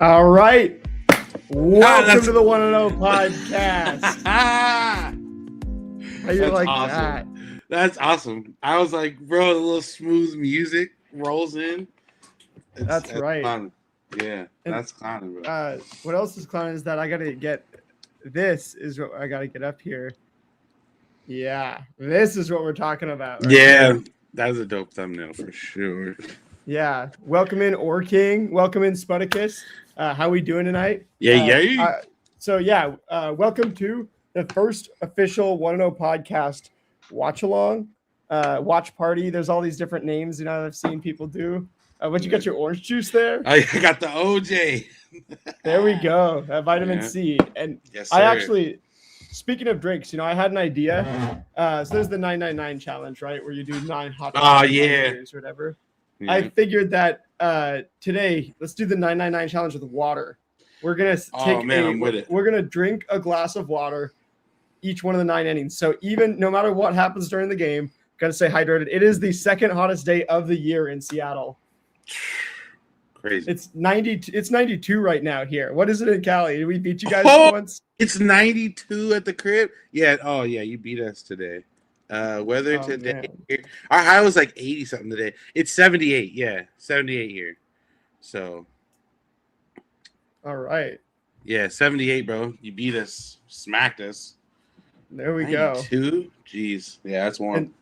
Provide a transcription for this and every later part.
All right. Welcome to the 1-0 podcast. How you That's like awesome. that? That's awesome. I was like, bro, the little smooth music rolls in. That's right. Clowning. Yeah, And, that's clowning, bro. What else is clowning is that I got to get this is what I got to get up here. Yeah, this is what we're talking about. Right Yeah, here. that's a dope thumbnail for sure. Yeah. Welcome in, Or King. Welcome in, Sputicus. How we doing tonight? Yeah. Welcome to the first official 1-0 podcast watch along, watch party. There's all these different names, I've seen people do. You got your orange juice there? I got the OJ. There we go. Vitamin C. And yes, sir. I actually, speaking of drinks, I had an idea. So there's the 999 challenge, right? Where you do 9 hot beers or whatever. Yeah. I figured that today, let's do the 999 challenge with water. We're gonna we're gonna drink a glass of water each one of the 9 innings. So even no matter what happens during the game, gotta stay hydrated. It is the second hottest day of the year in Seattle. Crazy. It's 92 right now here. What is it in Cali? Did we beat you guys once? It's 92 at the crib. Yeah. Oh yeah, you beat us today. Weather today. Man. Our high was like 80 something today. It's 78. Yeah, 78 here. So. All right. Yeah, 78, bro. You beat us, smacked us. There we 92? go. Jeez. Yeah, that's warm.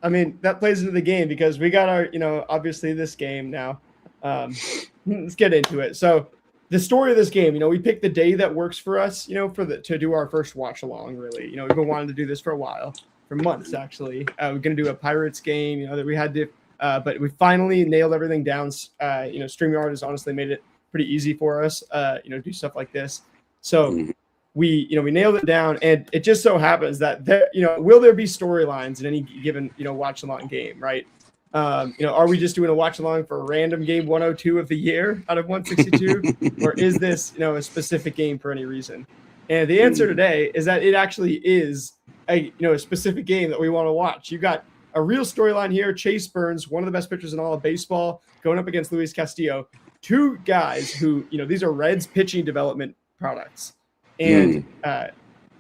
And, that plays into the game because we got our, obviously this game now. Let's get into it. So the story of this game, we picked the day that works for us, to do our first watch along, really. We've been wanting to do this for a while, for months, actually. We're going to do a Pirates game, that we had to, but we finally nailed everything down. StreamYard has honestly made it pretty easy for us, do stuff like this. So we nailed it down, and it just so happens that there, will there be storylines in any given, watch along game, right? Are we just doing a watch along for a random game 102 of the year out of 162, or is this, a specific game for any reason? And the answer today is that it actually is a specific game that we want to watch. You got a real storyline here. Chase Burns, one of the best pitchers in all of baseball, going up against Luis Castillo. Two guys who, these are Reds pitching development products. And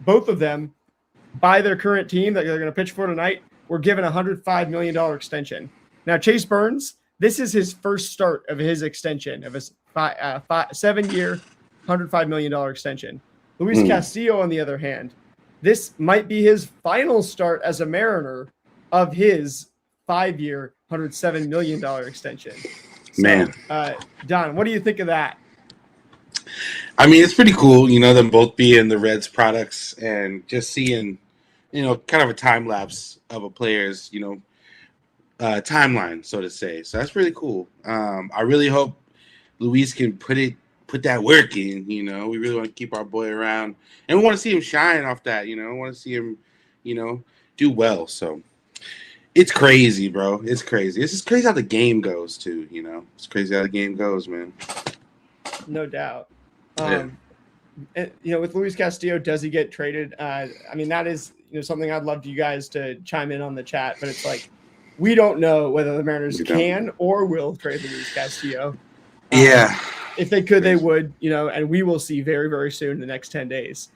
both of them, by their current team that they're going to pitch for tonight, were given a $105 million extension. Now, Chase Burns, this is his first start of his extension, of his 7-year, $105 million extension. Luis Castillo, on the other hand, this might be his final start as a Mariner of his 5-year, $107 million extension. So, man, Don, what do you think of that? I mean, it's pretty cool, them both being the Reds products and just seeing, kind of a time lapse of a player's, timeline, so to say. So that's really cool. I really hope Luis can put that work in. We really want to keep our boy around, and we want to see him shine off that. We want to see him, do well. So. It's crazy, bro. It's crazy. It's just crazy how the game goes, too, It's crazy how the game goes, man. No doubt. With Luis Castillo, does he get traded? That is, something I'd love you guys to chime in on the chat, but it's like, we don't know whether the Mariners can or will trade Luis Castillo. Yeah. If they could, they would, and we will see very, very soon in the next 10 days.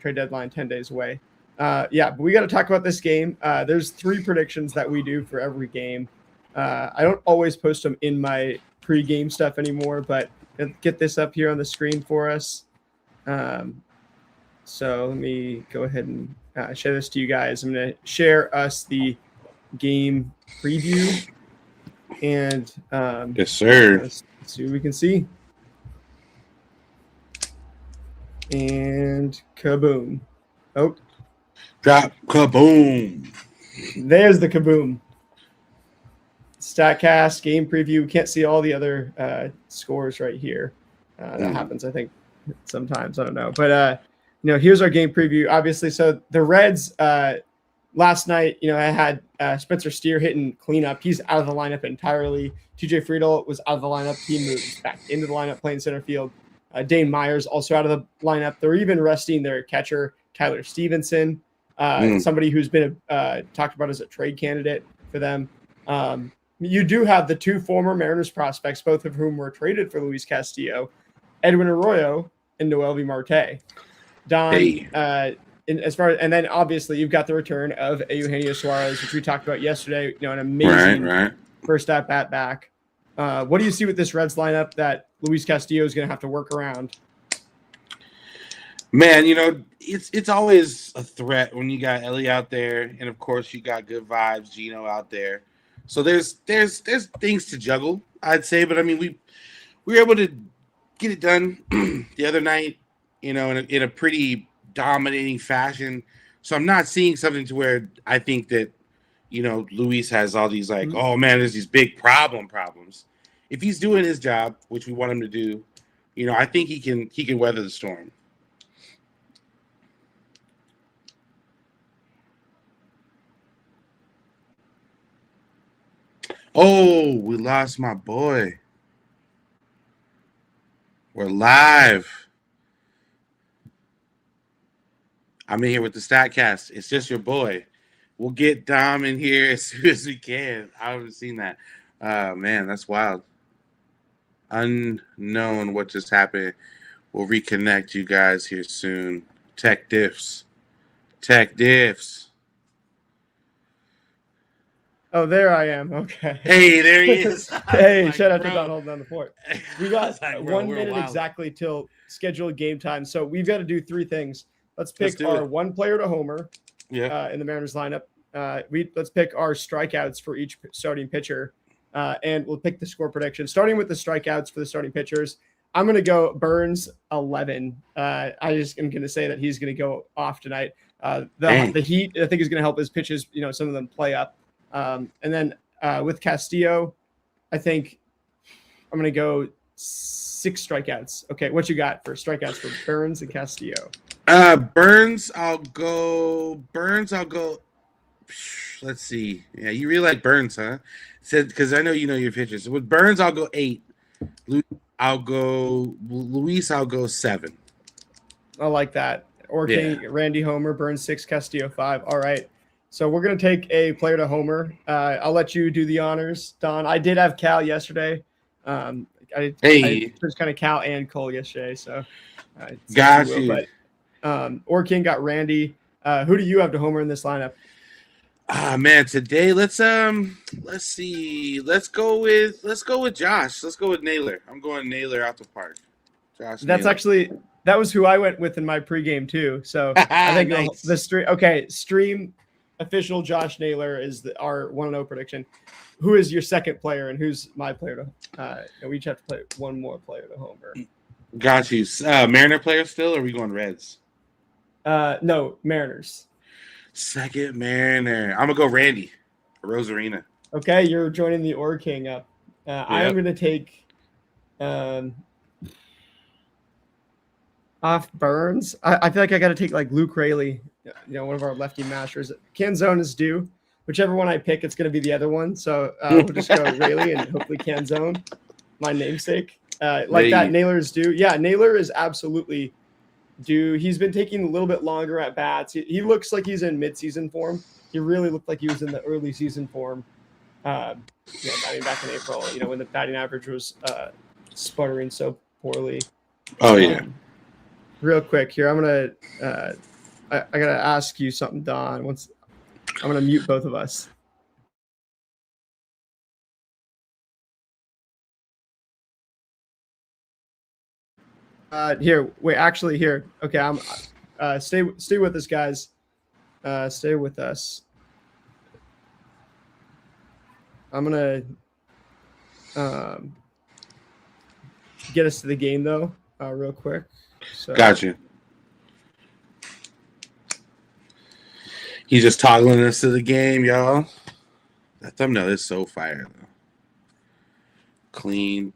Trade deadline 10 days away. But we got to talk about this game. There's 3 predictions that we do for every game. I don't always post them in my pre-game stuff anymore, but I'll get this up here on the screen for us. So let me go ahead and share this to you guys. I'm going to share us the game preview, and yes, sir. Let's see what we can see. And kaboom! Oh. Drop kaboom. There's the kaboom. StatCast, game preview. We can't see all the other scores right here. That happens, I think, sometimes. I don't know. But, here's our game preview. Obviously, so the Reds last night, I had Spencer Steer hitting cleanup. He's out of the lineup entirely. TJ Friedel was out of the lineup. He moved back into the lineup playing center field. Dane Myers also out of the lineup. They're even resting their catcher, Tyler Stevenson. Somebody who's been talked about as a trade candidate for them. you do have the two former Mariners prospects, both of whom were traded for Luis Castillo, Edwin Arroyo and Noel V. Marte. Don, Hey. And then obviously you've got the return of Eugenio Suarez, which we talked about yesterday. An Right, amazing right. first at bat back. What do you see with this Reds lineup that Luis Castillo is going to have to work around? Man, it's always a threat when you got Ellie out there, and of course you got good vibes, Gino out there. So there's things to juggle, I'd say, but I mean we were able to get it done the other night, in a pretty dominating fashion. So I'm not seeing something to where I think that, Luis has all these like, oh man, there's these big problems. If he's doing his job, which we want him to do, I think he can weather the storm. Oh, we lost my boy. We're live. I'm in here with the StatCast. It's just your boy. We'll get Dom in here as soon as we can. I haven't seen that. Man, that's wild. Unknown what just happened. We'll reconnect you guys here soon. Tech diffs. Oh, there I am. Okay. Hey, there he is. Hey, like, shout out bro. to Don holding down the fort. We got like, 1 minute exactly till scheduled game time. So we've got to do three things. Let's pick our one player to homer in the Mariners lineup. Let's pick our strikeouts for each starting pitcher. And we'll pick the score prediction. Starting with the strikeouts for the starting pitchers, I'm going to go Burns 11. I just am going to say that he's going to go off tonight. The heat, I think, is going to help his pitches, some of them play up. And then with Castillo, I think I'm going to go 6 strikeouts. Okay, what you got for strikeouts for Burns and Castillo? Burns, I'll go. Let's see. Yeah, you really like Burns, huh? Said because I know you know your pitchers. With Burns, I'll go 8. Luis, I'll go 7. I like that. Randy Homer, Burns 6, Castillo 5. All right. So we're going to take a player to homer. I'll let you do the honors, Don. I did have Cal yesterday. I was kind of Cal and Cole yesterday. So got you. But Orkin got Randy. Who do you have to homer in this lineup? Man, today let's see. Let's go with Josh. Let's go with Naylor. I'm going Naylor out the park. Josh. That was who I went with in my pregame too. So I think nice. Stream official Josh Naylor is our 1-0 prediction. Who is your second player and who's my player to? We each have to play one more player to homer. Got you. Mariner player still, or are we going Reds? No, Mariners. Second Mariner. I'm gonna go Randy Rosarina. Okay, you're joining the Or King up. I am gonna take off Burns. I feel like I got to take like Luke Raley, one of our lefty mashers. Canzone is due. Whichever one I pick, it's going to be the other one. So we'll just go Raley and hopefully Canzone, my namesake. Naylor is due. Yeah, Naylor is absolutely due. He's been taking a little bit longer at bats. He looks like he's in midseason form. He really looked like he was in the early season form. Batting back in April, when the batting average was sputtering so poorly. Oh yeah. Real quick here, I'm gonna I gotta ask you something, Don. I'm gonna mute both of us. Here. Okay, I'm stay with us, guys. Stay with us. I'm gonna get us to the game though, real quick. So. Got you. He's just toggling us to the game, y'all. That thumbnail is so fire, though. Clean.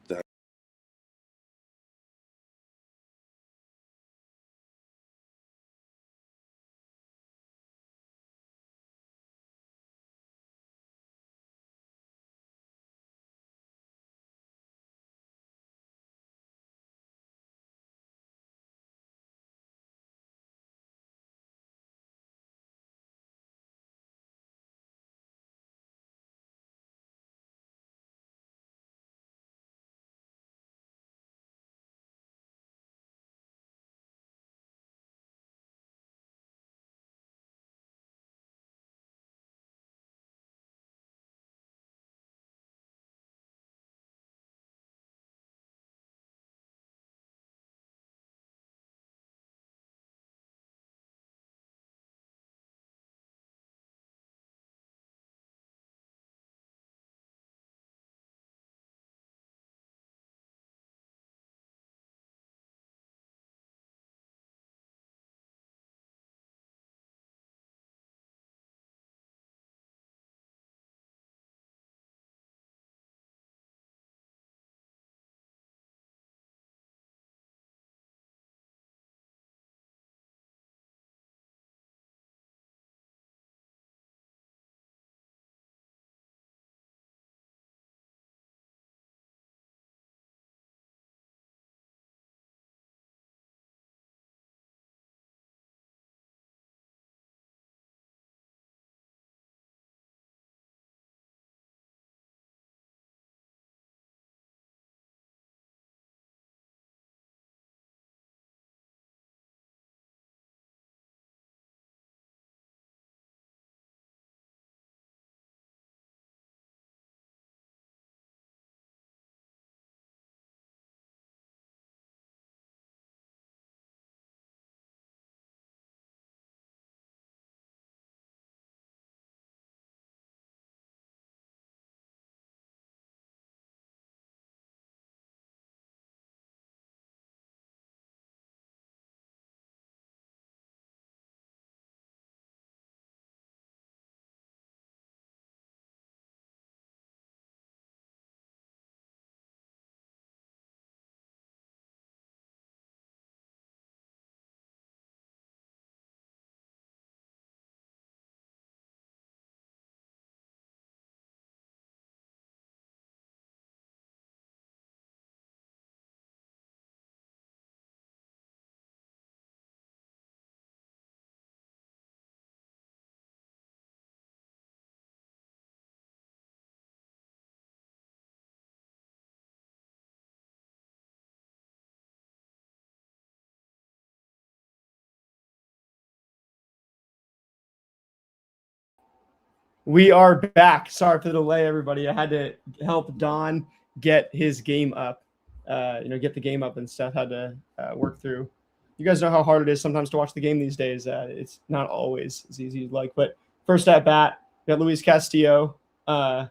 We are back. Sorry for the delay, everybody. I had to help Don get his game up, get the game up and stuff. Had to work through. You guys know how hard it is sometimes to watch the game these days. It's not always as easy as like. But first at bat, we got Luis Castillo, Ellie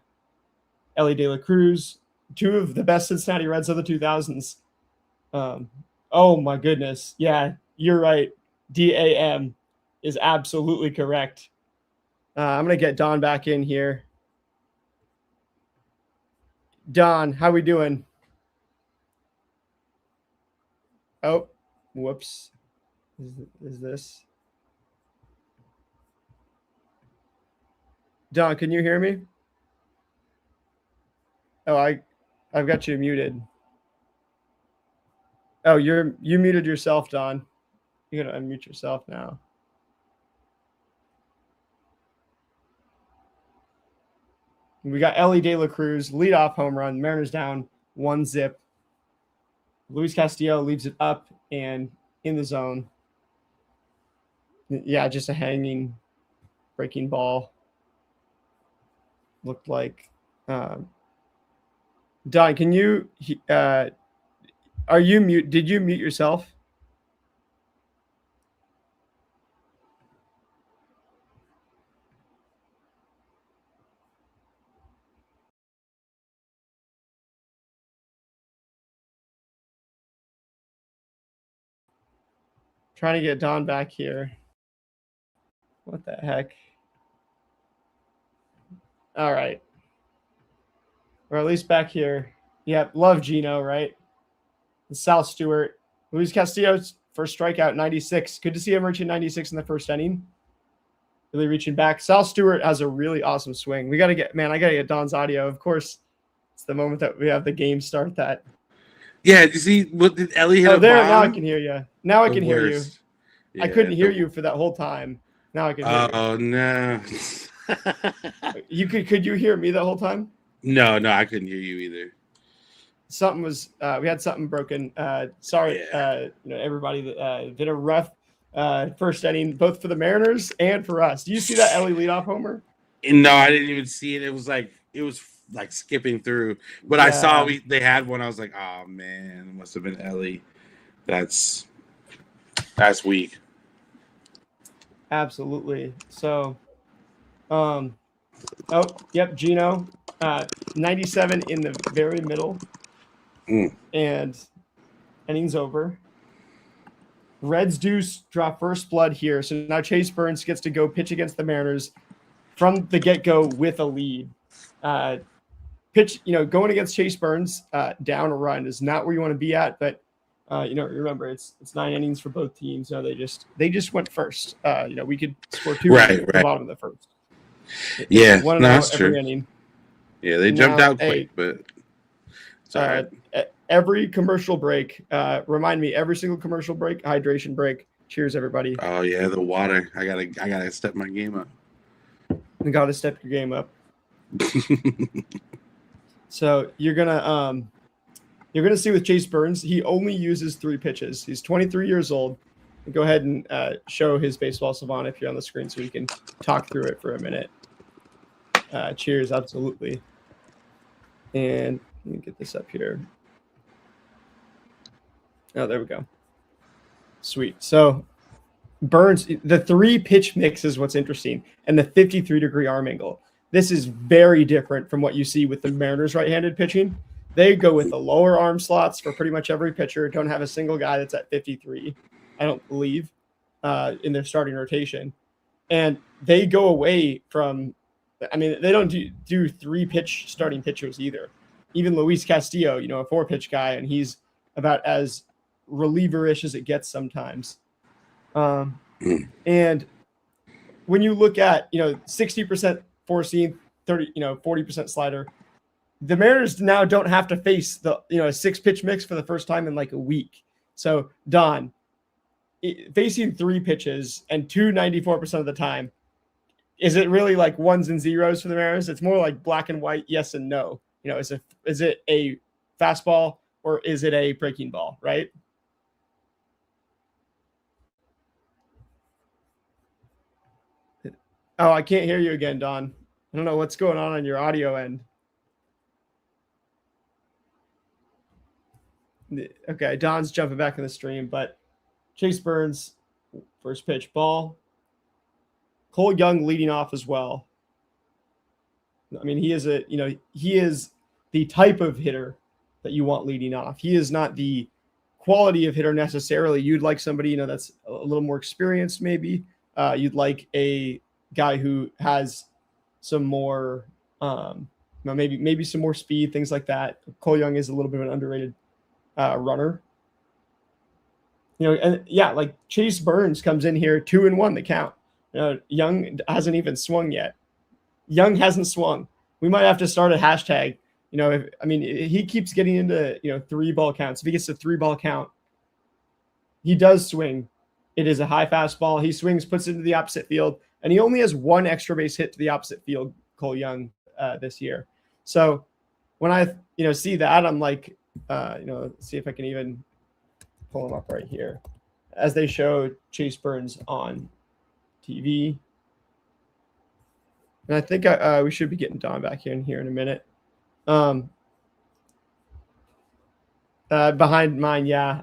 De La Cruz, two of the best Cincinnati Reds of the 2000s. Oh my goodness. Yeah, you're right. DAM is absolutely correct. I'm going to get Don back in here. Don, how we doing? Oh, whoops. Is this? Don, can you hear me? Oh, I've got you muted. Oh, you muted yourself, Don. You're going to unmute yourself now. We got Ellie De La Cruz, leadoff home run. Mariners down 1-0. Luis Castillo leaves it up and in the zone. Yeah, just a hanging, breaking ball. Looked like. Don, can you? Are you mute? Did you mute yourself? Trying to get Don back here. What the heck? All right. Or at least back here. Yeah, love Gino, right? And Sal Stewart. Luis Castillo's first strikeout, 96. Good to see him reaching 96 in the first inning. Really reaching back. Sal Stewart has a really awesome swing. I got to get Don's audio. Of course, it's the moment that we have the game start that. Yeah, you see, what did Ellie hit? Oh, there, now I can hear you. Now I can hear you. Yeah, I couldn't hear you for that whole time. Now I can hear you. Oh, no. Could you hear me the whole time? No, I couldn't hear you either. Something was we had something broken. Sorry, everybody that did a rough first inning, both for the Mariners and for us. Do you see that Ellie leadoff homer? No, I didn't even see it. It was like skipping through. But I saw they had one. I was like, oh man, it must have been Ellie. That's weak. Absolutely. So, Gino, 97 in the very middle. And innings over. Reds do draw first blood here. So now Chase Burns gets to go pitch against the Mariners from the get-go with a lead. Going against Chase Burns down a run is not where you want to be at, but remember it's 9 innings for both teams. They just went first. We could score 2 at the bottom of the first. Yeah, that's true. Inning. Yeah, they jumped out quick, but it's all right. Every commercial break, remind me, every single commercial break, hydration break. Cheers, everybody. Oh yeah, the water. I gotta step my game up. You gotta step your game up. So you're gonna see with Chase Burns, he only uses 3 pitches. He's 23 years old. Go ahead and show his baseball savant if you're on the screen so we can talk through it for a minute. Cheers, absolutely. And let me get this up here. Oh, there we go. Sweet. So Burns, the 3 pitch mix is what's interesting, and the 53-degree arm angle. This is very different from what you see with the Mariners right-handed pitching. They go with the lower arm slots for pretty much every pitcher. Don't have a single guy that's at 53, I don't believe, in their starting rotation. And they go away from, they don't do 3-pitch starting pitchers either. Even Luis Castillo, a 4-pitch guy, and he's about as reliever-ish as it gets sometimes. And when you look at, 60% four seam, 40% slider, the Mariners now don't have to face the, a 6-pitch mix for the first time in like a week. So Don, facing 3 pitches and 94% of the time, is it really like ones and zeros for the Mariners? It's more like black and white, yes and no. Is it a fastball or is it a breaking ball, right? Oh, I can't hear you again, Don. I don't know what's going on your audio end. Okay, Don's jumping back in the stream, but Chase Burns, first pitch ball. Cole Young leading off as well. I mean, he is the type of hitter that you want leading off. He is not the quality of hitter necessarily. You'd like somebody, that's a little more experienced, maybe. You'd like a guy who has some more, maybe some more speed, things like that. Cole Young is a little bit of an underrated runner. And yeah, like Chase Burns comes in here 2-1 the count. Young hasn't even swung yet. Young hasn't swung. We might have to start a hashtag. He keeps getting into 3-ball counts. If he gets a 3-ball count, he does swing. It is a high fastball. He swings, puts it into the opposite field, and he only has 1 extra base hit to the opposite field, Cole Young, this year. So when I see that, I'm like, see if I can even pull him up right here as they show Chase Burns on TV. And I think we should be getting Don back here in a minute. Behind mine, yeah.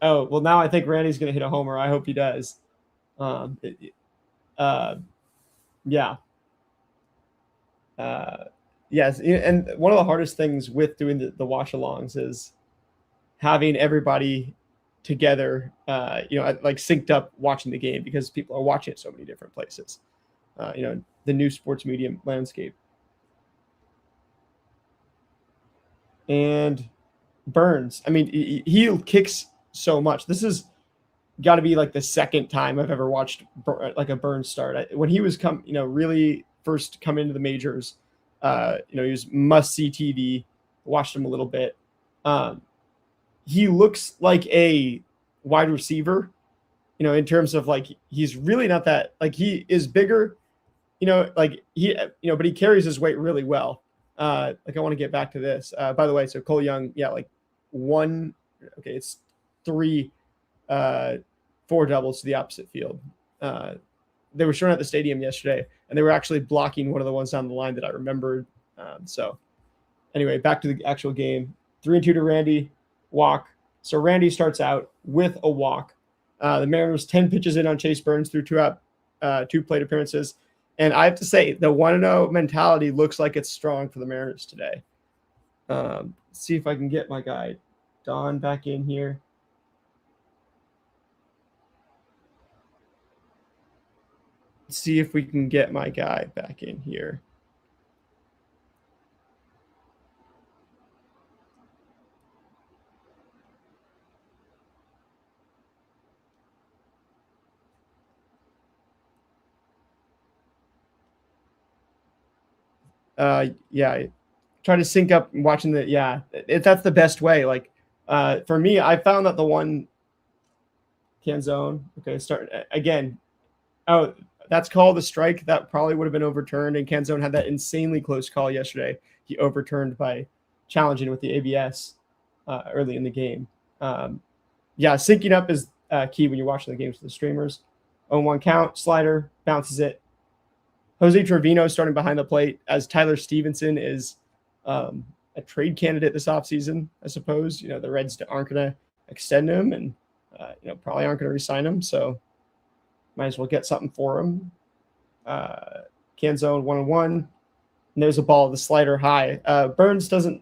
Oh, well, now I think Randy's going to hit a homer. I hope he does. Yeah. Yes, and one of the hardest things with doing the watch-alongs is having everybody together, like synced up watching the game, because people are watching it so many different places. The new sports media landscape. And Burns, I mean, he kicks so much. This has got to be like the second time I've ever watched like a Burns start. When he was really first come into the majors, he was must-see TV. Watched him a little bit. He looks like a wide receiver, in terms of like, he's really not that, like, he is bigger, but he carries his weight really well. Like, I want to get back to this. By the way, so Cole Young, it's 4 doubles to the opposite field. They were shown at the stadium yesterday, and they were actually blocking one of the ones down the line that I remembered. So anyway, back to the actual game. 3-2 to Randy, walk. So Randy starts out with a walk. The Mariners 10 pitches in on Chase Burns through 2 plate appearances. And I have to say, the 1-0 mentality looks like it's strong for the Mariners today. See if I can get my guy Don back in here. See if we can get my guy back in here. Try to sync up watching that's the best way. Like, for me, I found that the one Canzone, start again. Oh, that's called a strike. That probably would have been overturned, and Canzone had that insanely close call yesterday. He overturned by challenging with the ABS early in the game. Syncing up is key when you're watching the games with the streamers. 0-1 count, slider, bounces it. Jose Trevino starting behind the plate, as Tyler Stevenson is a trade candidate this offseason, I suppose. The Reds aren't going to extend him, and probably aren't going to re-sign him, so might as well get something for him. Canzone 1-1, and there's a ball, the slider high. Burns doesn't,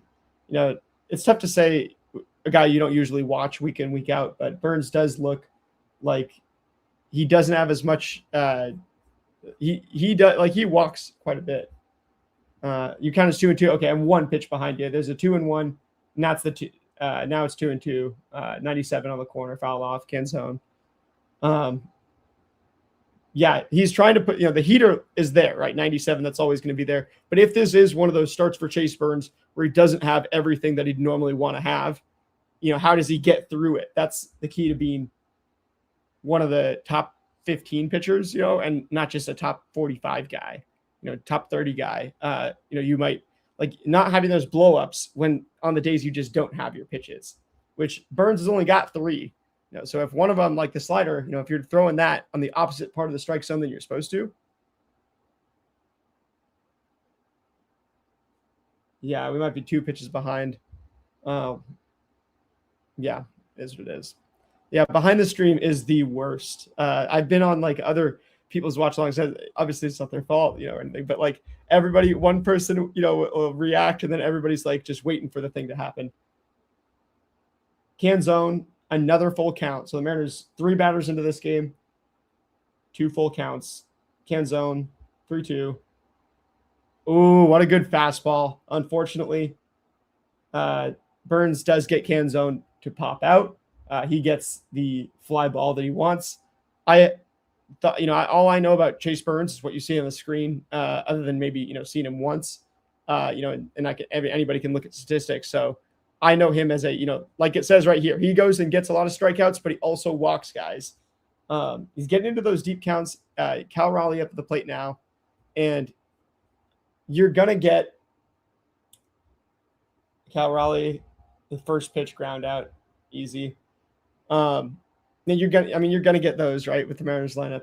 it's tough to say a guy you don't usually watch week in, week out, but Burns does look like he doesn't have as much he does, like, he walks quite a bit. You count as 2-2. Okay, I'm 1 pitch behind you. There's a 2-1, and that's the 2. Now it's 2-2. 97 on the corner, foul off, Canzone. He's trying to put, the heater is there, right? 97, that's always going to be there. But if this is one of those starts for Chase Burns where he doesn't have everything that he'd normally want to have, how does he get through it? That's the key to being one of the top 15 pitchers, and not just a top 45 guy, top 30 guy. You might like not having those blow-ups when on the days you just don't have your pitches, which Burns has only got 3. So if one of them, like the slider, if you're throwing that on the opposite part of the strike zone than you're supposed to, Yeah, we might be 2 pitches behind. Yeah, is what it is. Yeah, behind the stream is the worst. I've been on like other people's watch alongs. Obviously, it's not their fault, or anything. But like everybody, one person, will react, and then everybody's like just waiting for the thing to happen. Can zone, another full count. So the Mariners 3 batters into this game, 2 full counts. Can zone, 3-2. Ooh, what a good fastball. Unfortunately, Burns does get can zone to pop out. He gets the fly ball that he wants. I thought, all I know about Chase Burns is what you see on the screen, other than maybe, seeing him once, and anybody can look at statistics. So I know him as like it says right here, he goes and gets a lot of strikeouts, but he also walks guys. He's getting into those deep counts. Cal Raleigh up at the plate now, and you're going to get Cal Raleigh, the first pitch ground out, easy. Then you're gonna get those right with the Mariners lineup.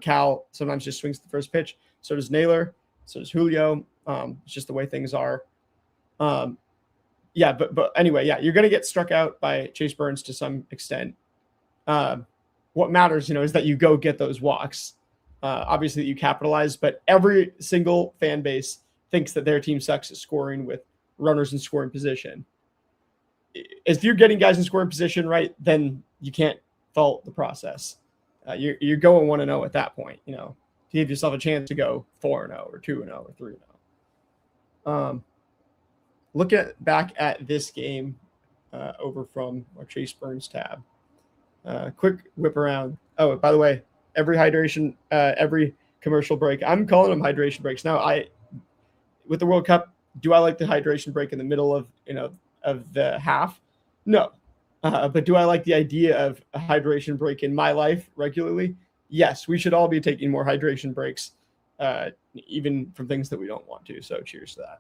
Cal sometimes just swings the first pitch. So does Naylor. So does Julio. It's just the way things are. But anyway, yeah, you're gonna get struck out by Chase Burns to some extent. What matters, is that you go get those walks. Obviously, you capitalize, but every single fan base thinks that their team sucks at scoring with runners in scoring position. If you're getting guys in scoring position right, then you can't fault the process. You're going 1-0 at that point, to give yourself a chance to go 4-0 or 2-0 or 3-0. Look back at this game over from our Chase Burns tab. Quick whip around. Oh, by the way, every commercial break, I'm calling them hydration breaks now. With the World Cup, do I like the hydration break in the middle of the half? No. But do I like the idea of a hydration break in my life regularly? Yes, we should all be taking more hydration breaks, even from things that we don't want to. So cheers to that.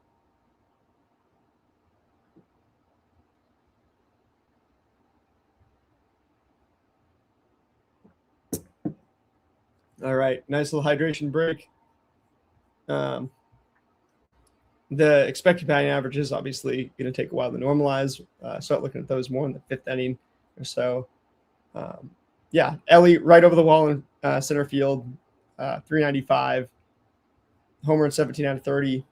All right, nice little hydration break. The expected batting average is obviously going to take a while to normalize. Start looking at those more in the 5th inning or so. Ellie right over the wall in center field, 395, homer in 17 out of 30,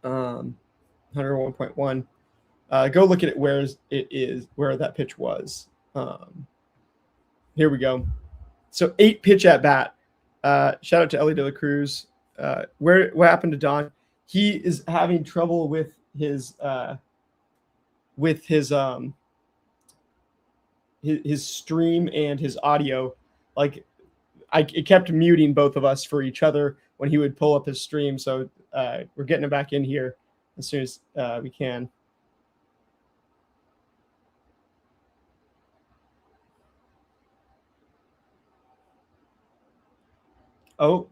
101.1. Go look at it where that pitch was. Here we go. So 8 pitch at bat. Shout out to Ellie De La Cruz. What happened to Don? He is having trouble with his stream and his audio. Like it kept muting both of us for each other when he would pull up his stream. So we're getting him back in here as soon as we can. Oh,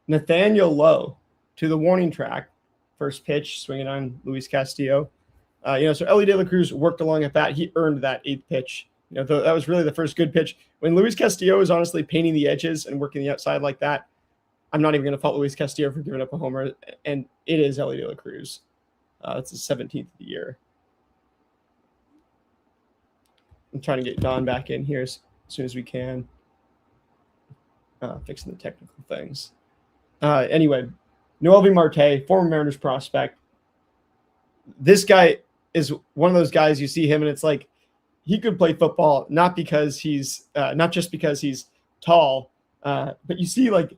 Nathaniel Lowe to the warning track. First pitch, swinging on Luis Castillo. So Ellie De La Cruz worked along at bat. He earned that 8th pitch. That was really the first good pitch. When Luis Castillo is honestly painting the edges and working the outside like that, I'm not even going to fault Luis Castillo for giving up a homer. And it is Ellie De La Cruz. It's the 17th of the year. I'm trying to get Don back in here as soon as we can. Fixing the technical things. Anyway, Noelvi Marte, former Mariners prospect. This guy is one of those guys you see him and it's like he could play football not because he's not just because he's tall, but you see like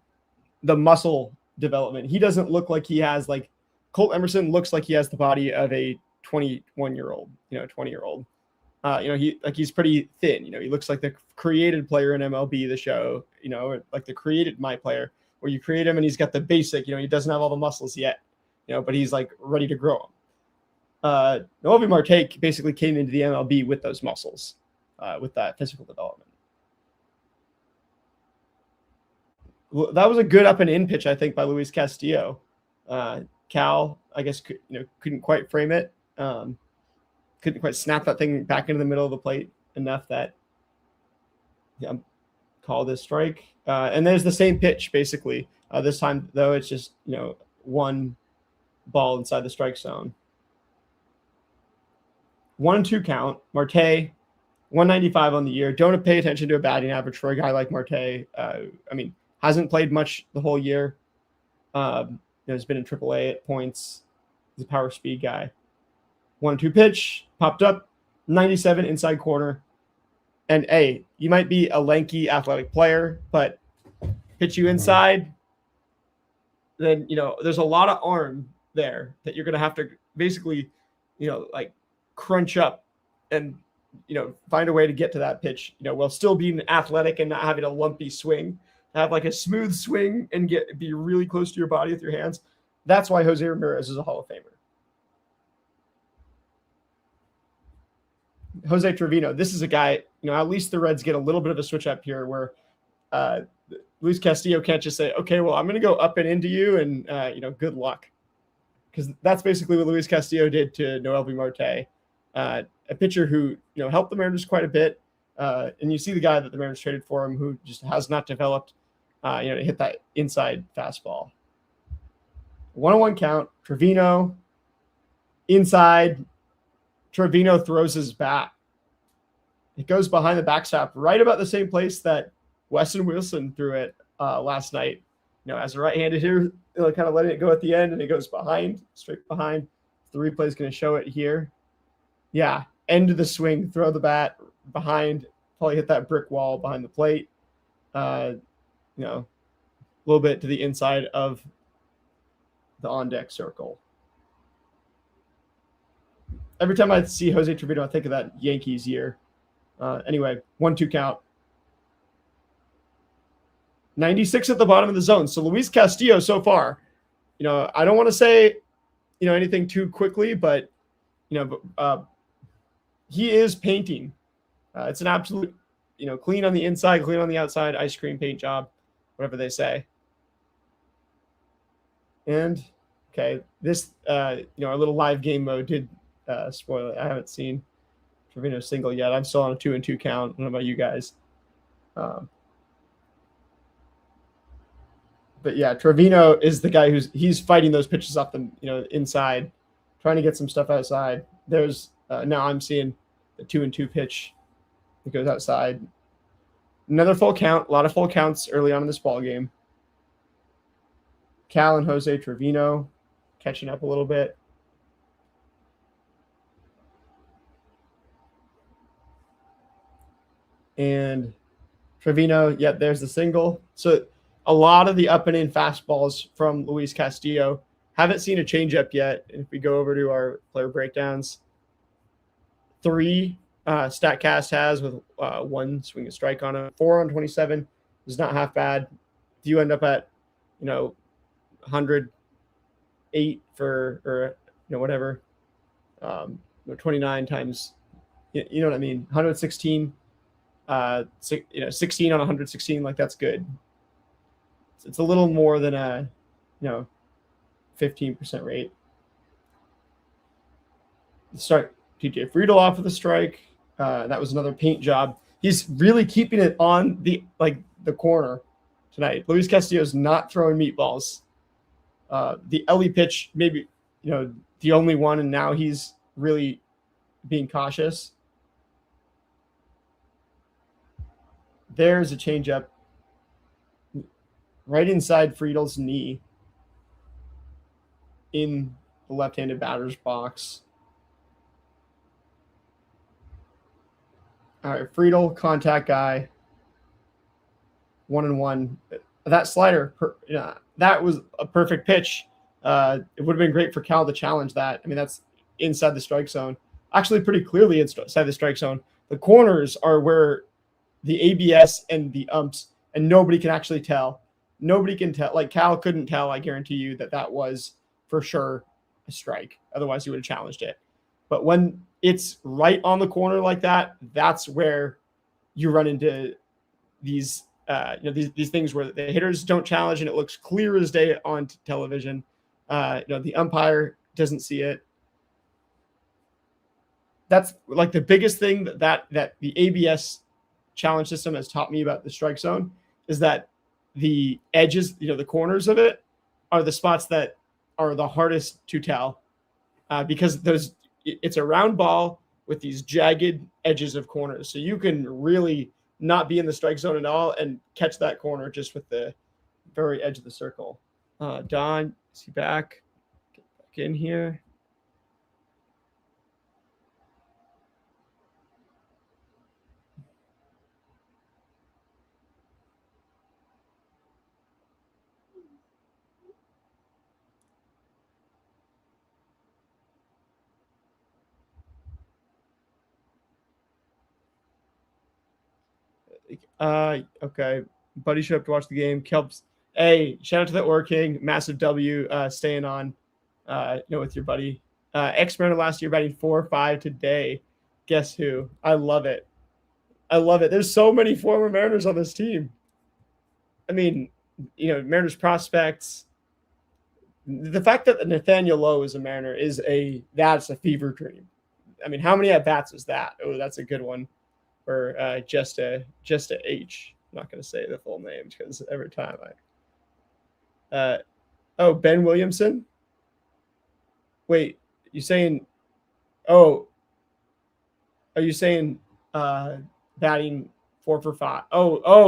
the muscle development. He doesn't look like he has like Colt Emerson looks like he has the body of a 21-year-old, 20-year-old. He's pretty thin. He looks like the created player in MLB The Show. Like the created my player, where you create him and he's got the basic. He doesn't have all the muscles yet. But he's like ready to grow them. Noelvi Marte basically came into the MLB with those muscles, with that physical development. Well, that was a good up and in pitch, I think, by Luis Castillo. Cal, I guess, couldn't quite frame it. Couldn't quite snap that thing back into the middle of the plate enough that call this strike. And there's the same pitch basically. This time though, it's just one ball inside the strike zone. 1-2 count. Marte, 195 on the year. Don't pay attention to a batting average for a guy like Marte. Hasn't played much the whole year. He's been in AAA at points. He's a power speed guy. 1-2 pitch, popped up, 97 inside corner. And hey, you might be a lanky athletic player, but pitch you inside, then there's a lot of arm there that you're gonna have to basically, like crunch up and find a way to get to that pitch, while still being athletic and not having a lumpy swing. Have like a smooth swing and be really close to your body with your hands. That's why Jose Ramirez is a Hall of Famer. Jose Trevino, this is a guy, at least the Reds get a little bit of a switch up here where Luis Castillo can't just say, okay, well, I'm going to go up and into you and, good luck. Because that's basically what Luis Castillo did to Noelvi Marte, a pitcher who, helped the Mariners quite a bit. And you see the guy that the Mariners traded for him who just has not developed, to hit that inside fastball. 1-1 count, Trevino, inside. Trevino throws his bat. It goes behind the backstop, right about the same place that Weston Wilson threw it last night. As a right-handed hitter, kind of letting it go at the end, and it goes behind, straight behind. The replay is going to show it here. Yeah, end of the swing, throw the bat behind, probably hit that brick wall behind the plate. A little bit to the inside of the on-deck circle. Every time I see Jose Trevino, I think of that Yankees year. Anyway, 1-2 count. 96 at the bottom of the zone. So Luis Castillo so far, I don't want to say, anything too quickly, but, he is painting. It's an absolute, clean on the inside, clean on the outside, ice cream paint job, whatever they say. And, okay, this, our little live game mode did spoil it. I haven't seen Trevino single yet. I'm still on a 2-2 count. I don't know about you guys. But yeah, Trevino is the guy he's fighting those pitches off the inside, trying to get some stuff outside. There's now I'm seeing the 2-2 pitch that goes outside. Another full count. A lot of full counts early on in this ball game. Cal and Jose Trevino catching up a little bit. And Trevino, there's the single. So a lot of the up and in fastballs from Luis Castillo. Haven't seen a changeup yet. And if we go over to our player breakdowns, 3 StatCast has with 1 swing and strike on it. 4 on 27 is not half bad. If you end up at 108 or whatever, 29 times, you know what I mean, 116. 16 on 116, like that's good. It's a little more than a 15% rate. Start TJ Friedel off with a strike. That was another paint job. He's really keeping it on the corner tonight. Luis Castillo's not throwing meatballs. The Ellie pitch, maybe the only one, and now he's really being cautious. There's a changeup right inside Friedel's knee in the left-handed batter's box. All right, Friedel, contact guy, 1-1. That slider, that was a perfect pitch. It would have been great for Cal to challenge that. I mean, that's inside the strike zone. Actually, pretty clearly inside the strike zone. The corners are where the ABS and the umps, and nobody can actually tell. Nobody can tell. Like Cal couldn't tell, I guarantee you, that was for sure a strike. Otherwise, he would have challenged it. But when it's right on the corner like that, that's where you run into these these things where the hitters don't challenge and it looks clear as day on television. The umpire doesn't see it. That's like the biggest thing that the ABS challenge system has taught me about the strike zone is that the edges, the corners of it are the spots that are the hardest to tell because it's a round ball with these jagged edges of corners. So you can really not be in the strike zone at all and catch that corner just with the very edge of the circle. Don, is he back? Get back in here. Okay. Buddy showed up to watch the game. Kelps. Hey, shout out to the Or King. Massive W. Staying on. With your buddy. X-Mariner last year batting 4-5 today. Guess who? I love it. I love it. There's so many former Mariners on this team. I mean, Mariners prospects. The fact that Nathaniel Lowe is a Mariner that's a fever dream. I mean, how many at bats is that? Oh, that's a good one. Or just a H. I'm not going to say the full name because every time Ben Williamson. Wait, you saying? Oh, are you saying batting 4 for 5?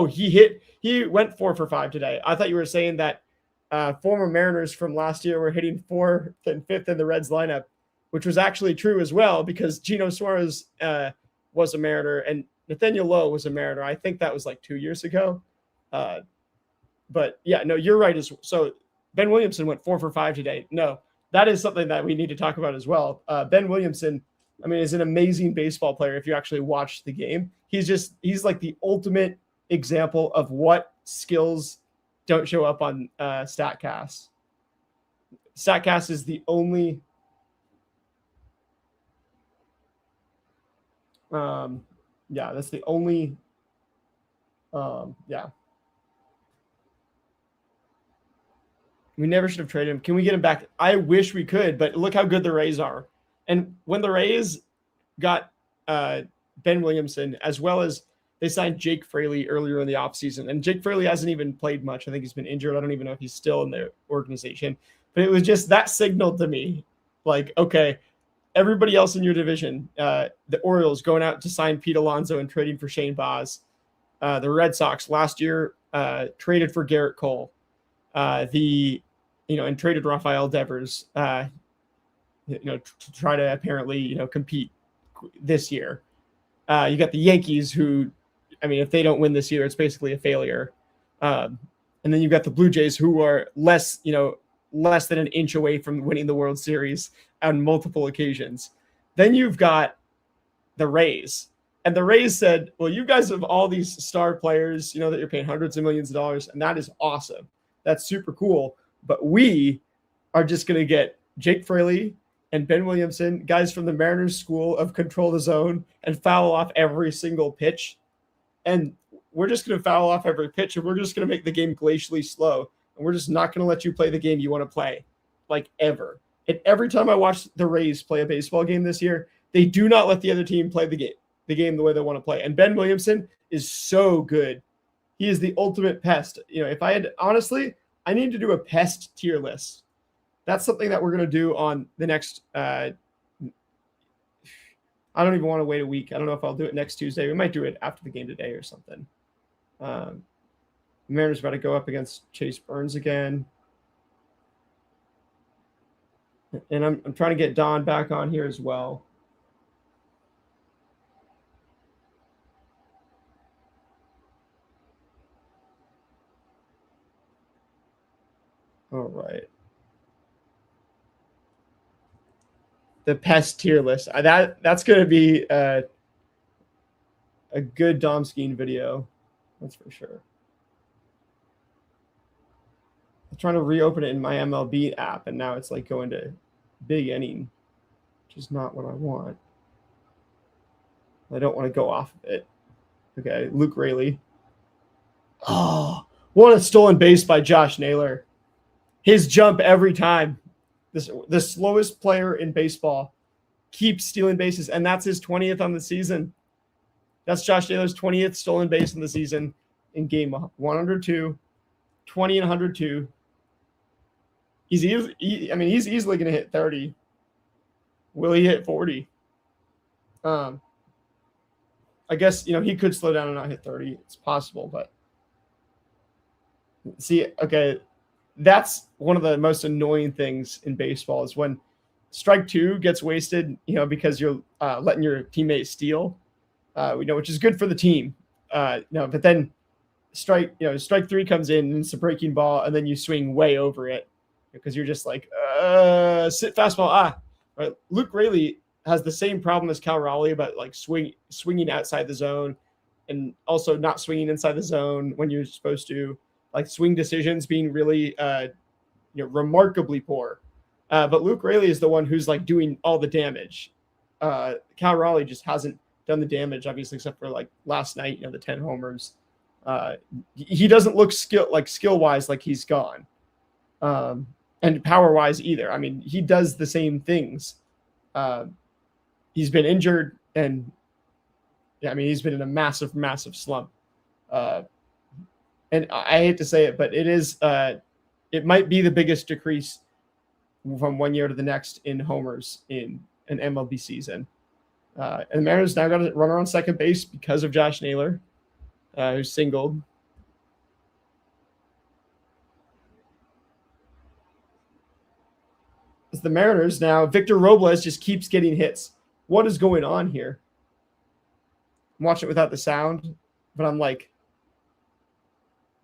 He went 4 for 5 today. I thought you were saying that former Mariners from last year were hitting 4th and 5th in the Reds lineup, which was actually true as well because Gino Suarez was a Mariner and Nathaniel Lowe was a Mariner. I think that was like 2 years ago. But yeah, no, you're right. So Ben Williamson went 4 for 5 today. No, that is something that we need to talk about as well. Ben Williamson, I mean, is an amazing baseball player. If you actually watch the game, he's like the ultimate example of what skills don't show up on StatCast. StatCast is the only that's the only we never should have traded him. Can we get him back? I wish we could, but look how good the Rays are. And when the Rays got Ben Williamson, as well as they signed Jake Fraley earlier in the offseason, and Jake Fraley hasn't even played much. I think he's been injured. I don't even know if he's still in the organization. But it was just that signaled to me, like, okay, everybody else in your division, the Orioles going out to sign Pete Alonso and trading for Shane Baz. The Red Sox last year traded for Garrett Cole. And traded Rafael Devers, to try to apparently, compete this year. You got the Yankees who, I mean, if they don't win this year, it's basically a failure. And then you've got the Blue Jays who are less than an inch away from winning the World Series on multiple occasions. Then you've got the Rays. And the Rays said, well, you guys have all these star players, that you're paying hundreds of millions of dollars, and that is awesome. That's super cool. But we are just going to get Jake Fraley and Ben Williamson, guys from the Mariners school of control the zone, and foul off every single pitch. And we're just going to foul off every pitch, and we're just going to make the game glacially slow. And we're just not going to let you play the game you want to play, like ever. And every time I watch the Rays play a baseball game this year, they do not let the other team play the game the way they want to play. And Ben Williamson is so good. He is the ultimate pest. If I had, honestly, I need to do a pest tier list. That's something that we're going to do on the next, I don't even want to wait a week. I don't know if I'll do it next Tuesday. We might do it after the game today or something. Mariners about to go up against Chase Burns again. And I'm trying to get Don back on here as well. All right. The pest tier list. That's going to be a good Dom Skeen video. That's for sure. I'm trying to reopen it in my MLB app, and now it's like going to big inning, which is not what I want. I don't want to go off of it. Okay, Luke Raley. Oh, what a stolen base by Josh Naylor. His jump every time. The slowest player in baseball keeps stealing bases, and that's his 20th on the season. That's Josh Naylor's 20th stolen base in the season in game 102, 20 and 102. I mean, he's easily going to hit 30. Will he hit 40? I guess, he could slow down and not hit 30. It's possible, but see, okay, that's one of the most annoying things in baseball is when strike two gets wasted, because you're letting your teammate steal, which is good for the team. But then strike three comes in and it's a breaking ball, and then you swing way over it because you're just like, sit fastball. Right. Luke Raley has the same problem as Cal Raleigh about like swinging outside the zone and also not swinging inside the zone when you're supposed to, like swing decisions being really, remarkably poor. But Luke Raley is the one who's like doing all the damage. Cal Raleigh just hasn't done the damage, obviously, except for like last night, the 10 homers. He doesn't look skill wise like he's gone, and power wise either. I mean, he does the same things. He's been injured, and he's been in a massive, massive slump. And I hate to say it, but it might be the biggest decrease from one year to the next in homers in an MLB season. And the Mariners now got a runner on second base because of Josh Naylor, who singled. It's the Mariners now. Victor Robles just keeps getting hits. What is going on here? I'm watching it without the sound, but I'm like,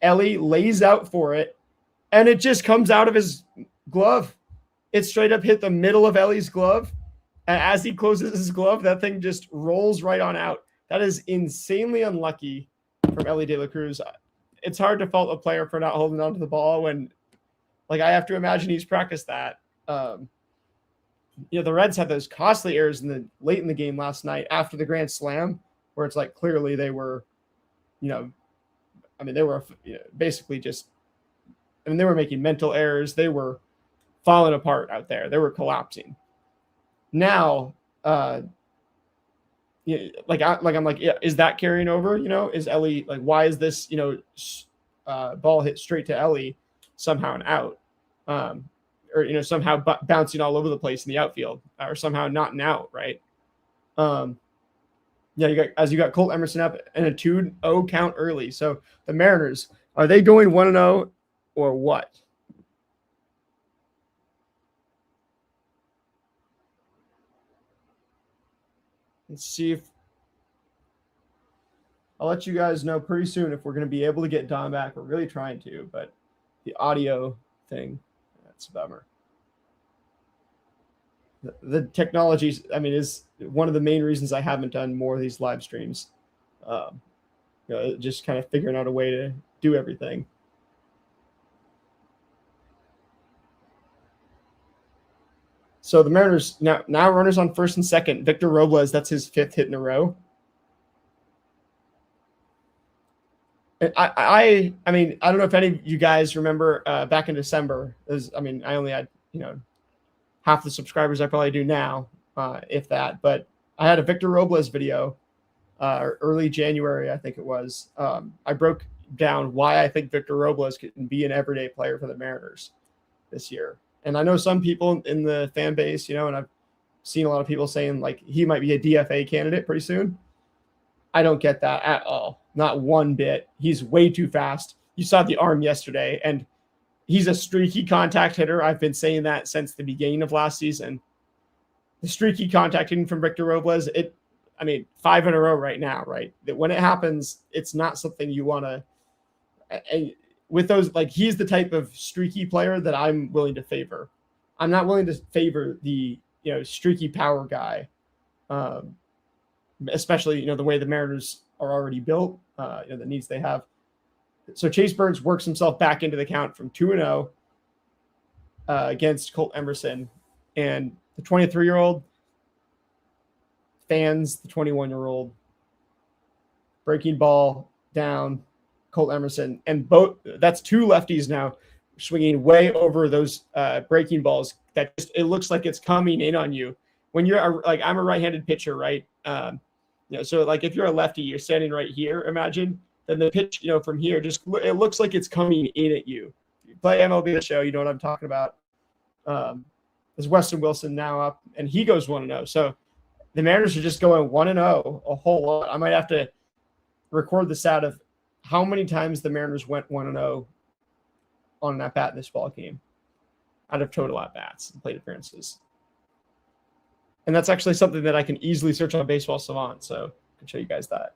Ellie lays out for it, and it just comes out of his glove. It straight up hit the middle of Ellie's glove. And as he closes his glove, that thing just rolls right on out. That is insanely unlucky from Ellie De La Cruz. It's hard to fault a player for not holding onto the ball when, like, I have to imagine he's practiced that. The Reds had those costly errors late in the game last night after the grand slam, where it's like clearly they were, they were basically just, they were making mental errors. They were falling apart out there. They were collapsing. Now, I'm like, is that carrying over? Is Ellie like, why is this, ball hit straight to Ellie somehow and out? Or somehow bouncing all over the place in the outfield, or somehow not an out, right? You got Colt Emerson up and a 2-0 count early. So the Mariners, are they going 1-0 or what? Let's see if I'll let you guys know pretty soon if we're going to be able to get Don back. We're really trying to, but the audio thing, that's a bummer. The technology, is one of the main reasons I haven't done more of these live streams. Just kind of figuring out a way to do everything. So the Mariners now runners on first and second. Victor Robles, that's his 5th hit in a row. And I don't know if any of you guys remember back in December. I only had half the subscribers I probably do now, if that. But I had a Victor Robles video early January, I think it was. I broke down why I think Victor Robles can be an everyday player for the Mariners this year. And I know some people in the fan base, and I've seen a lot of people saying like he might be a DFA candidate pretty soon. I don't get that at all. Not one bit. He's way too fast. You saw the arm yesterday, and he's a streaky contact hitter. I've been saying that since the beginning of last season. The streaky contact hitting from Victor Robles, 5 in a row right now, right? That when it happens, it's not something you want to. With those, like, he's the type of streaky player that I'm willing to favor. I'm not willing to favor the streaky power guy, especially the way the Mariners are already built, the needs they have. So Chase Burns works himself back into the count from 2-0 against Colt Emerson, and the 23-year-old fans the 21-year-old. Breaking ball down. Colt Emerson, and that's 2 lefties now swinging way over those breaking balls that it looks like it's coming in on you when you're I'm a right-handed pitcher, right? So like if you're a lefty, you're standing right here, imagine, then the pitch, from here, it looks like it's coming in at you. You play MLB The Show, you know what I'm talking about. Is Weston Wilson now up, and he goes 1-0. So the Mariners are just going 1-0 a whole lot. I might have to record the stat of how many times the Mariners went 1-0 on an at-bat in this ball game out of total at-bats and plate appearances. And that's actually something that I can easily search on Baseball Savant, so I can show you guys that.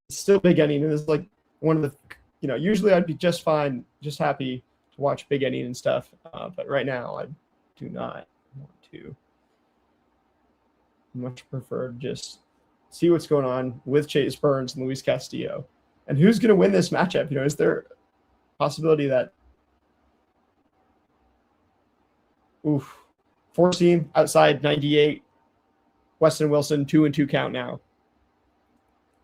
Still big inning, and it's like one of the, usually I'd be just fine, just happy to watch big inning and stuff, but right now I do not want to. Much prefer to just see what's going on with Chase Burns and Luis Castillo, and who's going to win this matchup. Is there a possibility that four seam outside 98, Weston Wilson 2-2 count now.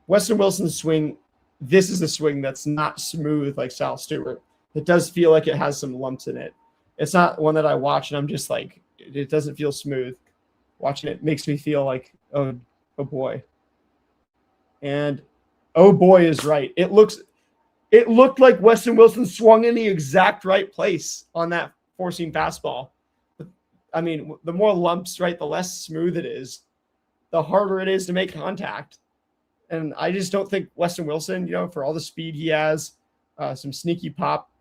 Weston Wilson's swing, this is a swing that's not smooth like Sal Stewart. It does feel like it has some lumps in it. It's not one that I watch and I'm just like, it doesn't feel smooth. Watching it makes me feel like, oh boy. And oh boy is right. It looked like Weston Wilson swung in the exact right place on that four-seam fastball. I mean, the more lumps, right, the less smooth it is, the harder it is to make contact. And I just don't think Weston Wilson, for all the speed he has, some sneaky pop,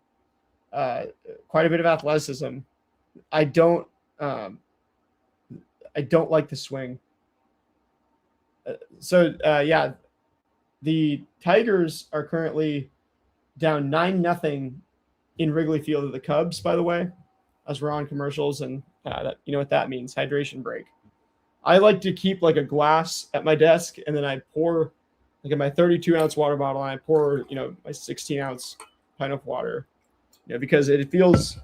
quite a bit of athleticism, I don't like the swing. The Tigers are currently down 9-0 in Wrigley Field of the Cubs, by the way, as we're on commercials, and that, you know what that means, hydration break. I like to keep like a glass at my desk, and then I pour like in my 32-ounce water bottle, and I pour, my 16-ounce pint of water, because it feels,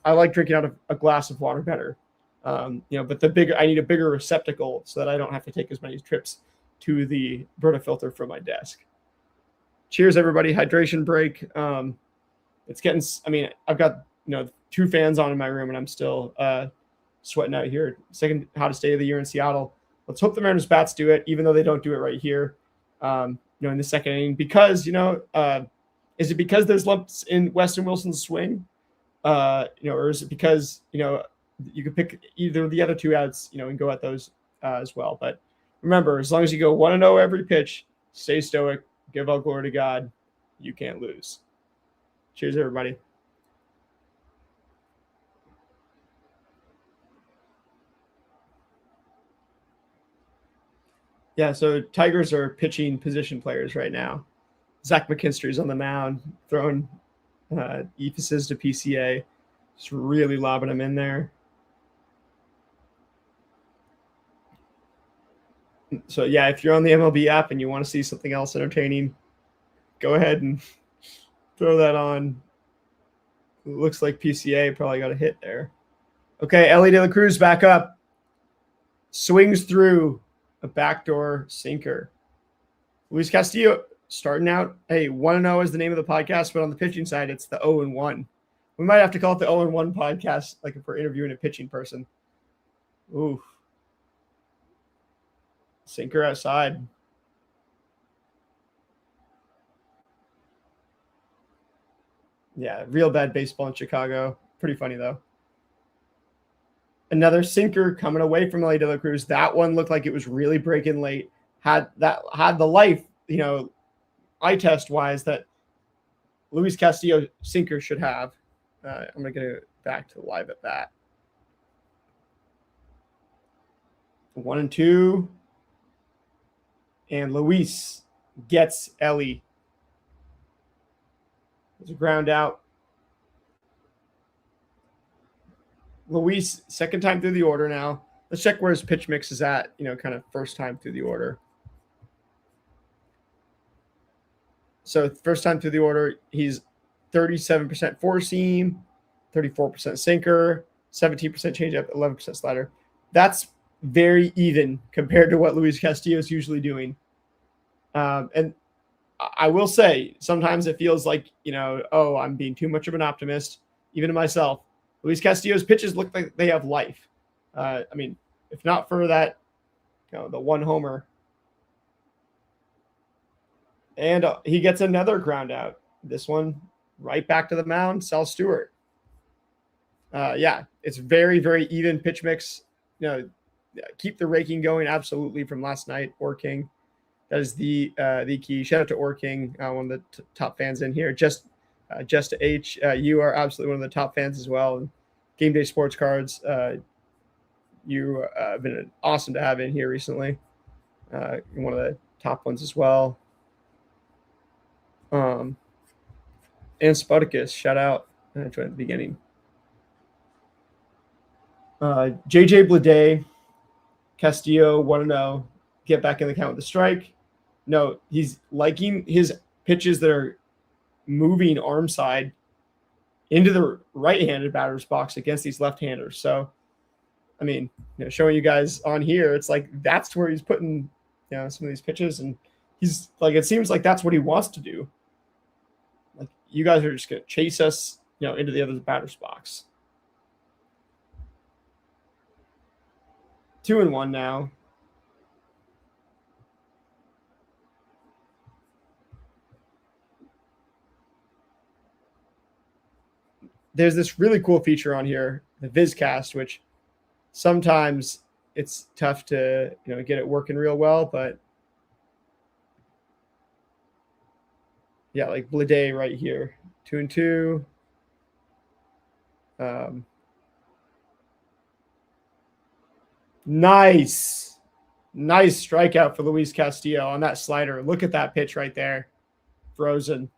I like drinking out of a glass of water better. But I need a bigger receptacle so that I don't have to take as many trips to the Brita filter from my desk. Cheers, everybody. Hydration break. It's getting, I've got, 2 fans on in my room, and I'm still sweating out here. Second hottest day of the year in Seattle. Let's hope the Mariners bats do it, even though they don't do it right here, in the second inning. Because, is it because there's lumps in Weston Wilson's swing? Or is it because, you could pick either of the other 2 outs, and go at those as well. But remember, as long as you go 1-0 every pitch, stay stoic, give all glory to God, you can't lose. Cheers, everybody. Yeah, so Tigers are pitching position players right now. Zach McKinstry's on the mound, throwing emphasis to PCA, just really lobbing him in there. So, yeah, if you're on the MLB app and you want to see something else entertaining, go ahead and throw that on. It looks like PCA probably got a hit there. Okay, Ellie De La Cruz back up. Swings through a backdoor sinker. Luis Castillo starting out. Hey, 1-0 is the name of the podcast, but on the pitching side, it's the 0-1. We might have to call it the 0-1 podcast, like if we're interviewing a pitching person. Ooh. Sinker outside. Yeah, real bad baseball in Chicago. Pretty funny, though. Another sinker coming away from Ellie De La Cruz. That one looked like it was really breaking late. Had the life, eye test wise that Luis Castillo sinker should have. I'm going to go back to live at bat. 1-2. And Luis gets Ellie. There's a ground out. Luis, second time through the order now. Let's check where his pitch mix is at, kind of first time through the order. So first time through the order, he's 37% four seam, 34% sinker, 17% changeup, 11% slider. That's very even compared to what Luis Castillo is usually doing. And I will say, sometimes it feels like, I'm being too much of an optimist, even to myself. Luis Castillo's pitches look like they have life. If not for that, the one homer. And he gets another ground out. This one right back to the mound, Sal Stewart. Yeah, it's very, very even pitch mix. You know, keep the raking going absolutely from last night. Or King, that is the key. Shout out to Or King, one of the top fans in here. Just H, you are absolutely one of the top fans as well. And Game Day Sports Cards, you have been awesome to have in here recently. One of the top ones as well. And Sputicus, shout out at the beginning. JJ Bleday, Castillo, 1-0, get back in the count with the strike. No, he's liking his pitches that are moving arm side into the right-handed batter's box against these left-handers. So, I mean, showing you guys on here, it's like that's where he's putting, some of these pitches, and he's like, it seems like that's what he wants to do. Like, you guys are just going to chase us, into the other batter's box. 2-1 now. There's this really cool feature on here, the Vizcast, which sometimes it's tough to get it working real well, but yeah, like Bleday right here, 2-2. Nice strikeout for Luis Castillo on that slider. Look at that pitch right there, frozen.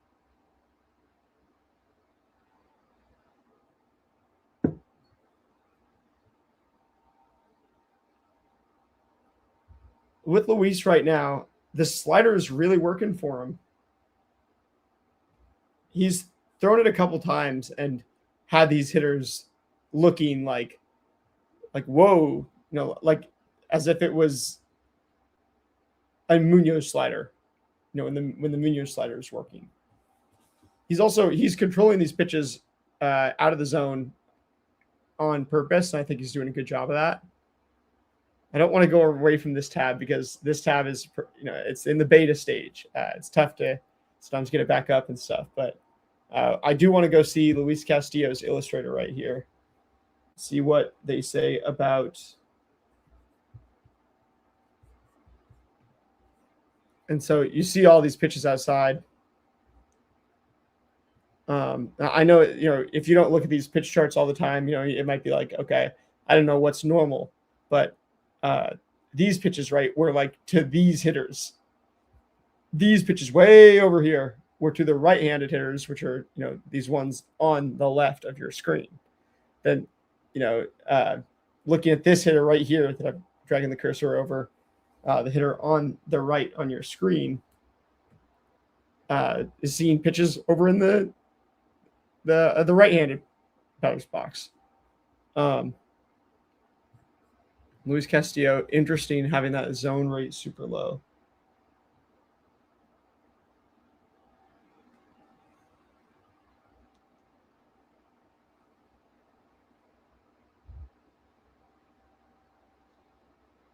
With Luis right now, the slider is really working for him. He's thrown it a couple times and had these hitters looking like whoa, like as if it was a Munoz slider, when the Munoz slider is working. He's controlling these pitches out of the zone on purpose, and I think he's doing a good job of that. I don't want to go away from this tab because this tab is, it's in the beta stage. It's tough to sometimes get it back up and stuff, but I do want to go see Luis Castillo's Illustrator right here. See what they say about. And so you see all these pitches outside. I know, if you don't look at these pitch charts all the time, it might be like, okay, I don't know what's normal, but these pitches, right, were like to these hitters. These pitches way over here were to the right-handed hitters, which are, these ones on the left of your screen. Then, looking at this hitter right here that I'm dragging the cursor over, the hitter on the right on your screen is seeing pitches over in the right-handed batter's box. Luis Castillo, interesting having that zone rate super low.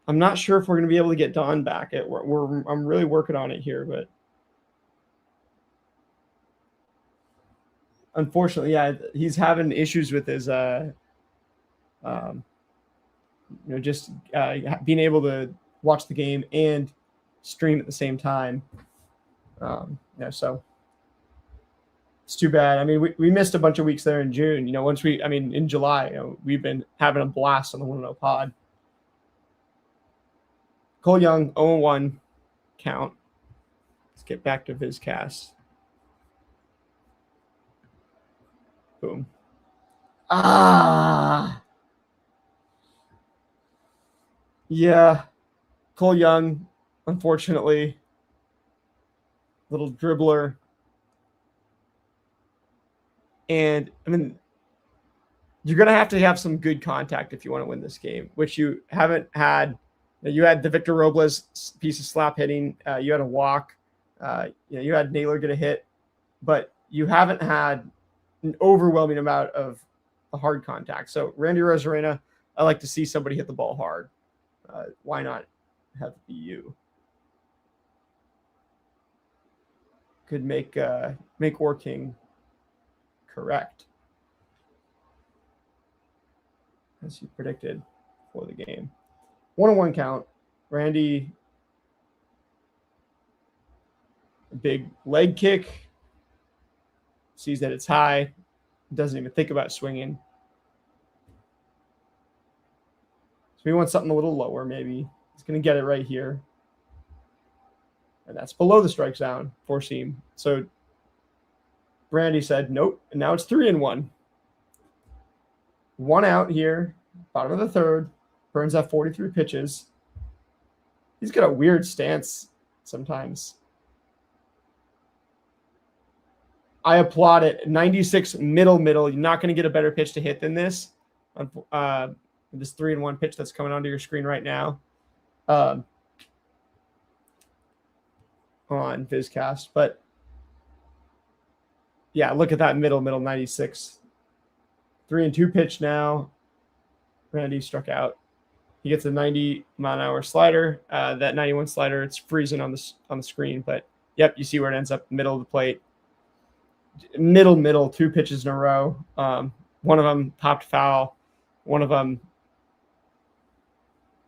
I'm not sure if we're going to be able to get Don back. I'm really working on it here, but unfortunately, yeah, he's having issues with his just being able to watch the game and stream at the same time. So it's too bad. I mean, we missed a bunch of weeks there in June. In July, we've been having a blast on the 1-0 pod. Cole Young, 0-1 count. Let's get back to Vizcast. Boom. Yeah. Cole Young, unfortunately, little dribbler. And, you're going to have some good contact if you want to win this game, which you haven't had. You had the Victor Robles piece of slap hitting. You had a walk. You had Naylor get a hit. But you haven't had an overwhelming amount of hard contact. So Randy Rosarena, I like to see somebody hit the ball hard. Why not have it be you? could make Orking correct, as he predicted for the game. 1-1 count. Randy, big leg kick, sees that it's high, doesn't even think about swinging. So he wants something a little lower, maybe. He's going to get it right here. And that's below the strike zone, four seam. So Brandy said, nope. And now it's 3-1. 1 out here, bottom of the third. Burns at 43 pitches. He's got a weird stance sometimes. I applaud it. 96 middle. You're not going to get a better pitch to hit than this. This 3-1 pitch that's coming onto your screen right now. On Vizcast. But yeah, look at that middle 96. 3-2 pitch now. Randy struck out. He gets a 90-mile-an-hour slider. That 91 slider, it's freezing on the screen, but yep, you see where it ends up, middle of the plate. Middle, 2 pitches in a row. One of them popped foul. One of them,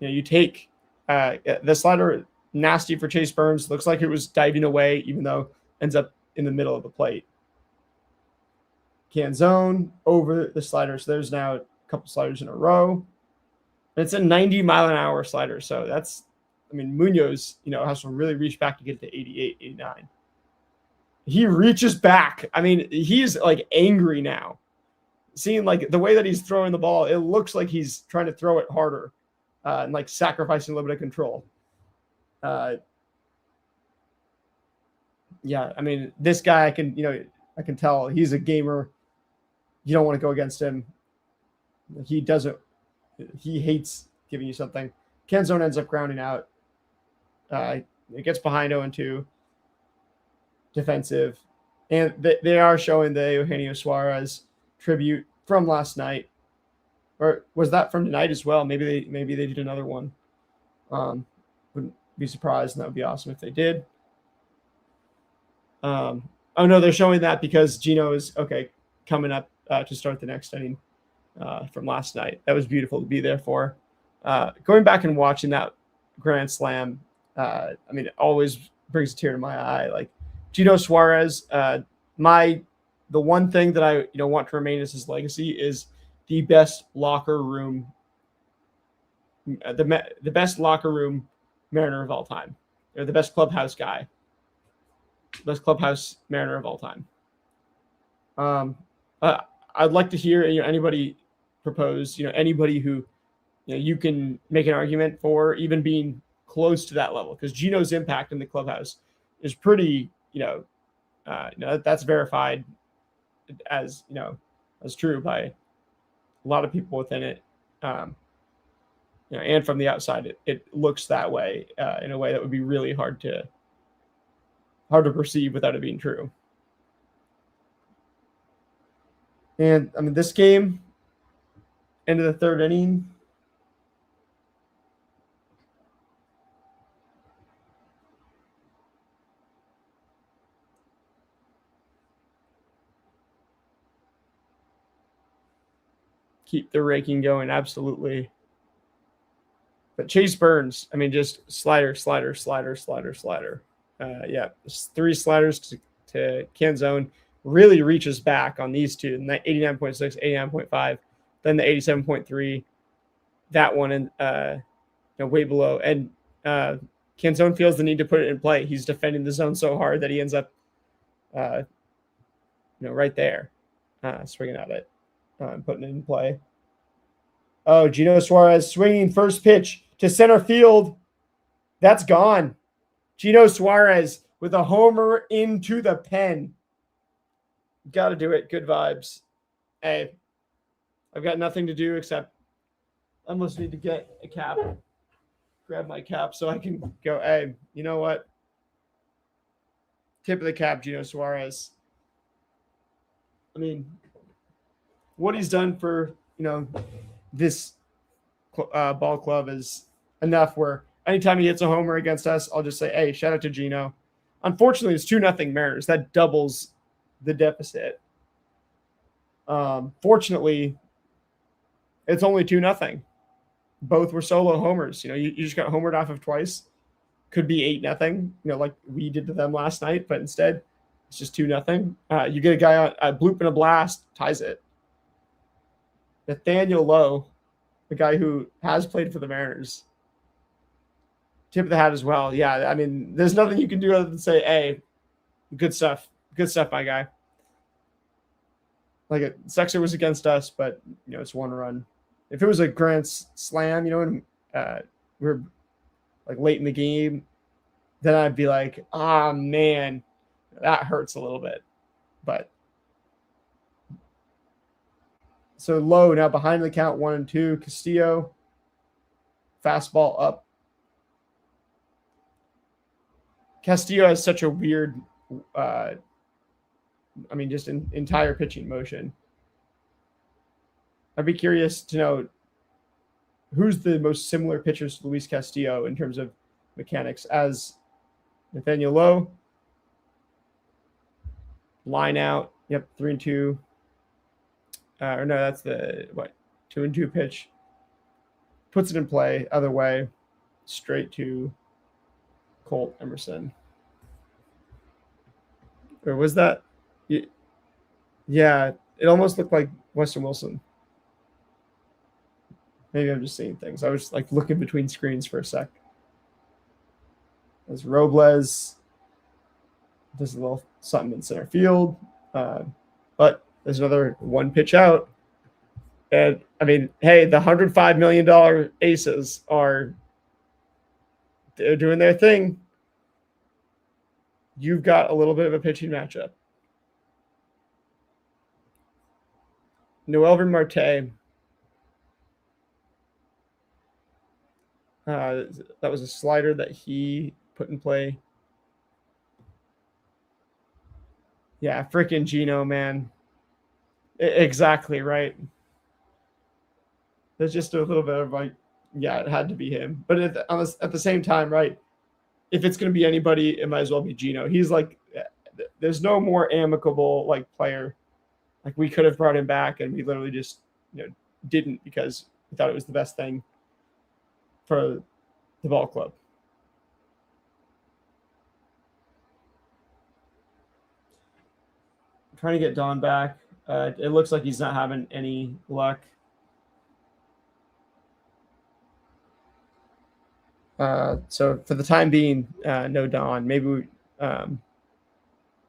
you take the slider, nasty for Chase Burns. Looks like it was diving away, even though ends up in the middle of the plate. Canzone over the slider. So there's now a couple sliders in a row. And it's a 90-mile-an-hour slider. So that's, Munoz, has to really reach back to get to 88, 89. He reaches back. He's like angry now. Seeing like the way that he's throwing the ball, it looks like he's trying to throw it harder and like sacrificing a little bit of control. This guy, I can tell he's a gamer. You don't want to go against him. He hates giving you something. Canzone ends up grounding out. It gets behind 0-2. Defensive. And they are showing the Eugenio Suarez tribute from last night. Or was that from tonight as well? Maybe they did another one. Wouldn't be surprised, and that would be awesome if they did. Oh no, they're showing that because Gino is coming up to start the next inning from last night. That was beautiful to be there for. Going back and watching that Grand Slam, it always brings a tear to my eye. Like Gino Suarez, the one thing that I want to remain as his legacy is the best locker room, the best locker room Mariner of all time, or the best clubhouse guy, best clubhouse Mariner of all time. I'd like to hear anybody propose, anybody who you can make an argument for even being close to that level, because Gino's impact in the clubhouse is pretty, that's verified as true by a lot of people within it, and from the outside, it looks that way in a way that would be really hard to perceive without it being true. And this game, end of the third inning. Keep the raking going, absolutely. But Chase Burns, just slider. Yeah, 3 sliders to Canzone. Really reaches back on these two, and that 89.6, 89.5, then the 87.3, that one, and way below. And Canzone feels the need to put it in play. He's defending the zone so hard that he ends up, right there, swinging at it, and putting it in play. Oh, Gino Suarez swinging first pitch to center field. That's gone. Gino Suarez with a homer into the pen. Got to do it. Good vibes. Hey, I've got nothing to do except I almost need to get a cap. Grab my cap so I can go, hey, you know what? Tip of the cap, Gino Suarez. What he's done for, this ball club is enough where anytime he hits a homer against us, I'll just say, hey, shout out to Gino. Unfortunately, it's 2-0 Mariners. That doubles the deficit. Fortunately, it's only 2-0. Both were solo homers. You just got homered off of twice. Could be 8-0, like we did to them last night, but instead it's just 2-0. You get a guy on a bloop and a blast, ties it. Nathaniel Lowe, the guy who has played for the Mariners, tip of the hat as well. Yeah, I mean, there's nothing you can do other than say, hey, good stuff, my guy. Like, Sexer was against us, but it's 1 run. If it was a grand slam, and we're like late in the game, then I'd be like, man, that hurts a little bit. But so Low now behind the count 1-2. Castillo, fastball up. Castillo has such a weird, just an entire pitching motion. I'd be curious to know who's the most similar pitchers to Luis Castillo in terms of mechanics as Nathaniel Lowe. Line out. Yep, 3-2. Or no, that's the 2-2 pitch. Puts it in play. Other way, straight to Colt Emerson. Or was that? Yeah, it almost looked like Weston Wilson. Maybe I'm just seeing things. I was like looking between screens for a sec. As Robles does a little something in center field. But there's another 1 pitch out. And I mean, hey, the $105 million aces they're doing their thing. You've got a little bit of a pitching matchup. Noelvin Marte. That was a slider that he put in play. Yeah, freaking Gino, man. Exactly right. There's just a little bit of like, yeah, it had to be him. But at the same time, right, if it's going to be anybody, it might as well be Gino. He's like, there's no more amicable like player. Like, we could have brought him back, and we literally just didn't because we thought it was the best thing for the ball club. I'm trying to get Don back. It looks like he's not having any luck. So for the time being, no Don. Maybe I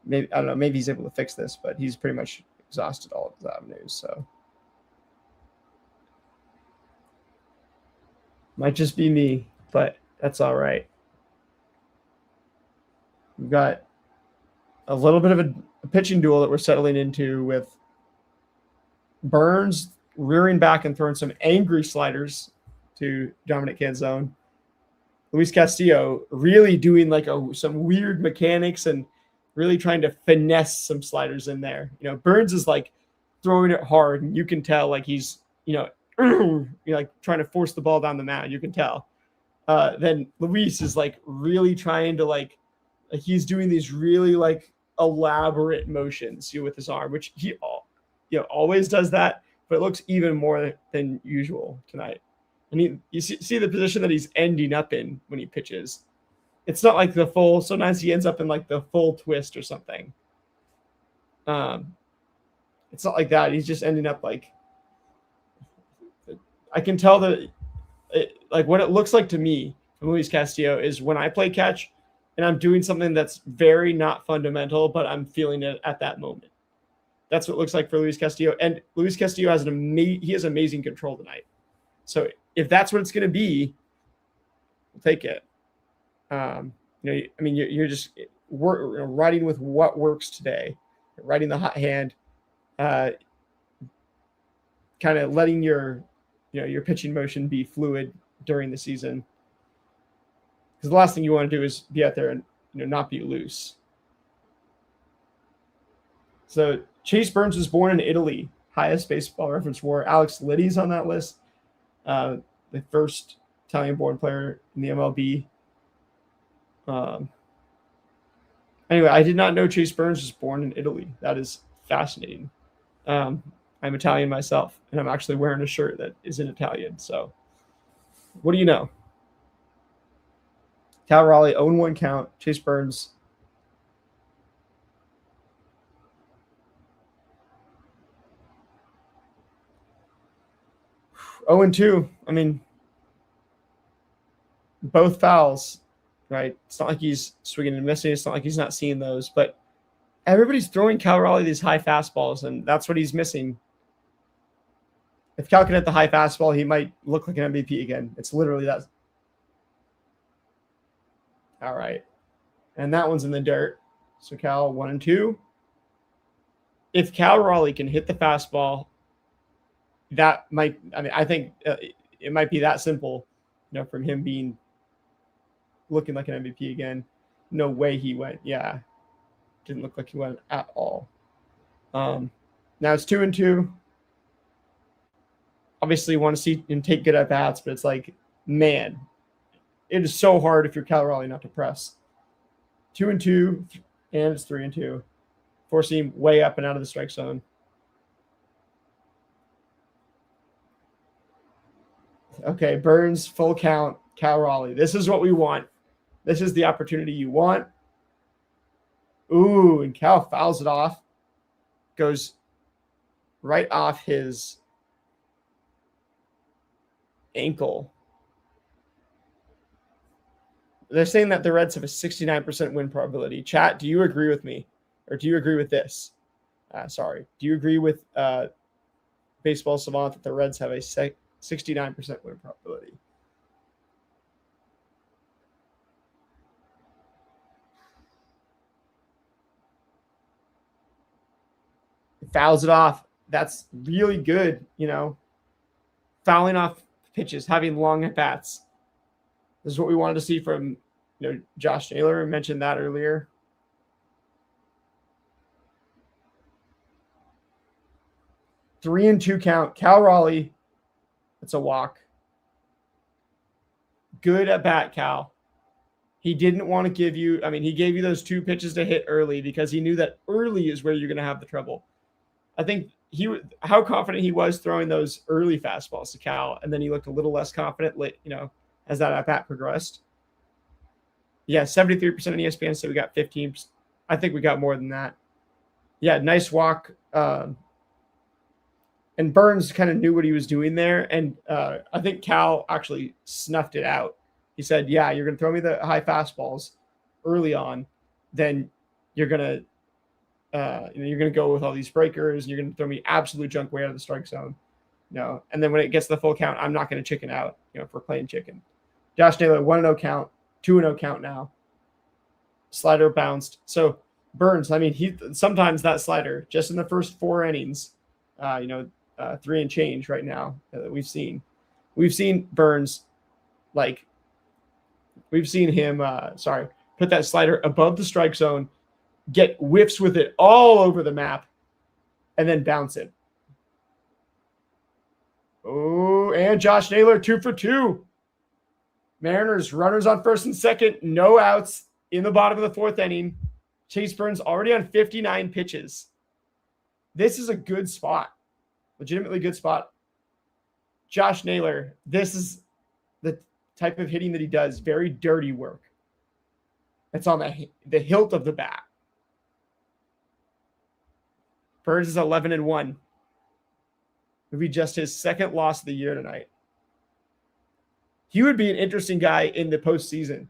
don't know. Maybe he's able to fix this, but he's pretty much exhausted all of his avenues. So might just be me, but that's all right. We've got a little bit of a pitching duel that we're settling into with Burns rearing back and throwing some angry sliders to Dominic Canzone. Luis Castillo really doing like some weird mechanics and really trying to finesse some sliders in there. Burns is like throwing it hard, and you can tell like he's, like trying to force the ball down the mound. You can tell. Then Luis is like really trying to like he's doing these really like elaborate motions with his arm, which he always does that, but it looks even more than usual tonight. And you see the position that he's ending up in when he pitches. It's not like the full. Sometimes he ends up in like the full twist or something. It's not like that. He's just ending up like. I can tell that, like what it looks like to me from Luis Castillo is when I play catch, and I'm doing something that's very not fundamental, but I'm feeling it at that moment. That's what it looks like for Luis Castillo. And Luis Castillo has he has amazing control tonight. So if that's what it's going to be, we'll take it. You're just riding with what works today, riding the hot hand, kind of letting your pitching motion be fluid during the season. Because the last thing you want to do is be out there and not be loose. So Chase Burns was born in Italy, highest baseball reference WAR. Alex Liddy's on that list. The first Italian-born player in the MLB. Anyway, I did not know Chase Burns was born in Italy. That is fascinating. I'm Italian myself, and I'm actually wearing a shirt that is in Italian. So, what do you know? Cal Raleigh, 0-1 count. Chase Burns. Oh and 2. I mean, both fouls, right? It's not like he's swinging and missing. It's not like he's not seeing those. But everybody's throwing Cal Raleigh these high fastballs, and that's what he's missing. If Cal can hit the high fastball, he might look like an MVP again. It's literally that. All right. And that one's in the dirt. So Cal 1 and 2. If Cal Raleigh can hit the fastball, that might, I mean, I think it might be that simple, from him looking like an MVP again. No way he went. Yeah. Didn't look like he went at all. Now it's 2 and 2. Obviously, you want to see him take good at bats, but it's like, man, it is so hard if you're Cal Raleigh not to press. 2 and 2, and it's 3 and 2. Forcing him way up and out of the strike zone. Okay, Burns, full count, Cal Raleigh. This is what we want. This is the opportunity you want. Ooh, and Cal fouls it off. Goes right off his ankle. They're saying that the Reds have a 69% win probability. Chat, do you agree with me? Or do you agree with this? Sorry. Do you agree with Baseball Savant that the Reds have a 69% win probability? Fouls it off. That's really good, fouling off pitches, having long at bats. This is what we wanted to see from, Josh Naylor. I mentioned that earlier. Three and 2 count. Cal Raleigh. It's a walk. Good at bat, Cal. He didn't want to give you, he gave you those 2 pitches to hit early because he knew that early is where you're going to have the trouble. I think how confident he was throwing those early fastballs to Cal, and then he looked a little less confident, as that at bat progressed. Yeah, 73% of ESPN said we got 15. I think we got more than that. Yeah, nice walk. And Burns kind of knew what he was doing there, and I think Cal actually snuffed it out. He said, "Yeah, you're going to throw me the high fastballs early on, then you're going to go with all these breakers, and you're going to throw me absolute junk way out of the strike zone, And then when it gets to the full count, I'm not going to chicken out, if we're playing chicken." Josh Naylor 1-0 count, 2-0 count now. Slider bounced. So Burns, he sometimes that slider just in the first 4 innings, 3 and change right now that we've seen. We've seen Burns, we've seen him, put that slider above the strike zone, get whiffs with it all over the map, and then bounce it. Oh, and Josh Naylor 2 for 2. Mariners runners on first and second, no outs in the bottom of the 4th inning. Chase Burns already on 59 pitches. This is a good spot. Legitimately good spot. Josh Naylor, this is the type of hitting that he does. Very dirty work. It's on the hilt of the bat. Burns is 11-1. Would be just his 2nd loss of the year tonight. He would be an interesting guy in the postseason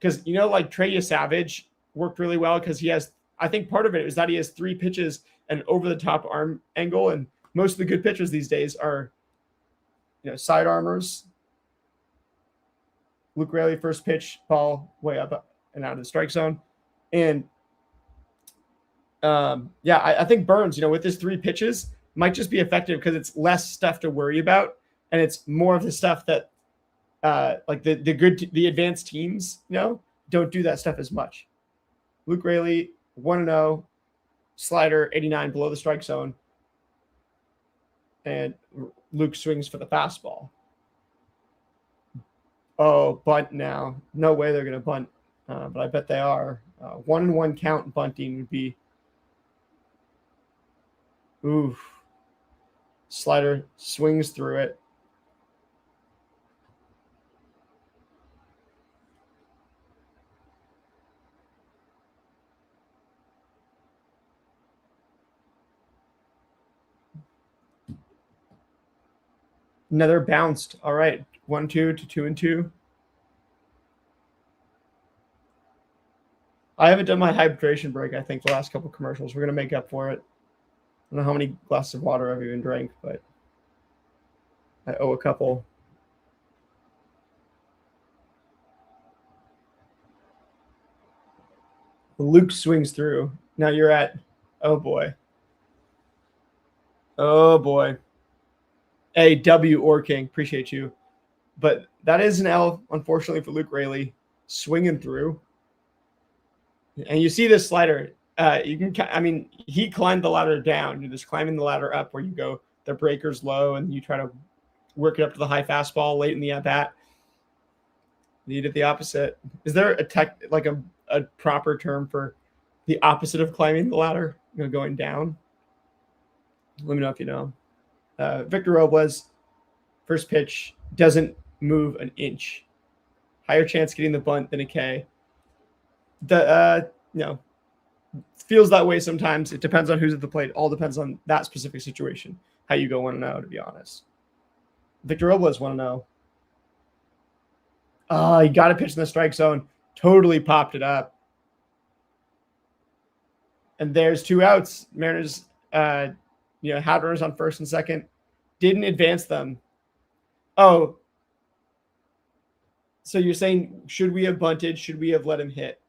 because, Trey Savage worked really well because he has, I think part of it is that he has 3 pitches and over the top arm angle. And most of the good pitchers these days are, side armors. Luke Raley, first pitch, ball way up and out of the strike zone. And I think Burns, with his 3 pitches might just be effective because it's less stuff to worry about. And it's more of the stuff that, the advanced teams, don't do that stuff as much. Luke Raley, 1-0, slider, 89 below the strike zone. And Luke swings for the fastball. Oh, bunt now. No way they're going to bunt, but I bet they are. 1-1 count bunting would be. Ooh. Slider swings through it. Another bounced. All right. 1-2 to 2-2. I haven't done my hydration break, I think, the last couple commercials. We're going to make up for it. I don't know how many glasses of water I've even drank, but I owe a couple. Luke swings through. Now you're at, oh boy. Oh boy. Hey, W or King, appreciate you. But that is an L, unfortunately, for Luke Rayleigh, swinging through. And you see this slider. You can, I mean, he climbed the ladder down. You're just climbing the ladder up where you go, the breaker's low, and you try to work it up to the high fastball late in the at bat. You did the opposite. Is there a tech, like a proper term for the opposite of climbing the ladder? You know, going down? Let me know if you know. Victor Robles, first pitch, doesn't move an inch. Higher chance getting the bunt than a K. Feels that way sometimes. It depends on who's at the plate. All depends on that specific situation. How you go 1-0, to be honest. Victor Robles 1-0. Oh, he got a pitch in the strike zone. Totally popped it up. And there's 2 outs. Mariners, had runners on first and second. Didn't advance them. Oh. So you're saying, should we have bunted? Should we have let him hit?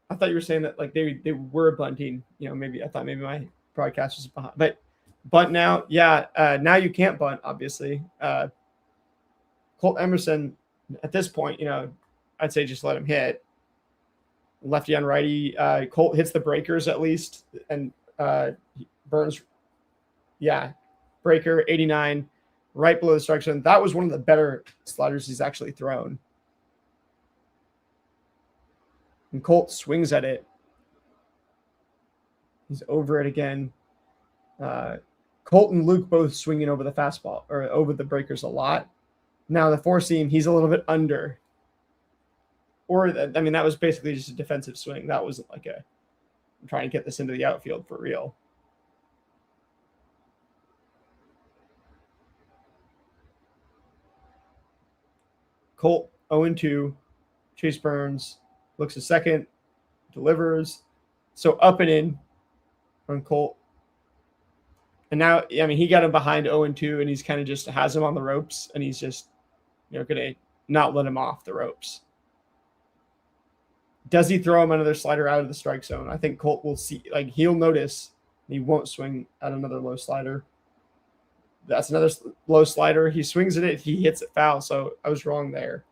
I thought you were saying that like they were bunting. Maybe I thought maybe my broadcast was behind. But bunt now, yeah. Now you can't bunt, obviously. Colt Emerson, at this point, I'd say just let him hit. Lefty on righty. Colt hits the breakers at least, and Burns, breaker 89, right below the strike zone. That was one of the better sliders he's actually thrown. And Colt swings at it. He's over it again. Colt and Luke both swinging over the fastball or over the breakers a lot. Now the 4-seam, he's a little bit under. That was basically just a defensive swing. That wasn't like I'm trying to get this into the outfield for real. Colt 0-2. Chase Burns looks a second, delivers. So up and in on Colt. And now, he got him behind 0-2, and he's kind of just has him on the ropes, and he's just, going to not let him off the ropes. Does he throw him another slider out of the strike zone? I think Colt will see, he'll notice he won't swing at another low slider. That's another low slider. He swings at it. He hits it foul. So I was wrong there.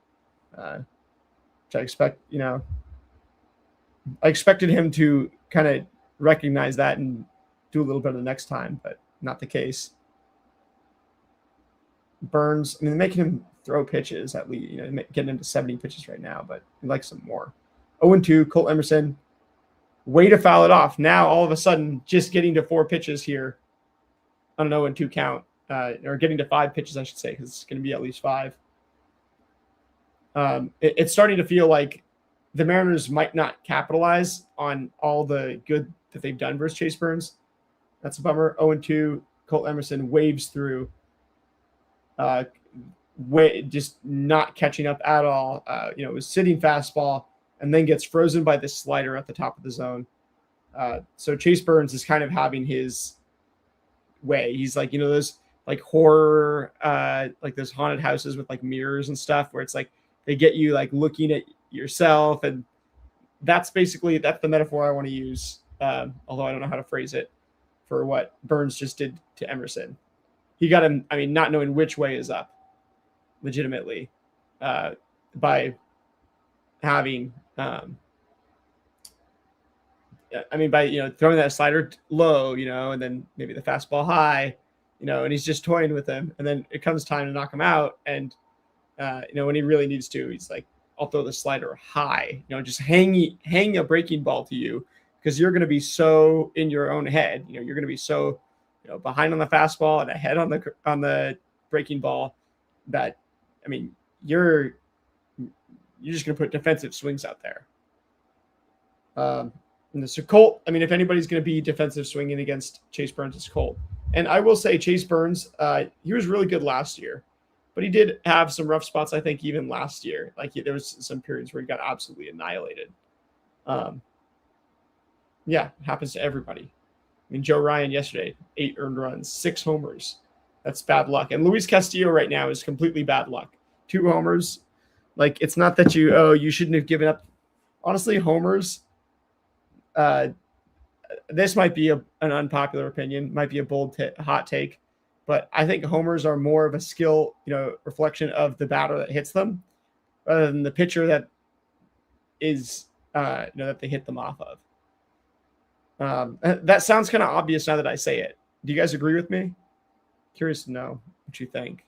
Which I expect, I expected him to kind of recognize that and do a little better the next time, but not the case. Burns, making him throw pitches at least, getting him to 70 pitches right now, but he likes some more. 0-2, Colt Emerson, way to foul it off. Now, all of a sudden, just getting to 4 pitches here on an 0-2 count, or getting to 5 pitches, I should say, because it's going to be at least 5. It's starting to feel like the Mariners might not capitalize on all the good that they've done versus Chase Burns. That's a bummer. 0-2, Colt Emerson waves through, just not catching up at all. It was sitting fastball, and then gets frozen by this slider at the top of the zone. So Chase Burns is kind of having his way. He's like, those like horror, like those haunted houses with like mirrors and stuff where it's like they get you like looking at yourself. And that's the metaphor I want to use. Although I don't know how to phrase it for what Burns just did to Emerson. He got him, not knowing which way is up legitimately, by having, by throwing that slider low, and then maybe the fastball high, and he's just toying with him. And then it comes time to knock him out. And, when he really needs to, he's like I'll throw the slider high. Just hang a breaking ball to you because you're going to be so in your own head. You're going to be so behind on the fastball and ahead on the breaking ball that you're just going to put defensive swings out there. And so Colt, if anybody's going to be defensive swinging against Chase Burns, it's Colt. And I will say Chase Burns, he was really good last year, but he did have some rough spots, I think, even last year. There was some periods where he got absolutely annihilated. Yeah, it happens to everybody. Joe Ryan yesterday, 8 earned runs, 6 homers. That's bad luck. And Luis Castillo right now is completely bad luck. 2 homers. It's not that you shouldn't have given up. Honestly, homers, this might be an unpopular opinion, might be a bold hot take, but I think homers are more of a skill, reflection of the batter that hits them rather than the pitcher that is, that they hit them off of. That sounds kind of obvious now that I say it. Do you guys agree with me? Curious to know what you think.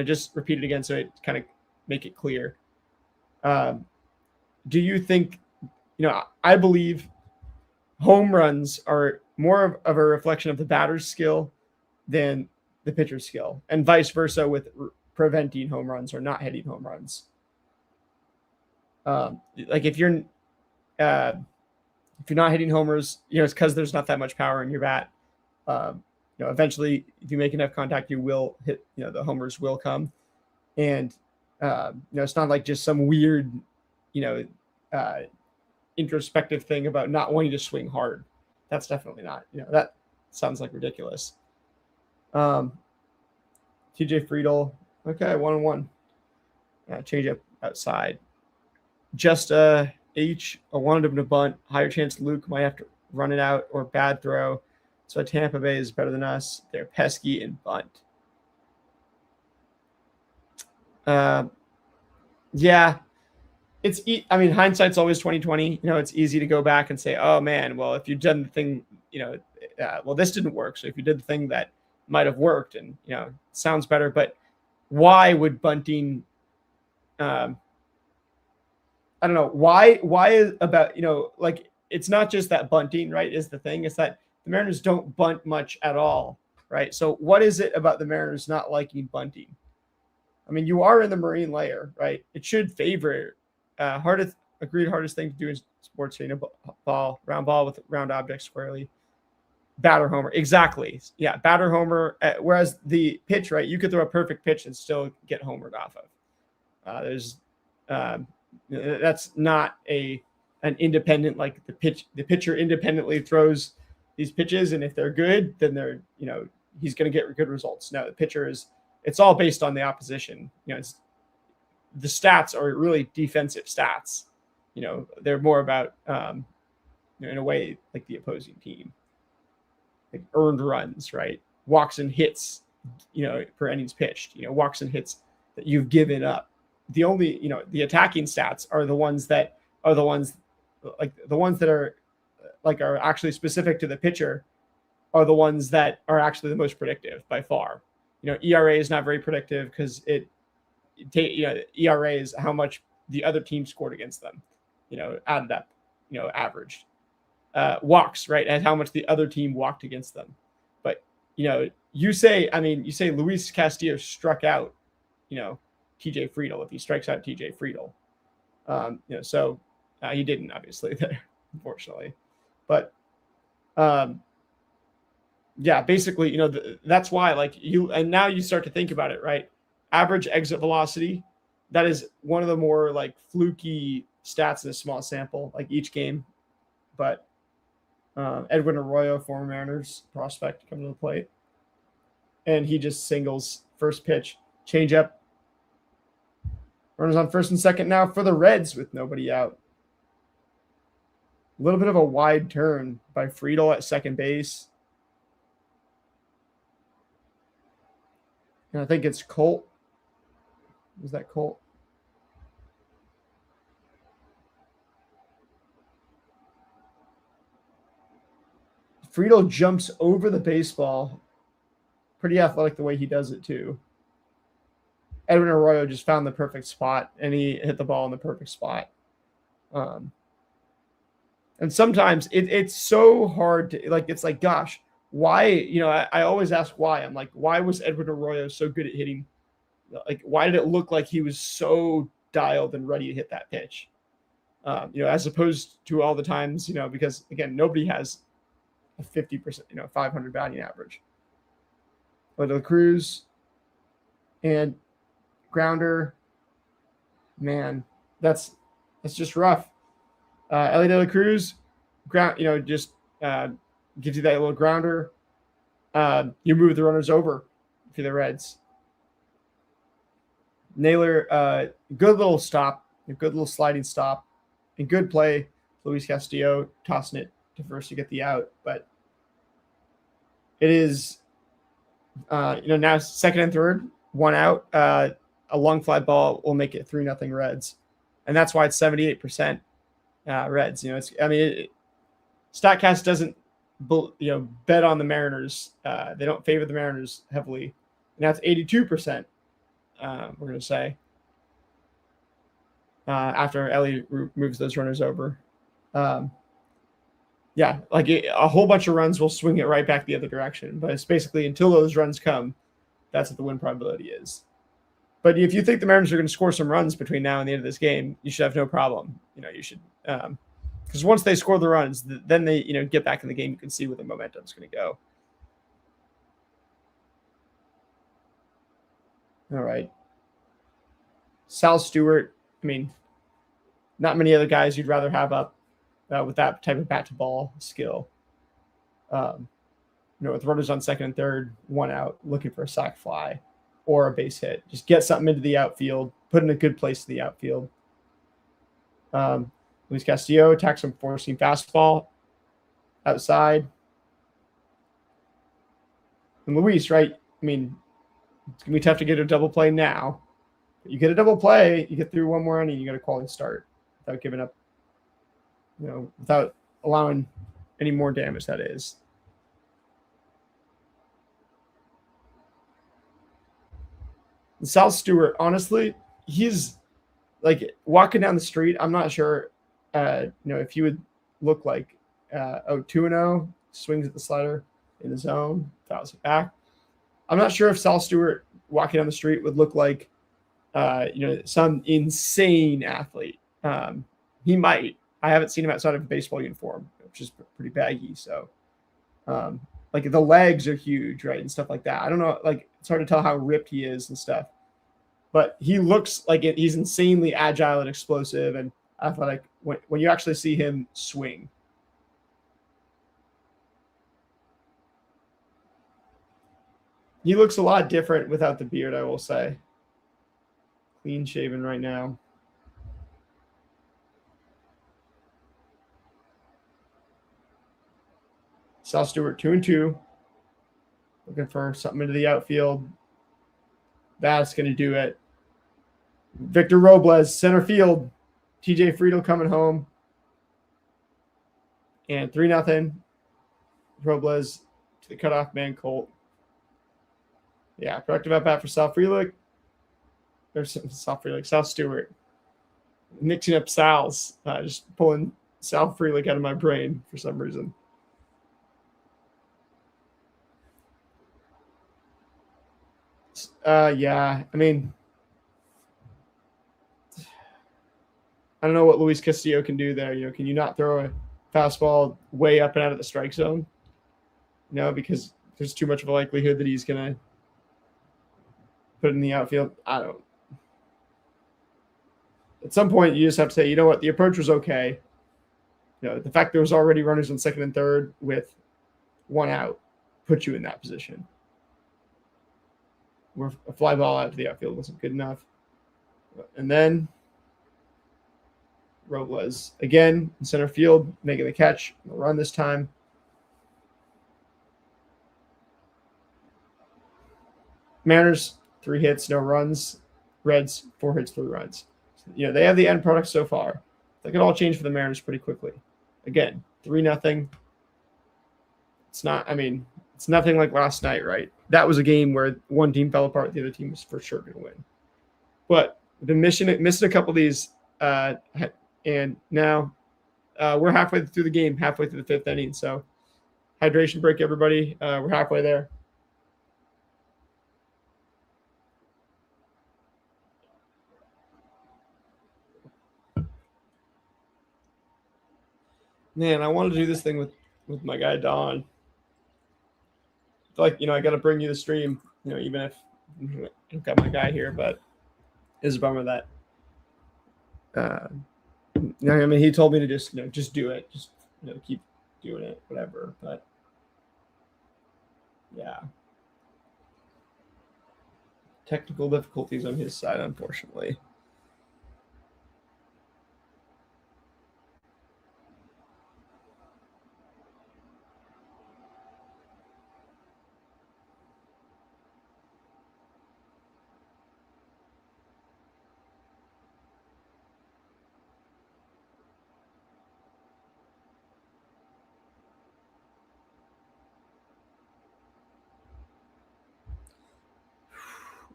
Just repeat it again so it kind of make it clear. Do you think, I believe home runs are more of a reflection of the batter's skill than the pitcher's skill, and vice versa with preventing home runs or not hitting home runs. If you're not hitting homers, it's because there's not that much power in your bat. Eventually, if you make enough contact, you will hit. The homers will come, and it's not like just some weird, introspective thing about not wanting to swing hard. That's definitely not. That sounds like ridiculous. TJ Friedel, okay, 1-1. Change up outside. Just H, I wanted him to bunt. Higher chance Luke might have to run it out or bad throw. So Tampa Bay is better than us. They're pesky and bunt. Yeah. Hindsight's always 2020. It's easy to go back and say, oh man, well, if you'd done the thing, this didn't work. So if you did the thing that might have worked and, sounds better, but why would bunting, I don't know why is about, it's not just that bunting, right, is the thing. It's that the Mariners don't bunt much at all, right? So what is it about the Mariners not liking bunting? You are in the marine layer, right? It should favor hardest thing to do in sports, round ball with round object squarely. Batter homer. Exactly. Yeah, batter homer. Whereas the pitch, right, you could throw a perfect pitch and still get homered off of. That's not an independent, like the pitcher independently throws these pitches, and if they're good, then they're, he's going to get good results. Now the pitcher it's all based on the opposition. The stats are really defensive stats. They're more about, in a way, like the opposing team, like earned runs, right? Walks and hits, per innings pitched, walks and hits that you've given up. The only, the attacking stats are the ones that are actually specific to the pitcher are the ones that are actually the most predictive by far. ERA is not very predictive because ERA is how much the other team scored against them, added up, averaged. Walks, right, and how much the other team walked against them. But, you say Luis Castillo struck out, TJ Friedel if he strikes out TJ Friedel. So he didn't, obviously, there, unfortunately. But, yeah, basically, that's why, and now you start to think about it, right? Average exit velocity, that is one of the more, fluky stats in a small sample, each game. But Edwin Arroyo, former Mariners prospect, coming to the plate. And he just singles first pitch, change up. Runners on first and second now for the Reds with nobody out. A little bit of a wide turn by Friedel at second base. And I think it's Colt. Was that Colt? Friedel jumps over the baseball. Pretty athletic the way he does it, too. Edwin Arroyo just found the perfect spot, and he hit the ball in the perfect spot. And sometimes it's so hard to like. It's like, gosh, why? I always ask why. I'm like, why was Edwin Arroyo so good at hitting? Like, why did it look like he was so dialed and ready to hit that pitch? As opposed to all the times, because again, nobody has a 50%, 500 batting average. But the Cruz and grounder, man, that's just rough. Ellie De La Cruz, just gives you that little grounder. You move the runners over for the Reds. Naylor, good little stop, a good little sliding stop, and good play. Luis Castillo tossing it to first to get the out, but it is, now second and third, one out. A long fly ball will make it 3-0 Reds, and that's why it's 78% Reds. Statcast doesn't, bet on the Mariners. They don't favor the Mariners heavily, and that's 82%. We're going to say after Ellie moves those runners over. Like a whole bunch of runs will swing it right back the other direction. But it's basically until those runs come, that's what the win probability is. But if you think the Mariners are going to score some runs between now and the end of this game, you should have no problem. You should, because once they score the runs, then they get back in the game. You can see where the momentum is going to go. All right. Sal Stewart, not many other guys you'd rather have up with that type of bat to ball skill. With runners on second and third, one out, looking for a sac fly or a base hit. Just get something into the outfield, put in a good place to the outfield. Luis Castillo attacks some forcing fastball outside. And Luis, right? It's going to be tough to get a double play now. But you get a double play, you get through one more inning, you get a quality start without giving up, without allowing any more damage, that is. And Sal Stewart, honestly, he's like walking down the street. I'm not sure, if he would look like 2-0, swings at the slider in the zone, fouls it back. I'm not sure if Sal Stewart walking down the street would look like, some insane athlete. He might. I haven't seen him outside of a baseball uniform, which is pretty baggy. So, like the legs are huge, right, and stuff like that. I don't know. Like it's hard to tell how ripped he is and stuff, but he looks like he's insanely agile and explosive and athletic when you actually see him swing. He looks a lot different without the beard, I will say. Clean shaven right now. Sal Stewart 2-2. Looking for something into the outfield. That's going to do it. Victor Robles, center field. TJ Friedel coming home. And 3-0. Robles to the cutoff man, Colt. Yeah, productive at bat for Sal Frelick. There's Sal Stewart. Mixing up Sal's. Just pulling Sal Frelick out of my brain for some reason. Yeah, I don't know what Luis Castillo can do there. Can you not throw a fastball way up and out of the strike zone? Because there's too much of a likelihood that he's going to put it in the outfield. I don't. At some point, you just have to say, you know what, the approach was okay. The fact there was already runners on second and third with one out put you in that position. Where a fly ball out to the outfield wasn't good enough. And then Robles again in center field, making the catch, the run this time. Mariners, 3 hits, no runs. Reds, 4 hits, 3 runs. They have the end product so far. That could all change for the Mariners pretty quickly. Again, 3-0. It's not, it's nothing like last night, right? That was a game where one team fell apart, the other team was for sure going to win. But we've been missing a couple of these, and now we're halfway through the game, halfway through the fifth inning. So hydration break, everybody. We're halfway there. Man, I want to do this thing with my guy Don. I feel like I got to bring you the stream. Even if I don't got my guy here, but it's a bummer that. I mean, he told me to just do it, just keep doing it, whatever. But yeah, technical difficulties on his side, unfortunately.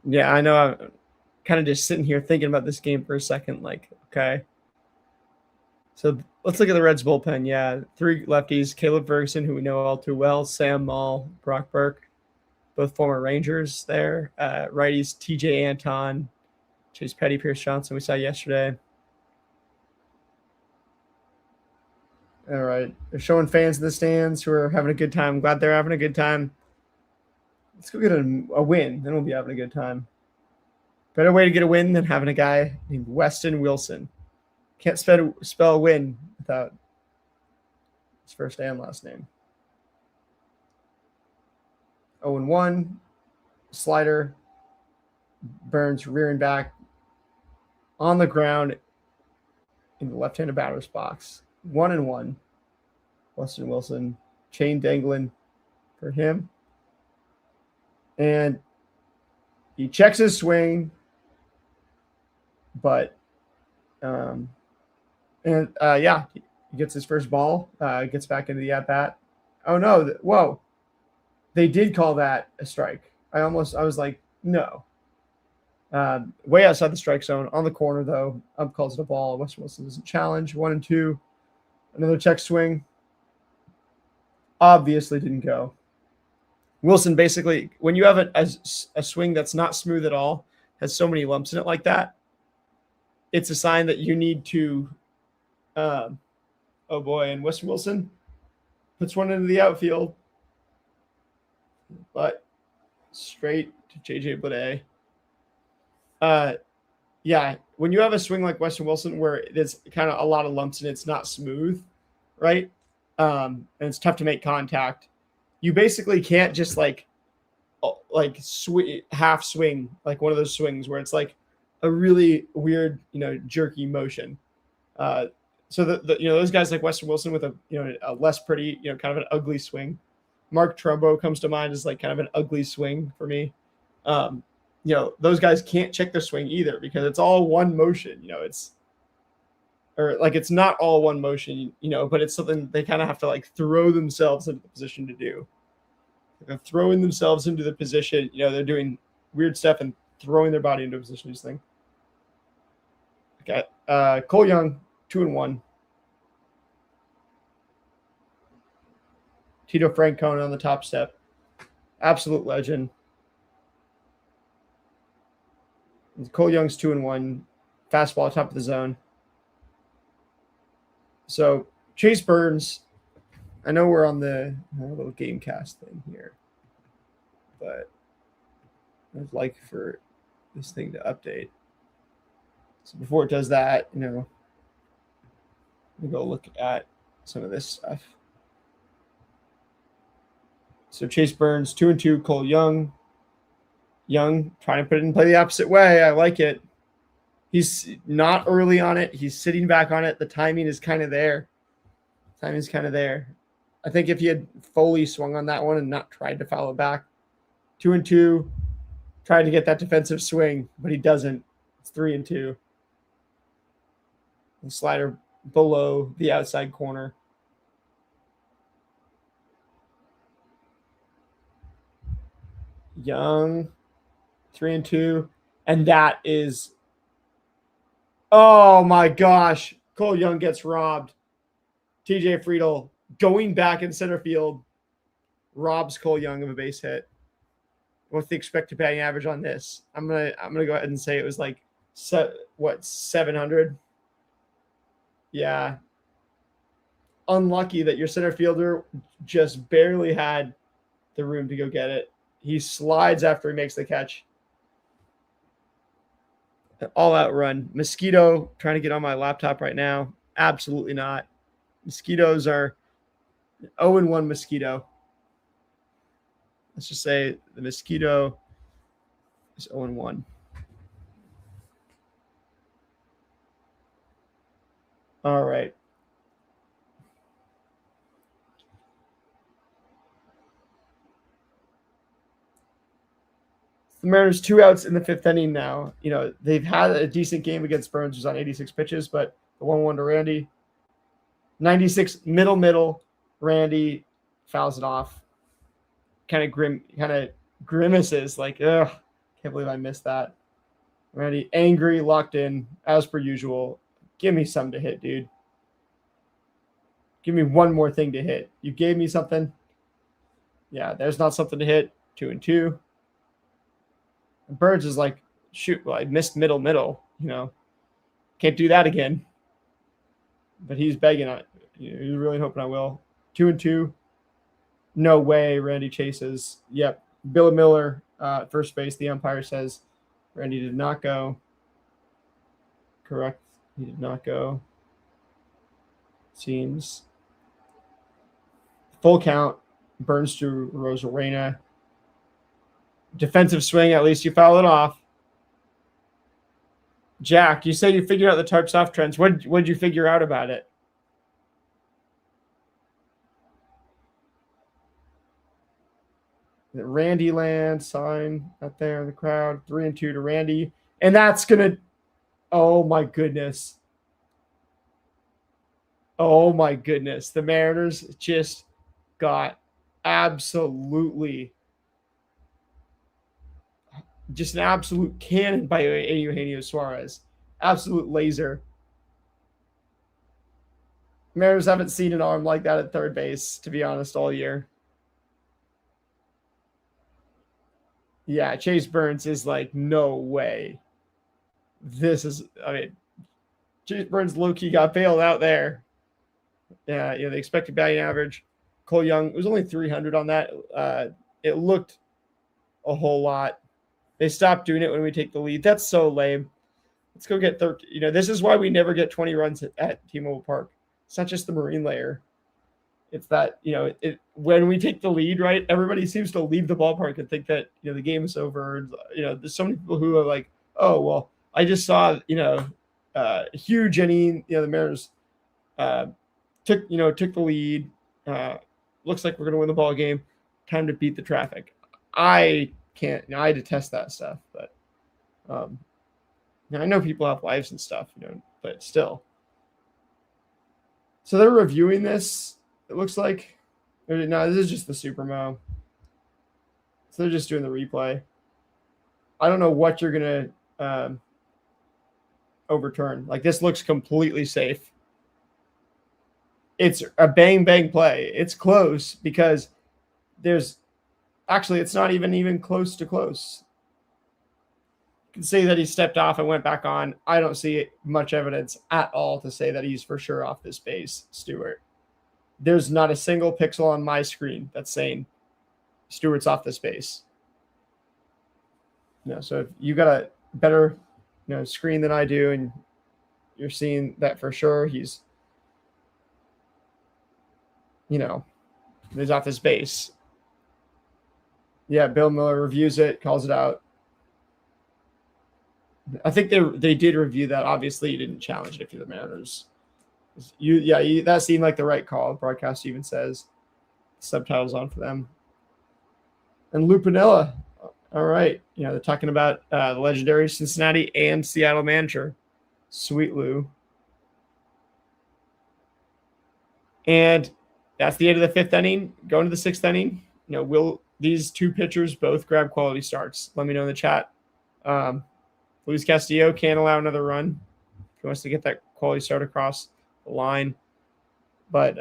Yeah, I know. I'm kind of just sitting here thinking about this game for a second. Like, okay, so let's look at the Reds bullpen. Yeah, 3 lefties: Caleb Ferguson, who we know all too well; Sam Maul, Brock Burke, both former Rangers. There, righties: T.J. Anton, Chase Petty, Pierce Johnson. We saw yesterday. All right, they're showing fans in the stands who are having a good time. I'm glad they're having a good time. Let's go get a win, then we'll be having a good time. Better way to get a win than having a guy named Weston Wilson. Can't spell a win without his first and last name. 0-1, slider, Burns rearing back on the ground in the left-handed batter's box. 1-1. Weston Wilson, chain dangling for him. And he checks his swing, but yeah, he gets his first ball, gets back into the at-bat. Oh, no. Whoa. They did call that a strike. I was like, no. Way outside the strike zone, on the corner, though. Ump calls it a ball. Weston Wilson doesn't challenge. 1-2. Another check swing. Obviously didn't go. Wilson basically, when you have a swing that's not smooth at all, has so many lumps in it like that, it's a sign that you need to oh boy, and Weston Wilson puts one into the outfield, but straight to JJ Bleday. Yeah, when you have a swing like Weston Wilson where there's kind of a lot of lumps and it's not smooth, right? And it's tough to make contact. You basically can't just half swing, like one of those swings where it's like a really weird, jerky motion. So those guys like Weston Wilson with a less pretty, kind of an ugly swing. Mark Trumbo comes to mind as like kind of an ugly swing for me. Those guys can't check their swing either because it's all one motion. It's not all one motion, but it's something they kind of have to like throw themselves into the position to do. They're throwing themselves into the position, they're doing weird stuff and throwing their body into a position. This thing. Okay. Cole Young, 2-1. Tito Francona on the top step. Absolute legend. Cole Young's 2-1. Fastball top of the zone. So Chase Burns, I know we're on the little game cast thing here, but I'd like for this thing to update. So before it does that, let me go look at some of this stuff. So Chase Burns, 2-2. Cole Young. Young trying to put it in play the opposite way. I like it. He's not early on it. He's sitting back on it. The timing is kind of there. I think if he had fully swung on that one and not tried to foul it back, 2-2, tried to get that defensive swing, but he doesn't. It's 3-2. And slider below the outside corner. Young, 3-2, and that is Oh my gosh. Cole Young gets robbed. TJ Friedel going back in center field robs Cole Young of a base hit. What's the expected batting average on this? I'm gonna go ahead and say it was like 700. Yeah. Unlucky that your center fielder just barely had the room to go get it. He slides after he makes the catch. An all-out run. Mosquito trying to get on my laptop right now. Absolutely not. Mosquitoes are 0-1 Mosquito. Let's just say the Mosquito is 0-1. All right. The Mariners 2 outs in the 5th inning now. You know, they've had a decent game against Burns, who's on 86 pitches, but the 1-1 to Randy. 96 middle. Randy fouls it off. Kind of grimaces like, ugh, can't believe I missed that. Randy angry, locked in, as per usual. Give me something to hit, dude. Give me one more thing to hit. You gave me something. Yeah, there's not something to hit. 2-2. And Burns is like, shoot, well, I missed middle. You know, can't do that again. But he's begging on it. He's really hoping I will. 2-2. No way. Randy chases. Yep. Bill Miller, first base. The umpire says Randy did not go. Correct. He did not go. Seems. Full count. Burns to Rosarena. Defensive swing. At least you foul it off. Jack, you say you figured out the tarp soft trends. What did you figure out about it? The Randy Land sign out there in the crowd. 3-2 to Randy. And that's going to, oh my goodness. Oh my goodness. The Mariners just got absolutely, just an absolute cannon by Eugenio Suarez. Absolute laser. Mariners haven't seen an arm like that at third base, to be honest, all year. Yeah, Chase Burns is like, no way. This is, I mean, Chase Burns low-key got bailed out there. Yeah, the expected batting average. Cole Young, it was only 300 on that. It looked a whole lot. They stopped doing it when we take the lead. That's so lame. Let's go get 13. This is why we never get 20 runs at T-Mobile Park. It's not just the Marine layer. It's that, when we take the lead, right, everybody seems to leave the ballpark and think that, the game is over. There's so many people who are like, oh, well, I just saw, huge inning, the Mariners took the lead. Looks like we're going to win the ball game. Time to beat the traffic. I can't, I detest that stuff, but I know people have lives and stuff, but still. So they're reviewing this. It looks like, no, this is just the Supermo. So they're just doing the replay. I don't know what you're going to overturn. Like, this looks completely safe. It's a bang play. It's close because it's not even close to close. You can say that he stepped off and went back on. I don't see much evidence at all to say that he's for sure off this base, Stewart. There's not a single pixel on my screen that's saying Stewart's off this base. So if you got a better screen than I do and you're seeing that for sure he's off this base. Yeah, Bill Miller reviews it, calls it out. I think they did review that. Obviously, you didn't challenge it if you're the Mariners. That seemed like the right call. The broadcast even says subtitles on for them. And Lupinella, all right. They're talking about the legendary Cincinnati and Seattle manager, Sweet Lou. And that's the end of the 5th inning. Going to the 6th inning. Will these two pitchers both grab quality starts? Let me know in the chat. Luis Castillo can't allow another run. He wants to get that quality start across the line. But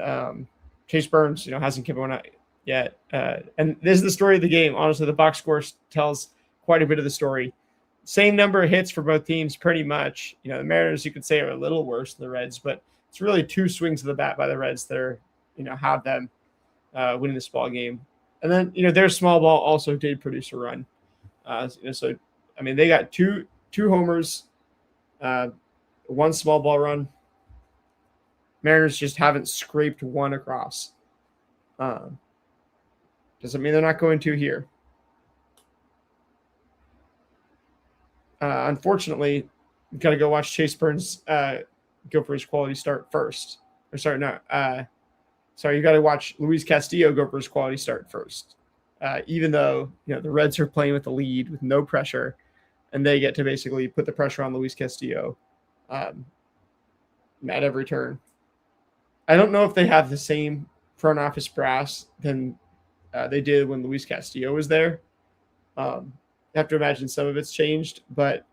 Chase Burns, hasn't given one out yet. And this is the story of the game. Honestly, the box score tells quite a bit of the story. Same number of hits for both teams, pretty much. The Mariners, you could say, are a little worse than the Reds, but it's really 2 swings of the bat by the Reds that are, have them winning this ball game. And then, their small ball also did produce a run. So, they got two homers, 1 small ball run. Mariners just haven't scraped one across. Doesn't mean they're not going to here. Unfortunately, you've got to go watch Chase Burns go for his quality start first. You got to watch Luis Castillo go for his quality start first. Even though the Reds are playing with the lead with no pressure, and they get to basically put the pressure on Luis Castillo at every turn. I don't know if they have the same front office brass than they did when Luis Castillo was there. I have to imagine some of it's changed, but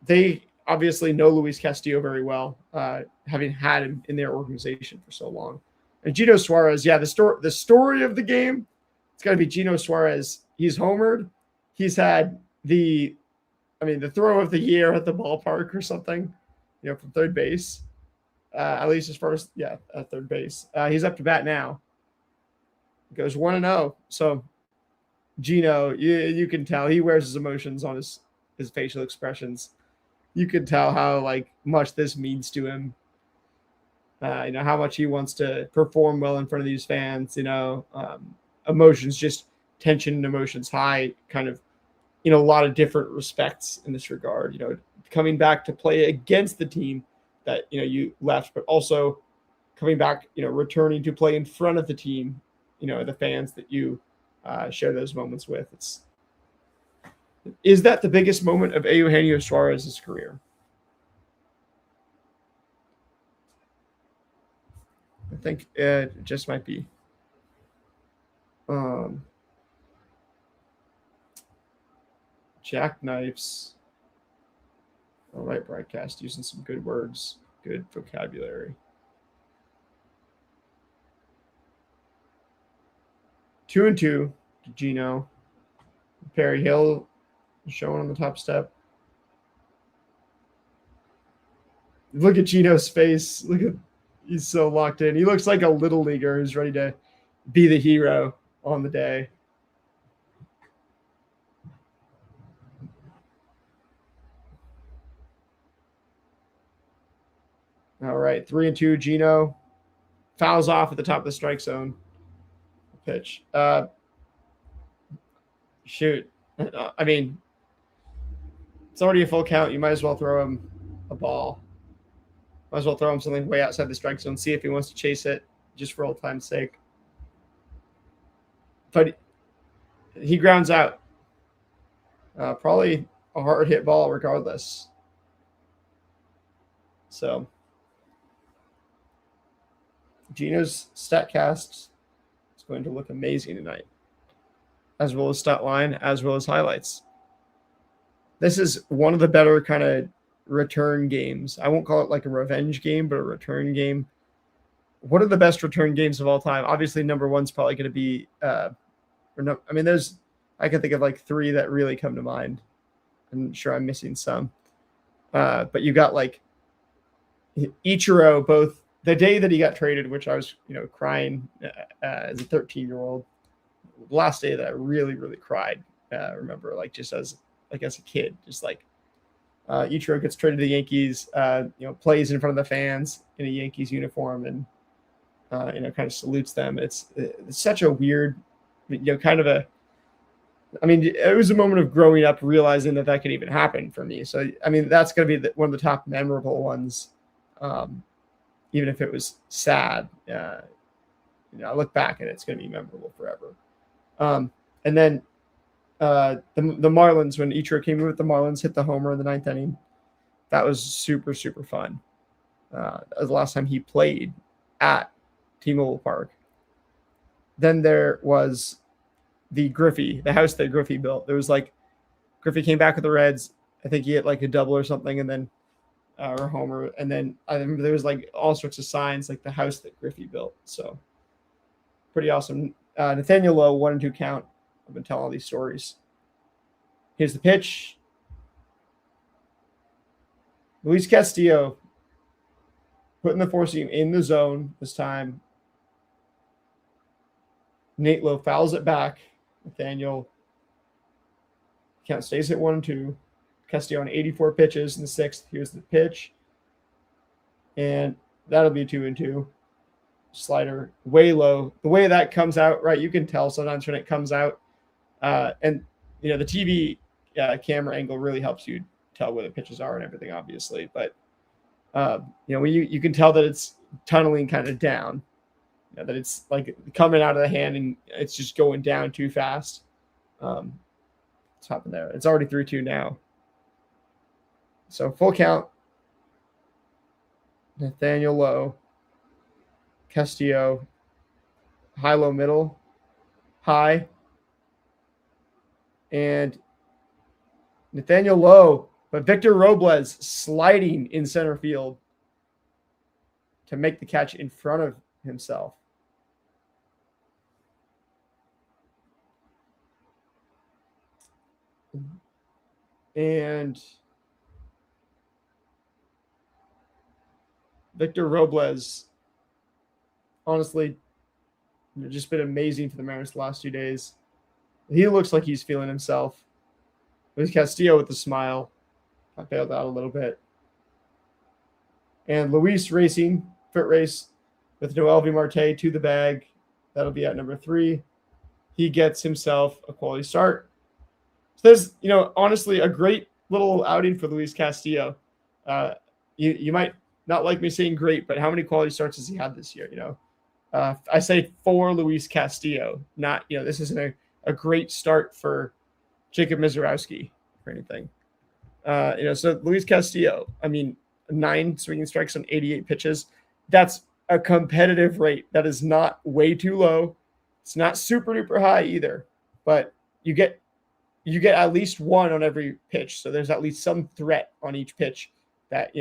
they obviously know Luis Castillo very well, having had him in their organization for so long. And Gino Suarez, the story of the game, it's got to be Gino Suarez. He's homered. He's had the throw of the year at the ballpark or something, from third base. At least as far as, at third base. He's up to bat now. Goes 1-0. So Gino, you can tell he wears his emotions on his facial expressions. You can tell how much this means to him. How much he wants to perform well in front of these fans. Emotions, just tension and emotions high, kind of, a lot of different respects in this regard. Coming back to play against the team that you left, but also coming back, returning to play in front of the team, the fans that you share those moments with. Is that the biggest moment of Eugenio Suarez's career? I think it just might be. Jackknifes. All right, broadcast, using some good words, good vocabulary. 2-2 to Gino. Perry Hill showing on the top step. Look at Gino's face. He's so locked in. He looks like a little leaguer who's ready to be the hero on the day. All right, 3-2. Gino fouls off at the top of the strike zone. Pitch. Shoot. It's already a full count. You might as well throw him a ball. Might as well throw him something way outside the strike zone. See if he wants to chase it, just for old time's sake. But he grounds out. Probably a hard hit ball, regardless. So Gino's StatCast is going to look amazing tonight, as well as stat line, as well as highlights. This is one of the better kind of return games. I won't call it like a revenge game, but a return game. One of the best return games of all time. Obviously, number one's probably going to be. I can think of like 3 that really come to mind. I'm sure I'm missing some. But you got like Ichiro, both the day that he got traded, which I was, crying as a 13-year-old. The last day that I really, really cried. Remember, just as a kid, just Ichiro gets traded to the Yankees, plays in front of the fans in a Yankees uniform and, kind of salutes them. It's such a weird, it was a moment of growing up, realizing that could even happen for me. So, that's going to be one of the top memorable ones. Even if it was sad, I look back and it's going to be memorable forever. And then the Marlins, when Ichiro came in with the Marlins, hit the homer in the 9th inning. That was super, super fun. That was the last time he played at T-Mobile Park. Then there was the house that Griffey built. There was Griffey came back with the Reds. I think he hit a double or something, and then or Homer. And then I remember there was like all sorts of signs, like the house that Griffey built. So pretty awesome. Nathaniel Lowe, 1-2 count. I've been telling all these stories. Here's the pitch. Luis Castillo putting the four seam in the zone this time. Nate Lowe fouls it back. Nathaniel count stays at 1-2. Castillo on 84 pitches in the sixth. Here's the pitch. And that'll be 2-2. Slider way low. The way that comes out, right? You can tell sometimes when it comes out. And, the TV camera angle really helps you tell where the pitches are and everything, obviously. But, when you can tell that it's tunneling kind of down, that it's like coming out of the hand and it's just going down too fast. What's happened there? It's already 3-2 now. So full count. Nathaniel Lowe. Castillo. High, low, middle. High. And Nathaniel Lowe, but Victor Robles sliding in center field to make the catch in front of himself. And Victor Robles, honestly, just been amazing for the Mariners the last 2 days. He looks like he's feeling himself. Luis Castillo with a smile. I bailed out a little bit. And Luis racing, foot race with Noel V. Marte to the bag. That'll be at number 3. He gets himself a quality start. So there's, honestly, a great little outing for Luis Castillo. You might not like me saying great, but how many quality starts has he had this year? I say for Luis Castillo, not, this isn't a great start for Jacob Mizorowski or anything. So Luis Castillo, 9 swinging strikes on 88 pitches. That's a competitive rate. That is not way too low. It's not super duper high either, but you get at least one on every pitch. So there's at least some threat on each pitch that,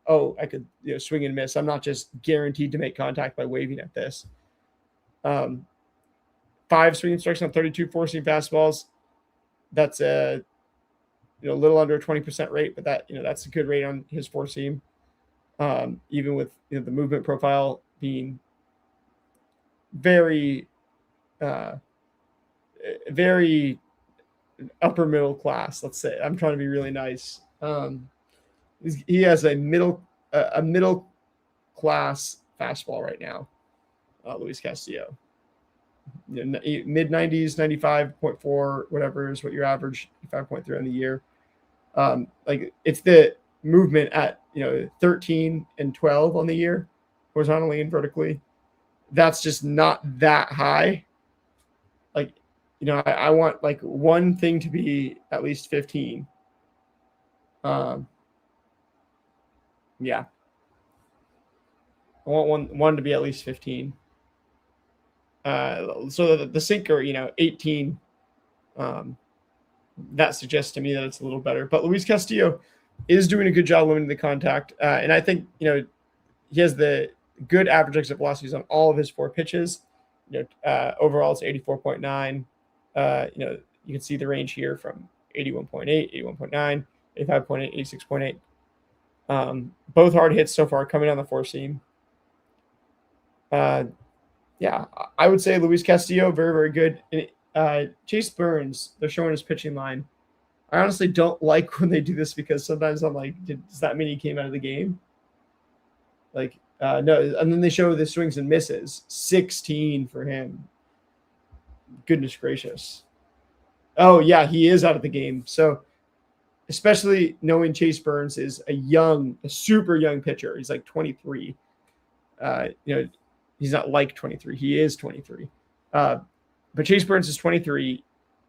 I could swing and miss. I'm not just guaranteed to make contact by waving at this. 5 swinging strikes on 32 four-seam fastballs. That's a little under a 20% rate, but that's a good rate on his four-seam. Even with the movement profile being very, very upper middle class. Let's say I'm trying to be really nice. He has a middle class fastball right now, Luis Castillo. Mid 90s, 95.4, whatever is what your average, 5.3 on the year. It's the movement at 13 and 12 on the year, horizontally and vertically. That's just not that high. I want one thing to be at least 15. Yeah. I want one to be at least 15. So the sinker, 18. That suggests to me that it's a little better. But Luis Castillo is doing a good job limiting the contact. And I think, he has the good average exit velocities on all of his 4 pitches. Overall, it's 84.9. You can see the range here from 81.8, 81.9, 85.8, 86.8. Both hard hits so far coming on the four seam. Yeah, I would say Luis Castillo, very, very good. And, Chase Burns, they're showing his pitching line. I honestly don't like when they do this because sometimes I'm like, does that mean he came out of the game? No. And then they show the swings and misses. 16 for him. Goodness gracious. Oh, yeah, he is out of the game. So, especially knowing Chase Burns is a super young pitcher. He's like 23. He's not like 23. He is 23. But Chase Burns is 23.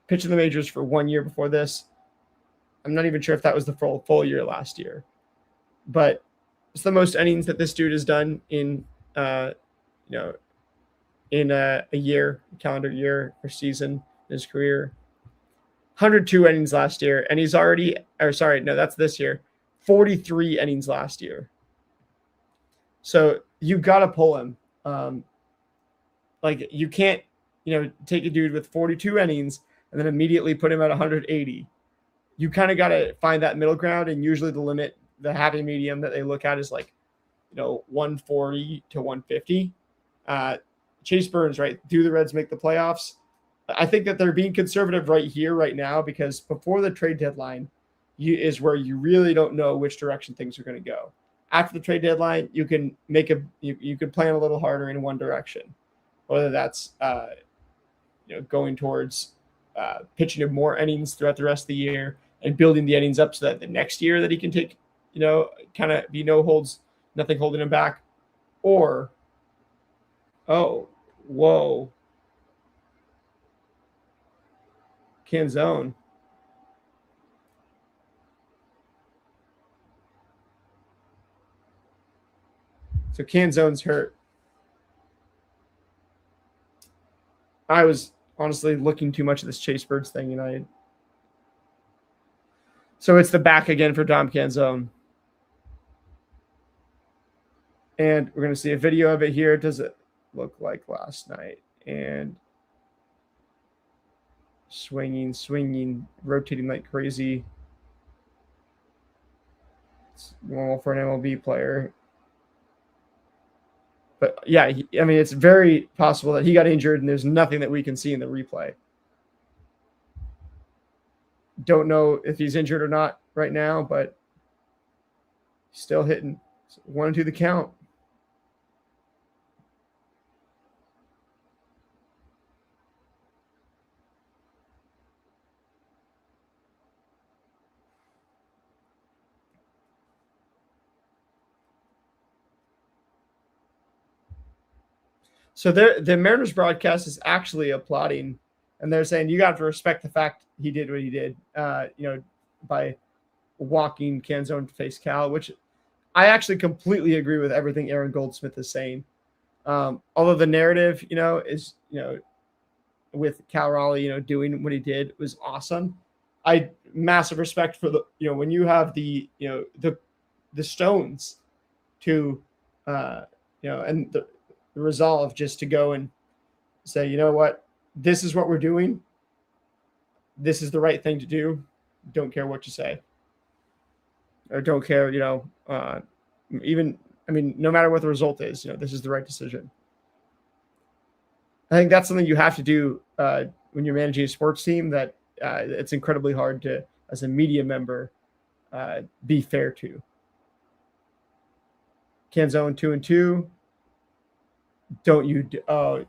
Pitched in the majors for 1 year before this. I'm not even sure if that was the full year last year. But it's the most innings that this dude has done in a year, calendar year or season in his career. 102 innings last year, and he's already – that's this year. 43 innings last year. So you got to pull him. Like you can't, take a dude with 42 innings and then immediately put him at 180. You kind of got to find that middle ground, and usually the happy medium that they look at is like, 140 to 150. Chase Burns, right? Do the Reds make the playoffs? I think that they're being conservative right here, right now, because before the trade deadline is where you really don't know which direction things are going to go. After the trade deadline, you can you can plan a little harder in one direction, whether that's going towards pitching him more innings throughout the rest of the year and building the innings up so that the next year that he can take, kind of be no holds, nothing holding him back, or whoa, Canzone. So Canzone's hurt. I was honestly looking too much at this Chase Birds thing, and so it's the back again for Dom Canzone. And we're going to see a video of it here. Does it look like last night? And swinging, rotating like crazy. It's normal for an MLB player. But yeah, it's very possible that he got injured, and there's nothing that we can see in the replay. Don't know if he's injured or not right now, but he's still hitting. 1-2 the count. So the Mariners broadcast is actually applauding, and they're saying you got to respect the fact he did what he did, by walking Canzone to face Cal, which I actually completely agree with everything Aaron Goldsmith is saying. Although the narrative, is, with Cal Raleigh, doing what he did was awesome. I massive respect for the, when you have the, the stones to, and the resolve just to go and say, you know what, this is what we're doing. This is the right thing to do. Don't care what you say. Or don't care, even, no matter what the result is, this is the right decision. I think that's something you have to do when you're managing a sports team that it's incredibly hard to, as a media member, be fair to. Canzone 2-2. Don't you?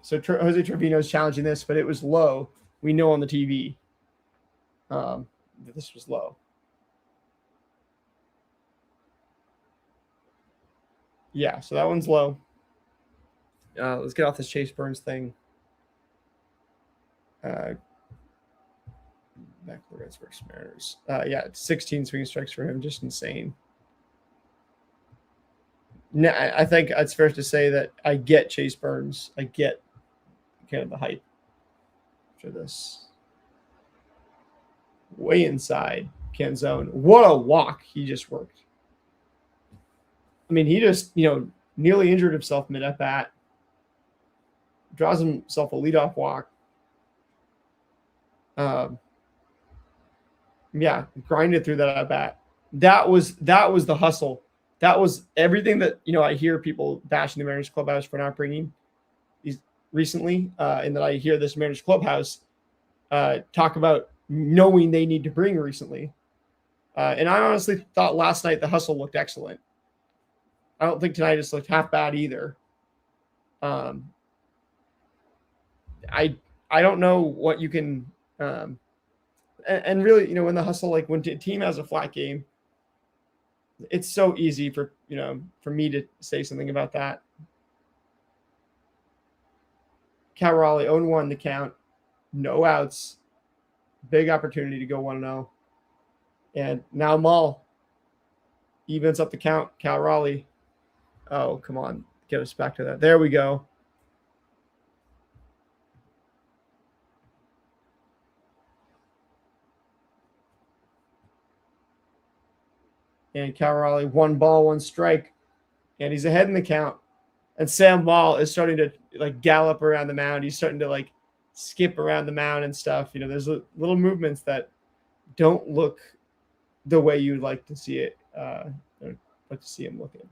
So Jose Trevino is challenging this, but it was low. We know on the TV that this was low. Yeah, so that one's low. Let's get off this Chase Burns thing. Back to the Reds versus Mariners. 16 swing strikes for him, just insane. I think it's fair to say that I get Chase Burns. I get kind of the hype for this. Way inside Canzone. What a walk he just worked. He just, nearly injured himself mid at bat. Draws himself a leadoff walk. Grinded through that at bat. That was the hustle. That was everything that, I hear people bashing the Mariners clubhouse for not bringing these recently, and that I hear this Mariners clubhouse talk about knowing they need to bring recently. And I honestly thought last night the hustle looked excellent. I don't think tonight just looked half bad either. I don't know what you can, and really, when the hustle, like when a team has a flat game, it's so easy for me to say something about that. Cal Raleigh 0-1 the count, no outs, big opportunity to go 1-0, and now Maul evens up the count. Cal Raleigh, oh come on, get us back to that. There we go. And Cal Raleigh, 1 ball, 1 strike, and he's ahead in the count. And Sam Wall is starting to like gallop around the mound. He's starting to like skip around the mound and stuff. There's little movements that don't look the way you'd like to see it. Like to see him looking.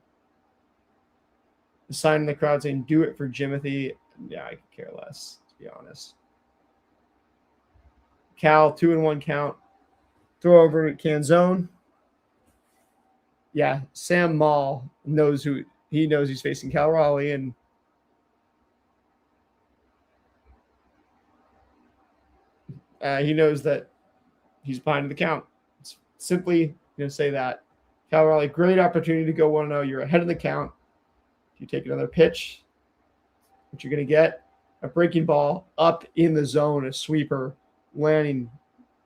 The sign in the crowd saying, "Do it for Jimothy." Yeah, I could care less, to be honest. Cal, 2-1 count. Throw over Canzone. Yeah, Sam Maul knows who he knows he's facing Cal Raleigh, and he knows that he's behind the count. It's simply say that. Cal Raleigh, great opportunity to go 1-0. You're ahead of the count. If you take another pitch, what you're going to get, a breaking ball up in the zone, a sweeper landing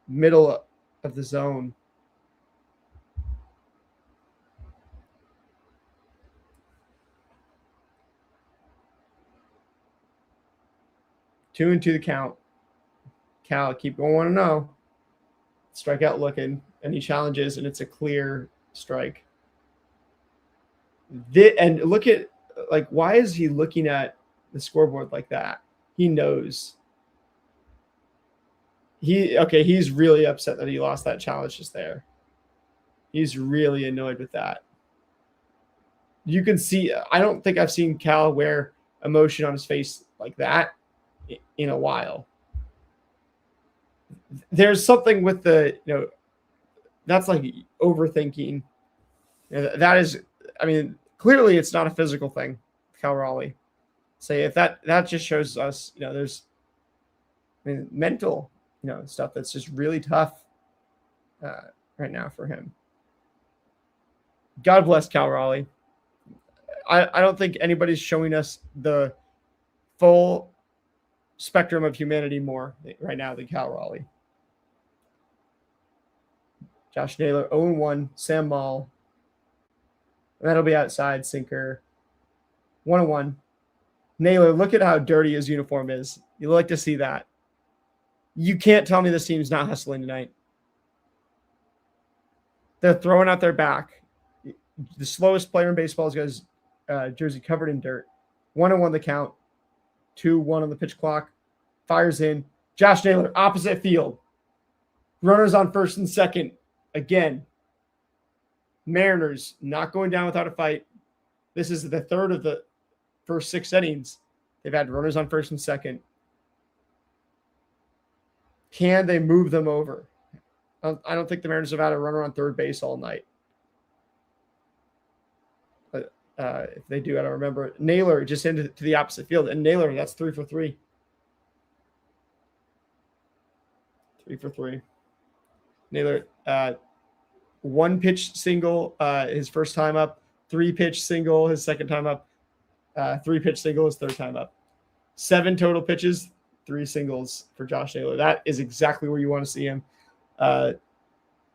middle of the zone. Two and two the count. Cal, keep going 1-0. Strikeout looking, and he challenges, and it's a clear strike. And look at, like, why is he looking at the scoreboard like that? He knows. He's really upset that he lost that challenge just there. He's really annoyed with that. You can see, I don't think I've seen Cal wear emotion on his face like that in a while. There's something with the, that's like overthinking. That is, I mean, clearly it's not a physical thing, Cal Raleigh. Say if that just shows us, there's mental, stuff that's just really tough right now for him. God bless Cal Raleigh. I don't think anybody's showing us the full spectrum of humanity more right now than Cal Raleigh. Josh Naylor, 0-1, Sam Maul. That'll be outside, sinker. 1-1. Naylor, look at how dirty his uniform is. You like to see that. You can't tell me this team's not hustling tonight. They're throwing out their back. The slowest player in baseball has got his jersey covered in dirt. 1-1 the count. 2-1 on the pitch clock. Fires in. Josh Naylor, opposite field. Runners on first and second. Again. Mariners not going down without a fight. This is the third of the first 6 innings. They've had runners on first and second. Can they move them over? I don't think the Mariners have had a runner on third base all night. But if they do, I don't remember. Naylor just into to the opposite field. And Naylor, that's 3 for 3. 3 for 3. Naylor, 1-pitch single his first time up. 3-pitch single his second time up. 3-pitch single his third time up. 7 total pitches, 3 singles for Josh Naylor. That is exactly where you want to see him.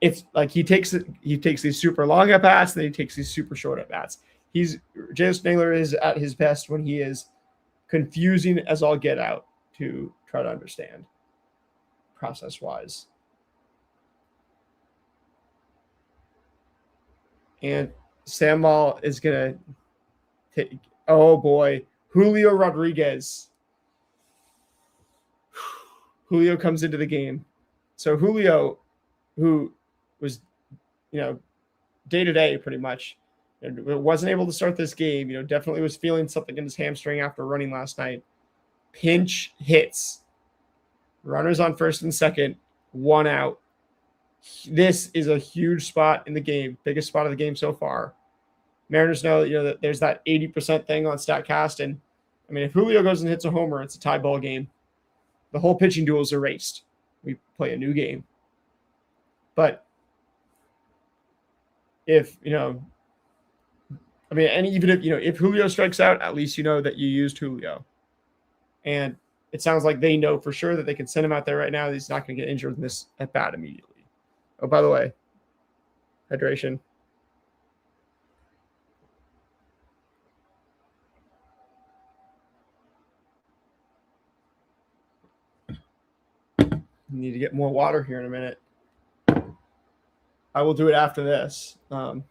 It's like he takes these super long at bats, then he takes these super short at bats. Josh Naylor is at his best when he is confusing as all get out to try to understand process wise. And Sam Maul is gonna take. Oh boy, Julio Rodriguez. Julio comes into the game. So Julio, who was, day to day pretty much, wasn't able to start this game. Definitely was feeling something in his hamstring after running last night. Pinch hits. Runners on first and second. 1 out. This is a huge spot in the game. Biggest spot of the game so far. Mariners know that there's that 80% thing on StatCast, and I mean, if Julio goes and hits a homer, it's a tie ball game. The whole pitching duel is erased. We play a new game. But if and even if Julio strikes out, at least you know that you used Julio. And it sounds like they know for sure that they can send him out there right now. He's not going to get injured in this at bat immediately. Oh, by the way, hydration. Need to get more water here in a minute. I will do it after this. I'm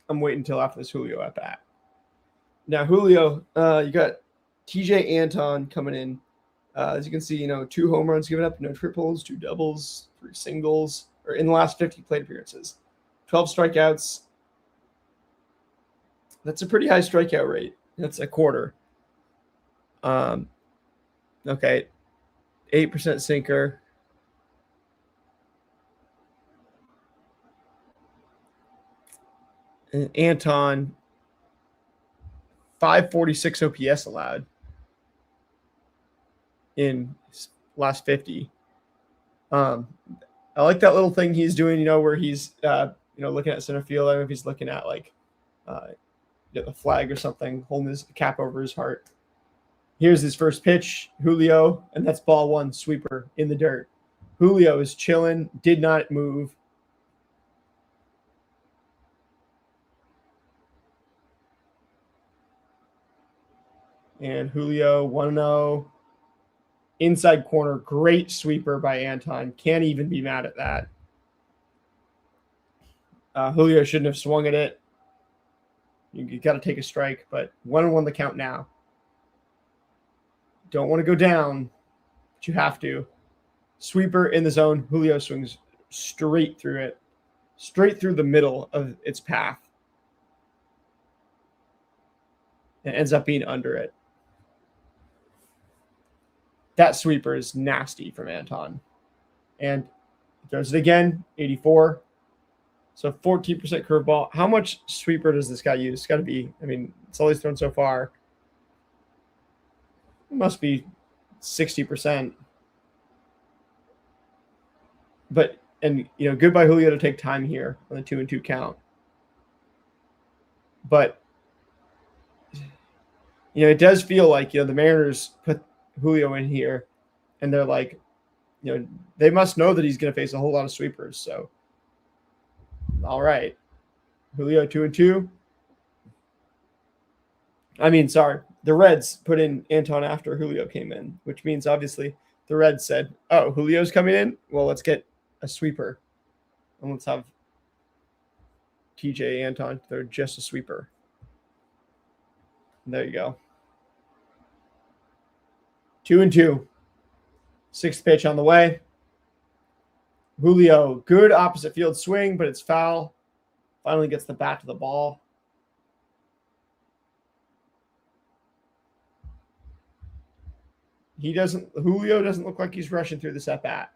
waiting until after this Julio at bat. Now, Julio, you got TJ Anton coming in. As you can see, 2 home runs given up, no triples, 2 doubles, 3 singles, or in the last 50 plate appearances. 12 strikeouts. That's a pretty high strikeout rate. That's a quarter. Okay. 8% sinker. And Anton, 546 OPS allowed in last 50. I like that little thing he's doing, where he's, looking at center field. I don't know if he's looking at the flag or something, holding his cap over his heart. Here's his first pitch, Julio, and that's ball 1, sweeper in the dirt. Julio is chilling, did not move. And Julio, 1-0. Inside corner, great sweeper by Anton. Can't even be mad at that. Julio shouldn't have swung at it. You got to take a strike, but 1-1 the count now. Don't want to go down, but you have to. Sweeper in the zone. Julio swings straight through it, straight through the middle of its path. And ends up being under it. That sweeper is nasty from Anton. And throws it again, 84. So 14% curveball. How much sweeper does this guy use? It's got to be, it's all he's thrown so far. It must be 60%. But, good by Julio to take time here on the 2-2 count. But, it does feel like, the Mariners put Julio in here and they're like, they must know that he's going to face a whole lot of sweepers. So, all right. Julio 2-2. The Reds put in Anton after Julio came in, which means obviously the Reds said, oh, Julio's coming in? Well, let's get a sweeper. And let's have TJ Anton. They're just a sweeper. And there you go. 2-2. 6th pitch on the way. Julio, good opposite field swing, but it's foul. Finally gets the bat to the ball. Julio doesn't look like he's rushing through this at bat.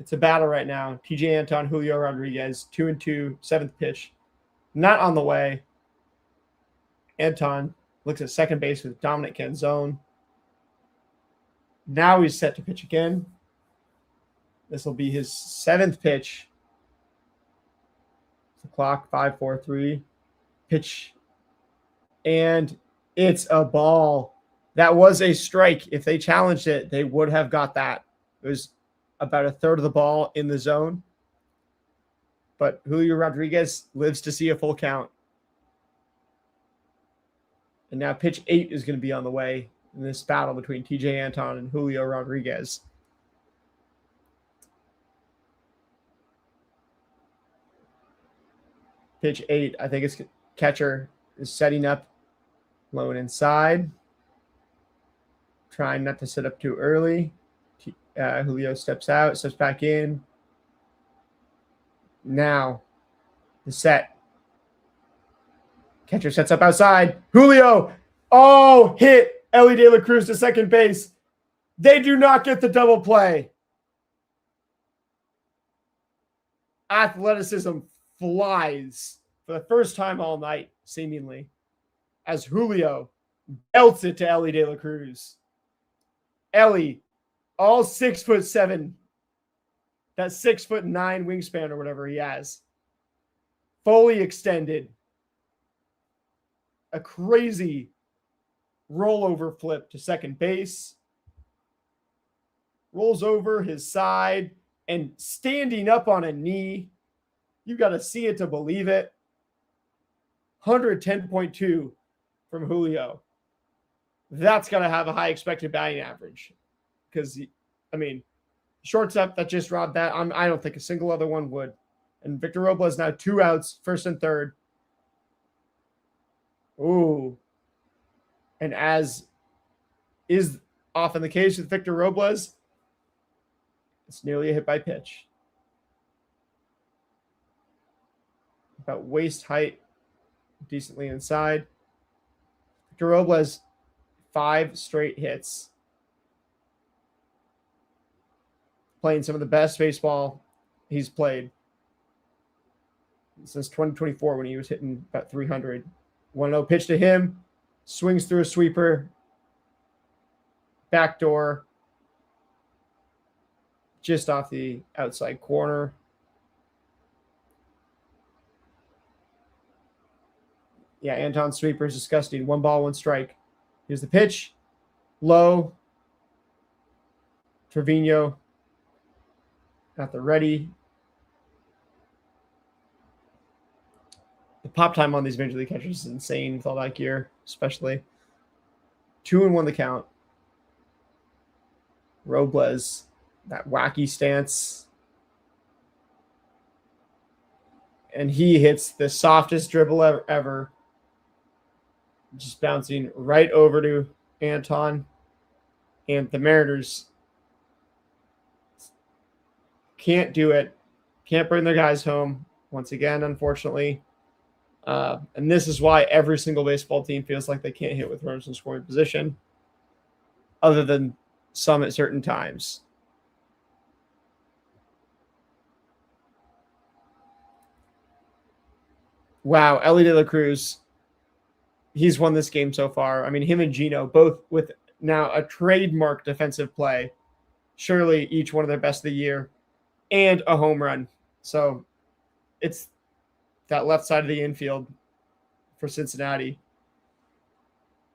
It's a battle right now. TJ Anton, Julio Rodriguez, 2-2, 7th pitch. Not on the way. Anton looks at second base with Dominic Canzone. Now he's set to pitch again. This will be his 7th pitch. The clock, 5, 4, 3. Pitch. And it's a ball. That was a strike. If they challenged it, they would have got that. It was about a third of the ball in the zone. But Julio Rodriguez lives to see a full count. And now pitch 8 is going to be on the way in this battle between TJ Anton and Julio Rodriguez. Pitch 8, I think it's catcher is setting up, low and inside. Trying not to set up too early. Julio steps out, steps back in. Now, the set. Catcher sets up outside. Julio, hit Ellie De La Cruz to second base. They do not get the double play. Athleticism flies for the first time all night, seemingly, as Julio belts it to Ellie De La Cruz. Ellie, all 6'7", that 6'9" wingspan or whatever he has, fully extended. A crazy rollover flip to second base. Rolls over his side and standing up on a knee. You got to see it to believe it. 110.2 from Julio. That's got to have a high expected batting average. Because, Shortstop that just robbed that. I don't think a single other one would. And Victor Robles now 2 outs, first and third. Ooh. And as is often the case with Victor Robles, it's nearly a hit by pitch. About waist height, decently inside. Victor Robles, 5 straight hits. Playing some of the best baseball he's played since 2024 when he was hitting about 300. 1-0 pitch to him. Swings through a sweeper. Backdoor. Just off the outside corner. Yeah, Anton's sweeper is disgusting. 1 ball, 1 strike. Here's the pitch. Low. Trevino at the ready. The pop time on these major league catchers is insane with all that gear, especially. 2-1 the count. Robles, that wacky stance. And he hits the softest dribble ever. Just bouncing right over to Anton. And the Mariners can't do it. Can't bring their guys home once again, unfortunately. And this is why every single baseball team feels like they can't hit with runners in scoring position, other than some at certain times. Wow, Ellie De La Cruz, he's won this game so far. I mean, him and Gino, both with now a trademark defensive play, surely each one of their best of the year, and a home run. So it's that left side of the infield for Cincinnati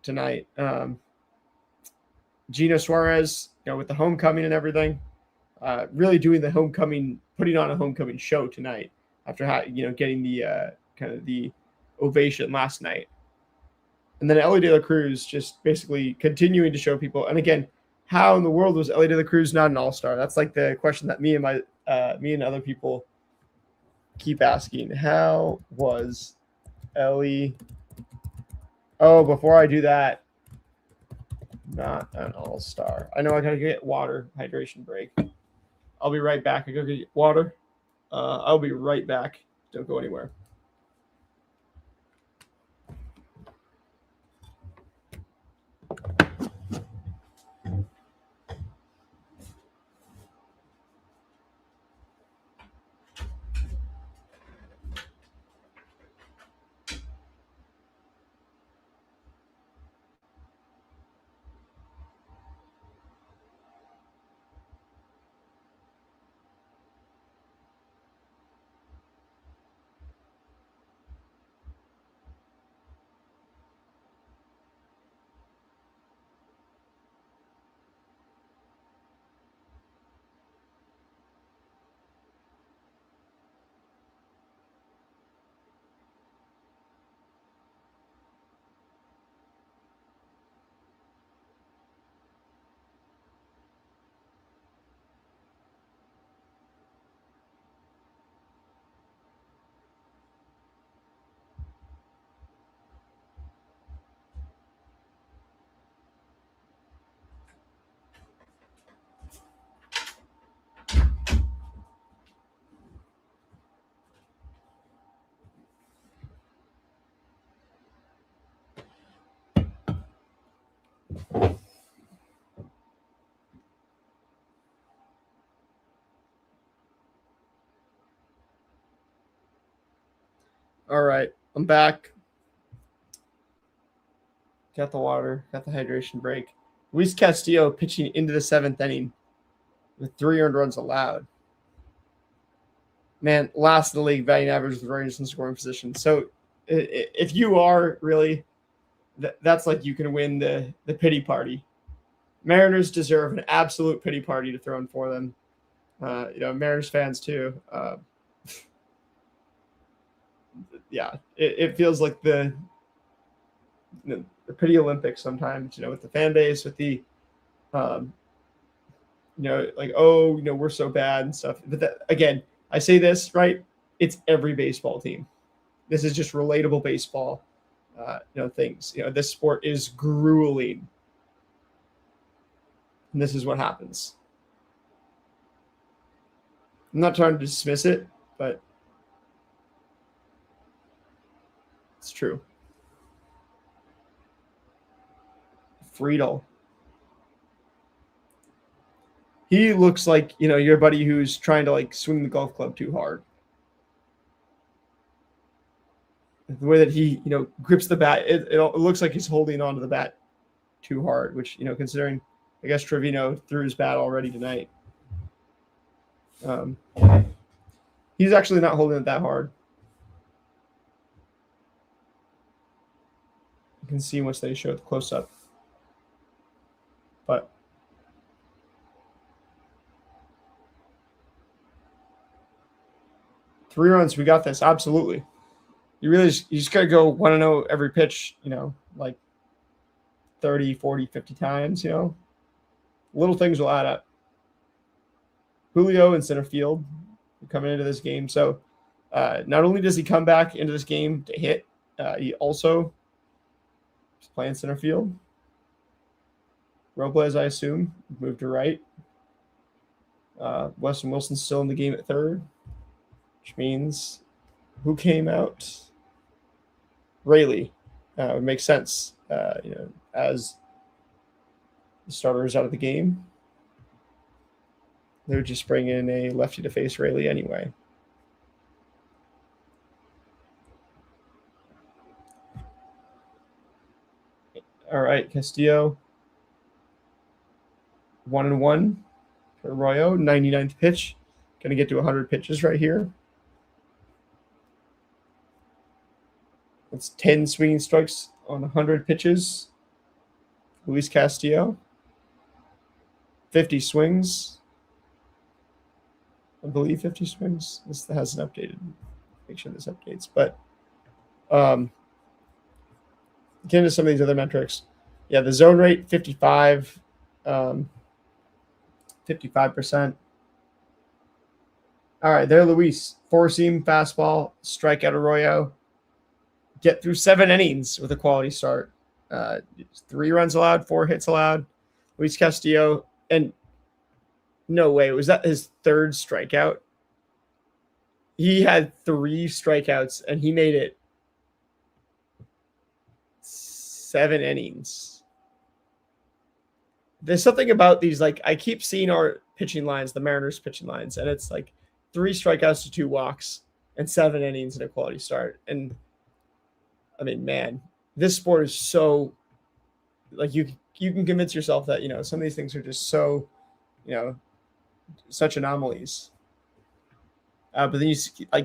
tonight. Gino Suarez, with the homecoming and everything, really doing the homecoming, putting on a homecoming show tonight after getting the kind of the ovation last night. And then Ellie De La Cruz just basically continuing to show people. And again, how in the world was Ellie De La Cruz not an all-star? That's like the question that me and other people keep asking. How was Ellie? Oh, before I do that, not an all-star. I know I gotta get water, hydration break. I'll be right back. I go get water. I'll be right back. Don't go anywhere. All right, I'm back. Got the water, got the hydration break. Luis Castillo pitching into the 7th inning with 3 earned runs allowed. Man, last in the league batting average with runners in scoring position. So if you are really, that's like you can win the pity party. Mariners deserve an absolute pity party to throw in for them. Mariners fans too. Yeah, it feels like the pity Olympics sometimes, with the fan base, with the like, oh, we're so bad and stuff. But that, again, I say this, right? It's every baseball team. This is just relatable baseball, things. This sport is grueling. And this is what happens. I'm not trying to dismiss it, but it's true. Friedel. He looks like, your buddy who's trying to like swing the golf club too hard. The way that he, grips the bat, it looks like he's holding onto the bat too hard, which, considering, I guess, Trevino threw his bat already tonight. He's actually not holding it that hard. You can see once they show it close up. But three runs, we got this. Absolutely. You just got to go 1-0 every pitch, like 30, 40, 50 times, Little things will add up. Julio in center field coming into this game. So not only does he come back into this game to hit, he also is playing center field. Robles, I assume, moved to right. Weston Wilson's still in the game at third, which means who came out? Rayleigh. Would make sense, as the starter is out of the game. They would just bring in a lefty to face Rayleigh anyway. All right, Castillo. 1-1 for Arroyo. 99th pitch. Going to get to 100 pitches right here. That's 10 swinging strikes on 100 pitches. Luis Castillo. 50 swings. I believe 50 swings. This hasn't updated. Make sure this updates. But get into some of these other metrics. Yeah, the zone rate, 55. 55%. All right, there, Luis. Four-seam fastball, strikeout Arroyo. Get through 7 innings with a quality start. 3 runs allowed, 4 hits allowed. Luis Castillo, and no way, was that his 3rd strikeout? He had 3 strikeouts, and he made it 7 innings. There's something about these, like, I keep seeing our pitching lines, the Mariners pitching lines, and it's like 3 strikeouts to 2 walks and 7 innings and a quality start. And I mean, man, this sport is so, like, you can convince yourself that, some of these things are just so, such anomalies. But then you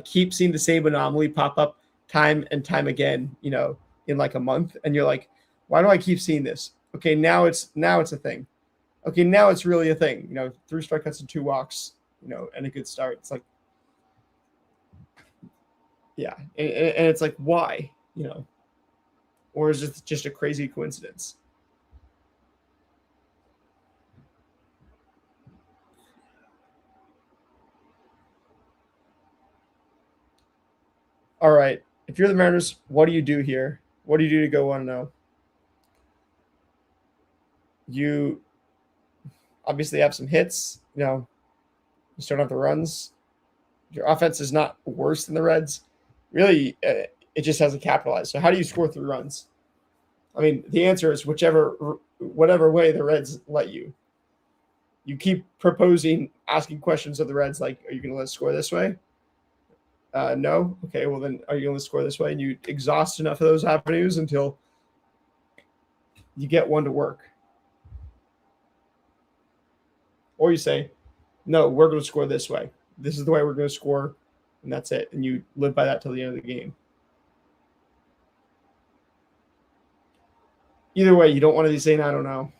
keep seeing the same anomaly pop up time and time again, in like a month, and you're like, why do I keep seeing this? Okay, now it's a thing. Okay, now it's really a thing. 3 strikeouts and 2 walks, and a good start. It's like, yeah, and it's like, why, or is it just a crazy coincidence? All right, if you're the Mariners, what do you do here? What do you do to go 1-0? You obviously have some hits, you start off the runs. Your offense is not worse than the Reds. Really, it just hasn't capitalized. So how do you score 3 runs? I mean, the answer is whatever way the Reds let you. You keep asking questions of the Reds, like, are you going to let us score this way? No? Okay, well then, are you going to score this way? And you exhaust enough of those avenues until you get one to work. Or you say, no, we're going to score this way. This is the way we're going to score, and that's it. And you live by that till the end of the game. Either way, you don't want to be saying, I don't know.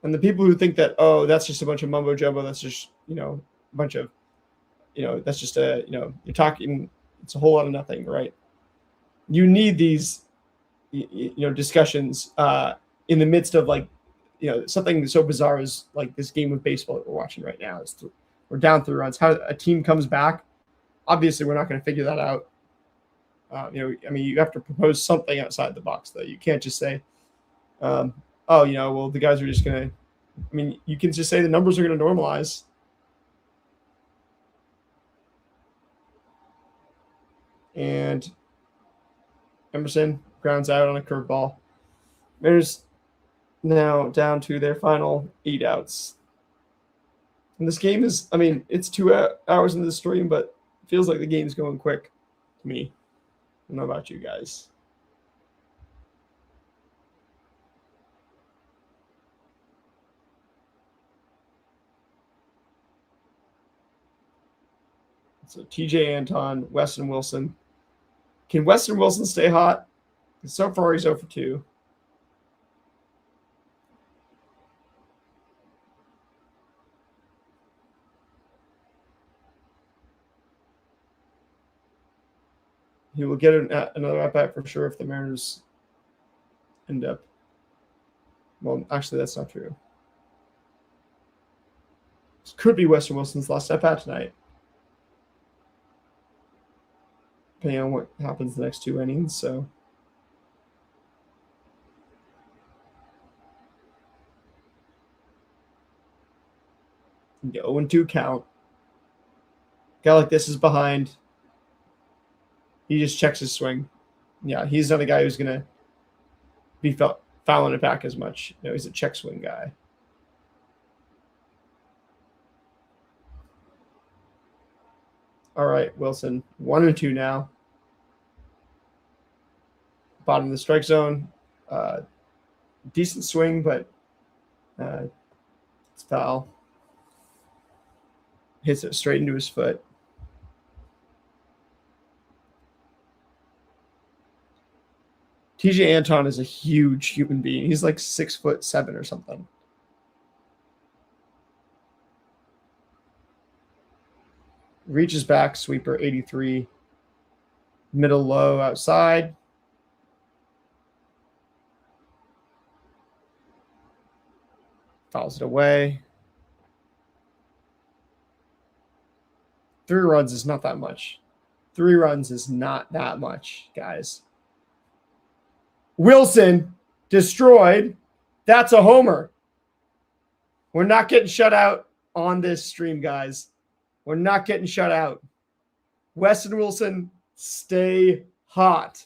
And the people who think that, oh, that's just a bunch of mumbo jumbo, that's just, a bunch of, that's just you're talking, it's a whole lot of nothing, right? You need these discussions in the midst of like something so bizarre as like this game of baseball that we're watching right now. We're down 3 runs. How a team comes back, obviously we're not going to figure that out. I mean, you have to propose something outside the box, though. You can't just say, well, the guys are just going to. I mean, you can just say the numbers are going to normalize. And Emerson grounds out on a curveball. Mariners now down to their final 8 outs. And this game is, I mean, it's 2 hours into the stream, but it feels like the game's going quick to me. I don't know about you guys. So TJ Anton, Weston Wilson. Can Weston Wilson stay hot? So far, he's 0 for 2. He will get another at-bat for sure if the Mariners end up. Well, actually, that's not true. This could be Weston Wilson's last at-bat tonight, depending on what happens the next 2 innings. So, the 0-2 count. Guy like this is behind. He just checks his swing. Yeah, he's not a guy who's going to be fouling it back as much. He's a check swing guy. All right, Wilson. 1-2 now. Bottom of the strike zone. Decent swing, but it's foul. Hits it straight into his foot. TJ Anton is a huge human being. He's like 6'7" or something. Reaches back, sweeper 83. Middle low outside. Fouls it away. 3 runs is not that much. 3 runs is not that much, guys. Wilson destroyed. That's a homer. We're not getting shut out on this stream, guys. We're not getting shut out. Weston Wilson, stay hot.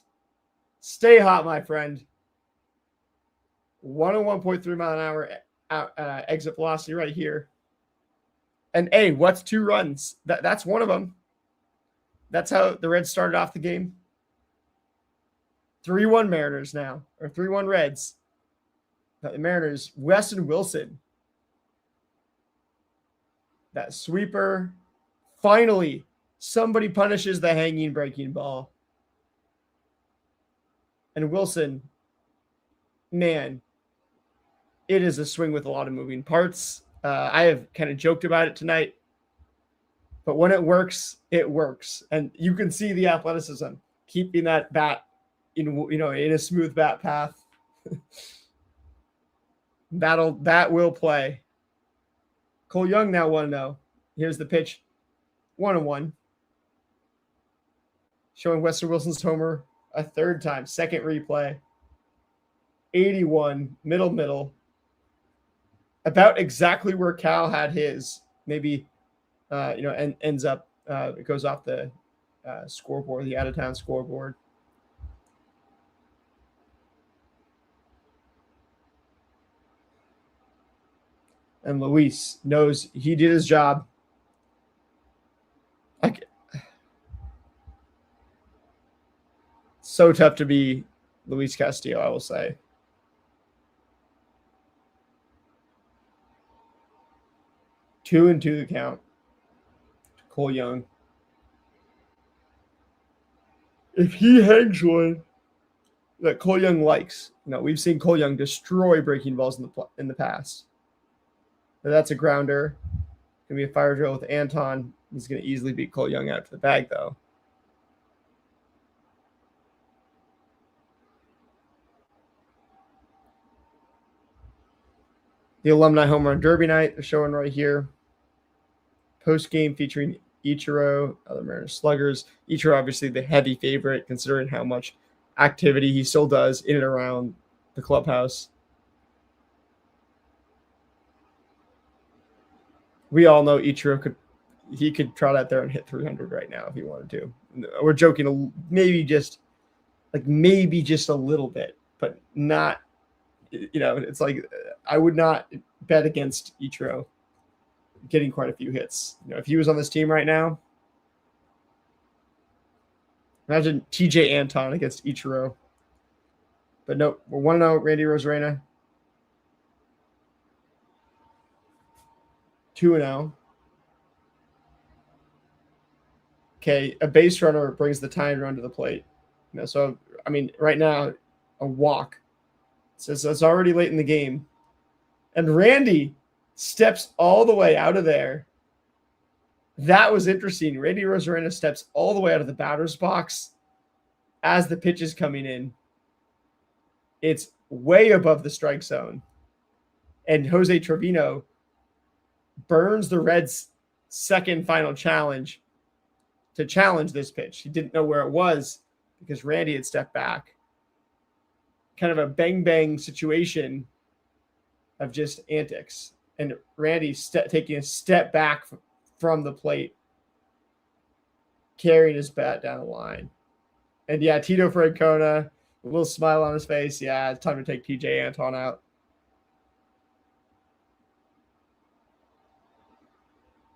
Stay hot, my friend. 101.3 mile an hour exit velocity right here. And hey, what's 2 runs? That's one of them. That's how the Reds started off the game. 3-1 Mariners now, or 3-1 Reds. The Mariners, Weston Wilson. That sweeper. Finally, somebody punishes the hanging breaking ball. And Wilson, man, it is a swing with a lot of moving parts. I have kind of joked about it tonight. But when it works, it works. And you can see the athleticism, keeping that bat in a smooth bat path. That will play. Cole Young now 1-0. Here's the pitch. 1-1. Showing Weston Wilson's homer a 3rd time. Second replay. 81. Middle. About exactly where Cal had his. Maybe, and ends up, it goes off the scoreboard, the out-of-town scoreboard. And Luis knows he did his job. So tough to be Luis Castillo, I will say. Two and 2 the count. Cole Young. If he hangs one that Cole Young likes, we've seen Cole Young destroy breaking balls in the past. But that's a grounder. Gonna be a fire drill with Anton. He's gonna easily beat Cole Young out to the bag, though. The Alumni Home Run Derby night, they're showing right here. Post game featuring Ichiro, other Mariners sluggers. Ichiro, obviously the heavy favorite, considering how much activity he still does in and around the clubhouse. We all know Ichiro could trot out there and hit 300 right now if he wanted to. We're joking, maybe just a little bit, but not. It's like I would not bet against Ichiro getting quite a few hits. If he was on this team right now, imagine TJ Anton against Ichiro. But no, we're 1-0, Randy Rosarena. 2-0. Okay, a base runner brings the tying run to the plate. So I mean, right now, a walk. So it's already late in the game, and Randy steps all the way out of there. That was interesting. Randy Rosarena steps all the way out of the batter's box as the pitch is coming in. It's way above the strike zone, and Jose Trevino burns the Reds' second final challenge to challenge this pitch. He didn't know where it was because Randy had stepped back. Kind of a bang-bang situation of just antics. And Randy taking a step back from the plate, carrying his bat down the line. And yeah, Tito Francona, a little smile on his face. Yeah, it's time to take TJ Anton out.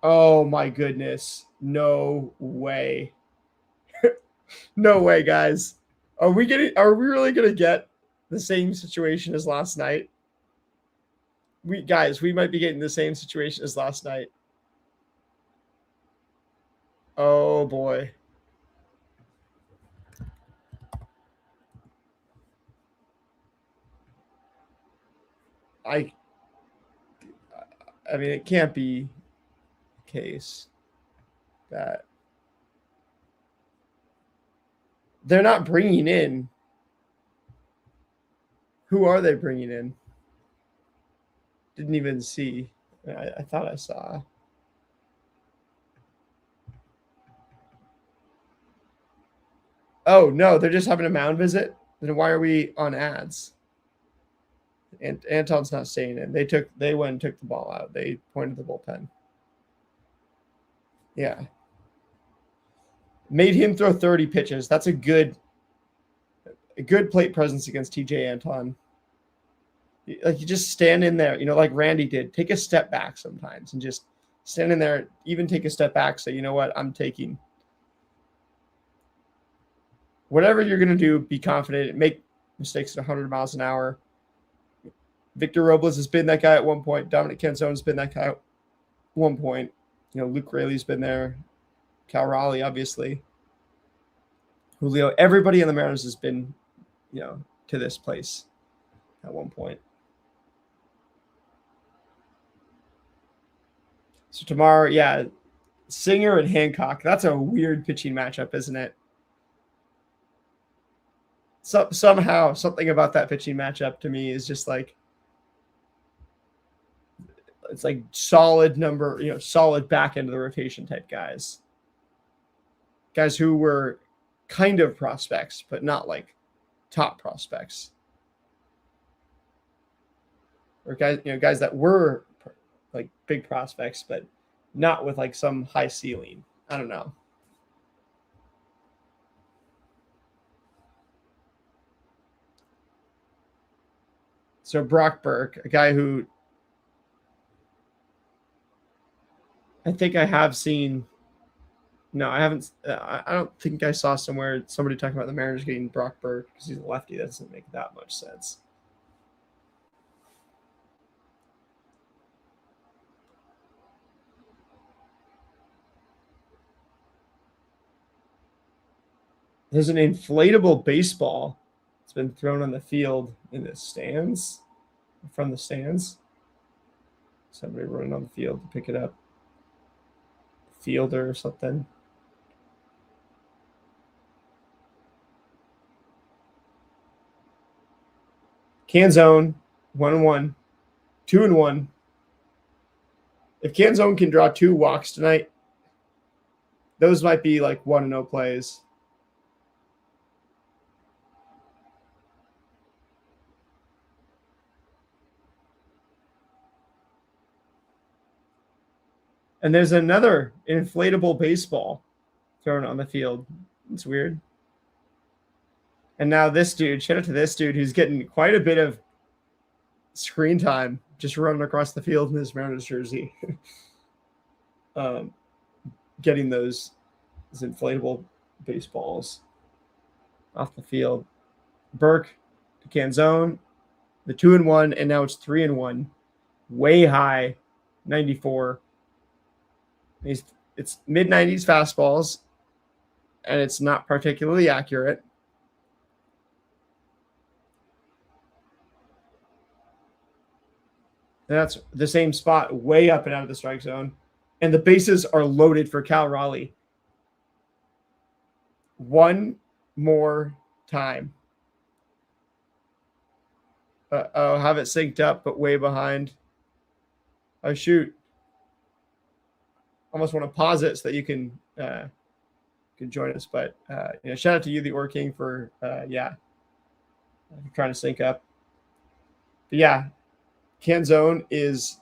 Oh my goodness. No way. No way, guys. Are we really gonna get the same situation as last night? We might be getting the same situation as last night. Oh boy. I mean, it can't be the case that they're not bringing in. Who are they bringing in? Didn't even see. I thought I saw. Oh no, they're just having a mound visit. Then why are we on ads? And Anton's not staying in. They went and took the ball out. They pointed the bullpen. Yeah. Made him throw 30 pitches. That's a good plate presence against TJ Anton. Like, you just stand in there, like Randy did. Take a step back sometimes and just stand in there, even take a step back. Say, you know what, I'm taking. Whatever you're going to do, be confident. Make mistakes at 100 miles an hour. Victor Robles has been that guy at one point. Dominic Canzone has been that guy at one point. Luke Raley's been there. Cal Raleigh, obviously. Julio. Everybody in the Mariners has been, to this place at one point. So tomorrow, yeah, Singer and Hancock. That's a weird pitching matchup, isn't it? Somehow, something about that pitching matchup to me is just like, it's like solid number, solid back end of the rotation type guys. Guys who were kind of prospects, but not like top prospects. Or guys that were like big prospects, but not with like some high ceiling. I don't know. So Brock Burke, a guy who I think I have seen. No, I haven't. I don't think I saw somewhere somebody talking about the Mariners getting Brock Burke because he's a lefty. That doesn't make that much sense. There's an inflatable baseball that's been thrown on the field in the stands, from the stands. Somebody running on the field to pick it up. Fielder or something. Canzone, 1-1. 2-1. If Canzone can draw 2 walks tonight, those might be like 1-0 plays. And there's another inflatable baseball thrown on the field. It's weird. And now this dude, shout out to this dude who's getting quite a bit of screen time just running across the field in his Mariners jersey. Getting those inflatable baseballs off the field. Burke to Canzone, the 2-1, and now it's 3-1. Way high, 94. It's mid-90s fastballs, and it's not particularly accurate. That's the same spot way up and out of the strike zone. And the bases are loaded for Cal Raleigh. One more time. I'll have it synced up, but way behind. Oh, shoot. Almost want to pause it so that you can join us. But shout out to you, the Or King, for trying to sync up. But yeah, Canzone is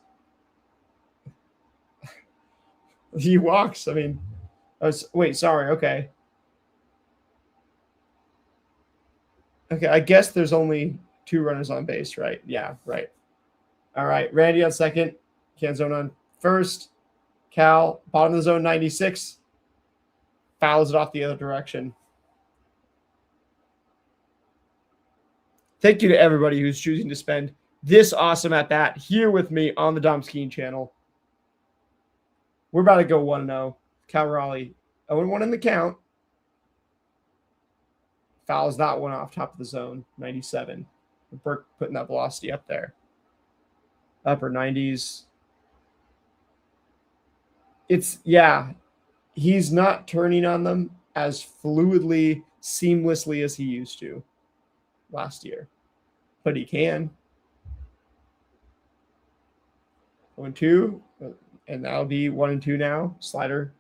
he walks. I mean, sorry. Okay, I guess there's only 2 runners on base, right? Yeah, right. All right, Randy on second, Canzone on first. Cal, bottom of the zone, 96. Fouls it off the other direction. Thank you to everybody who's choosing to spend this awesome at bat here with me on the Dom Skeen channel. We're about to go 1-0. Cal Raleigh, 0-1 in the count. Fouls that one off top of the zone, 97. Burke putting that velocity up there. Upper 90s. He's not turning on them as fluidly, seamlessly as he used to last year. But he can. 1-2, and that'll be 1-2 now. Slider.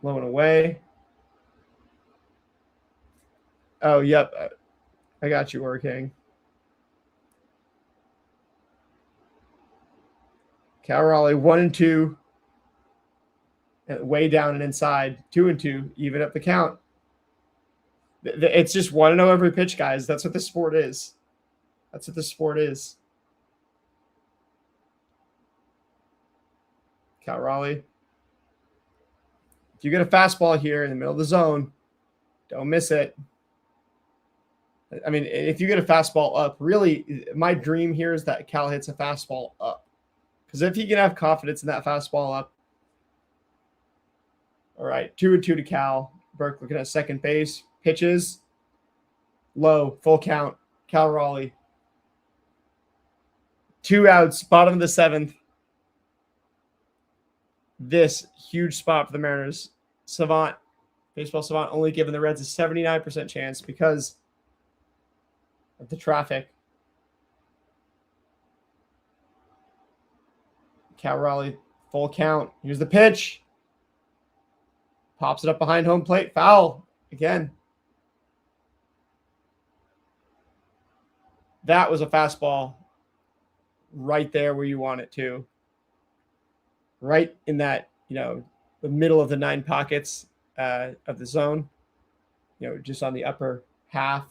Low and away. Oh, yep. I got you, Or King. Cal Raleigh 1-2, way down and inside 2-2, even up the count. It's just 1-0 every pitch, guys. That's what the sport is. That's what the sport is. Cal Raleigh. If you get a fastball here in the middle of the zone, don't miss it. I mean, if you get a fastball up, really, my dream here is that Cal hits a fastball up. Because if he can have confidence in that fastball up. All right, 2-2 to Cal. Burke looking at second base. Pitches. Low, full count. Cal Raleigh. 2 outs, bottom of the 7th. This huge spot for the Mariners. Savant, baseball savant, only giving the Reds a 79% chance because of the traffic. Cal Raleigh, full count. Here's the pitch. Pops it up behind home plate. Foul again. That was a fastball right there where you want it to. Right in that, the middle of the 9 pockets of the zone, just on the upper half.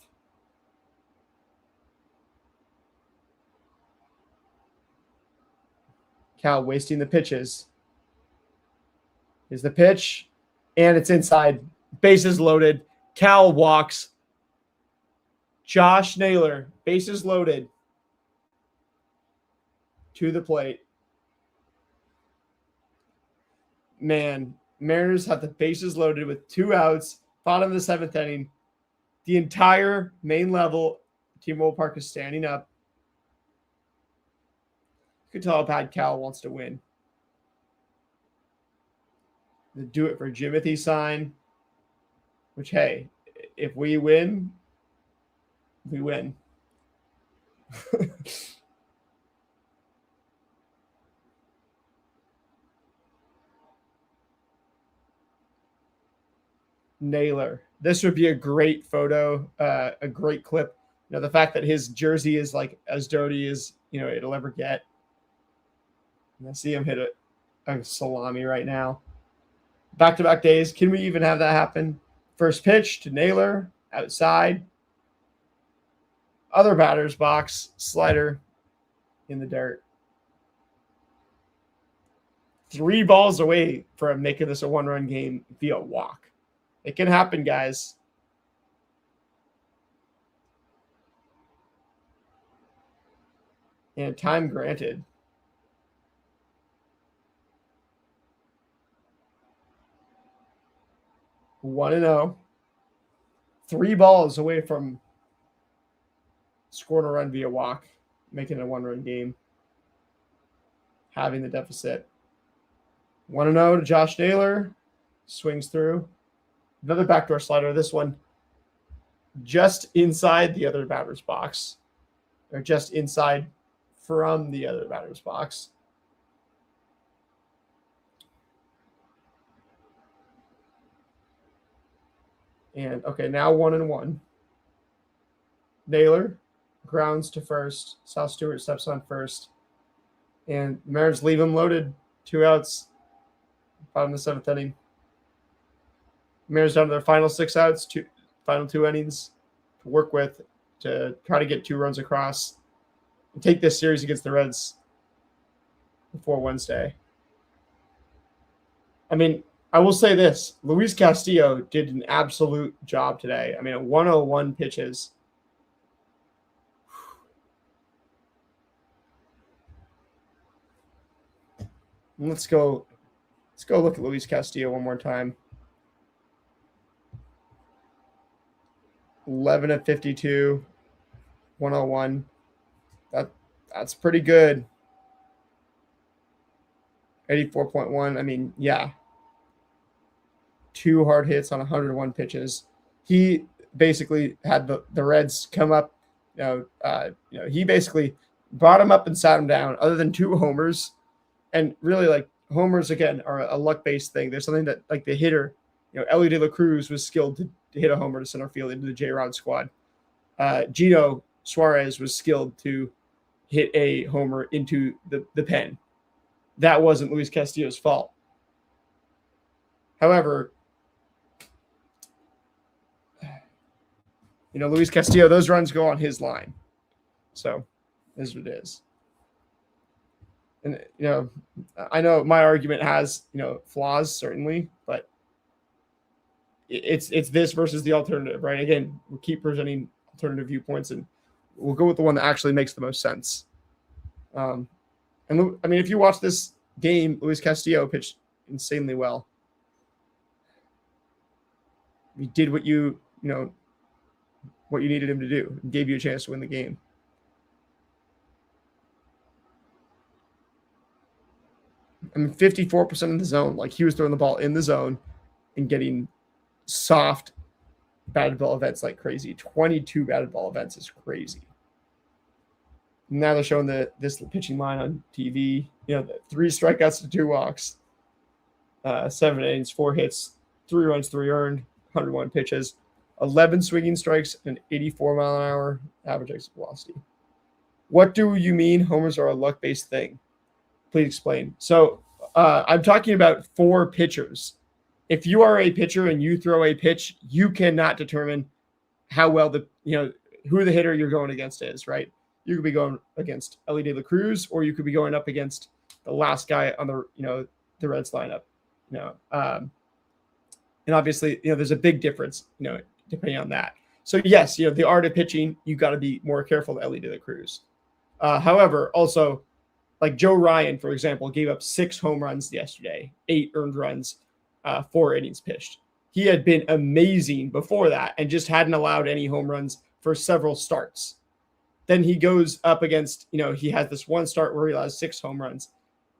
Cal wasting the pitches. Here's the pitch, and it's inside. Bases loaded. Cal walks. Josh Naylor, bases loaded, to the plate. Man, Mariners have the bases loaded with 2 outs, bottom of the 7th inning. The entire main level, T-Mobile Park, is standing up. You can tell how bad Cal wants to win. The do it for Jimothy sign, which, hey, if we win, we win. Naylor. This would be a great photo, a great clip. You know, the fact that his jersey is like as dirty as it'll ever get. And I see him hit a salami right now. Back-to-back days. Can we even have that happen? First pitch to Naylor outside. Other batter's box, slider in the dirt. 3 balls away from making this a 1-run game via walk. It can happen, guys. And time granted. One and 0. 3 balls away from scoring a run via walk, making it a 1-run game, having the deficit. 1-0 to Josh Naylor. Swings through. Another backdoor slider. This one just inside the other batter's box, or just inside from the other batter's box. And okay, now 1-1. Naylor grounds to first. South Stewart steps on first. And the Mariners leave him loaded. 2 outs. Bottom of the 7th inning. Mariners down to their final 6 outs, final 2 innings to work with to try to get 2 runs across and take this series against the Reds before Wednesday. I mean, I will say this. Luis Castillo did an absolute job today. I mean, 101 pitches. Let's go look at Luis Castillo one more time. 11 of 52, 101. That's pretty good. 84.1. I mean, yeah. 2 hard hits on 101 pitches. He basically had the Reds come up. He basically brought him up and sat him down. Other than 2 homers, and really like homers again are a luck-based thing. There's something that like the hitter, Ellie De La Cruz was skilled to hit a homer to center field into the J-Rod squad. Gino Suarez was skilled to hit a homer into the pen. That wasn't Luis Castillo's fault. However, Luis Castillo, those runs go on his line. So, is what it is. And, I know my argument has, flaws, certainly, but it's this versus the alternative, right? Again, we keep presenting alternative viewpoints, and we'll go with the one that actually makes the most sense. And I mean, if you watch this game, Luis Castillo pitched insanely well. He did what you needed him to do. He gave you a chance to win the game. I mean, 54% in the zone. Like, he was throwing the ball in the zone and getting soft batted ball events like crazy. 22 batted ball events is crazy. Now they're showing this pitching line on TV. 3 strikeouts to 2 walks, 7 innings, 4 hits, 3 runs, 3 earned, 101 pitches, 11 swinging strikes, and 84 mile an hour average exit velocity. What do you mean homers are a luck-based thing? Please explain. So I'm talking about 4 pitchers. If you are a pitcher and you throw a pitch, you cannot determine how well who the hitter you're going against is, right? You could be going against Ellie De La Cruz, or you could be going up against the last guy on the Reds lineup. And obviously, there's a big difference, depending on that. So yes, the art of pitching, you got to be more careful of Ellie De La Cruz. However, also, like Joe Ryan, for example, gave up 6 home runs yesterday, 8 earned runs, 4 innings pitched. He had been amazing before that and just hadn't allowed any home runs for several starts. Then he goes up against, he has this one start where he allows 6 home runs.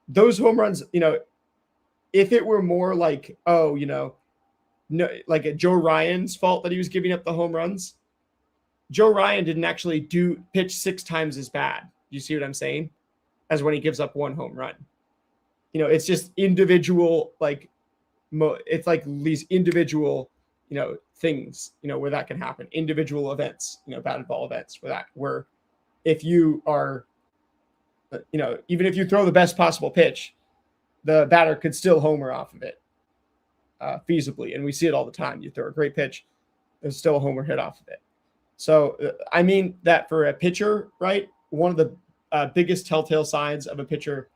Those home runs, if it were more like, like a Joe Ryan's fault that he was giving up the home runs, Joe Ryan didn't actually pitch 6 times as bad. You see what I'm saying? As when he gives up 1 home run. It's just individual, like it's like these individual, things, where that can happen. Individual events, batted ball events where if you are, even if you throw the best possible pitch, the batter could still homer off of it feasibly. And we see it all the time. You throw a great pitch, there's still a homer hit off of it. So, I mean that for a pitcher, right? One of the biggest telltale signs of a pitcher,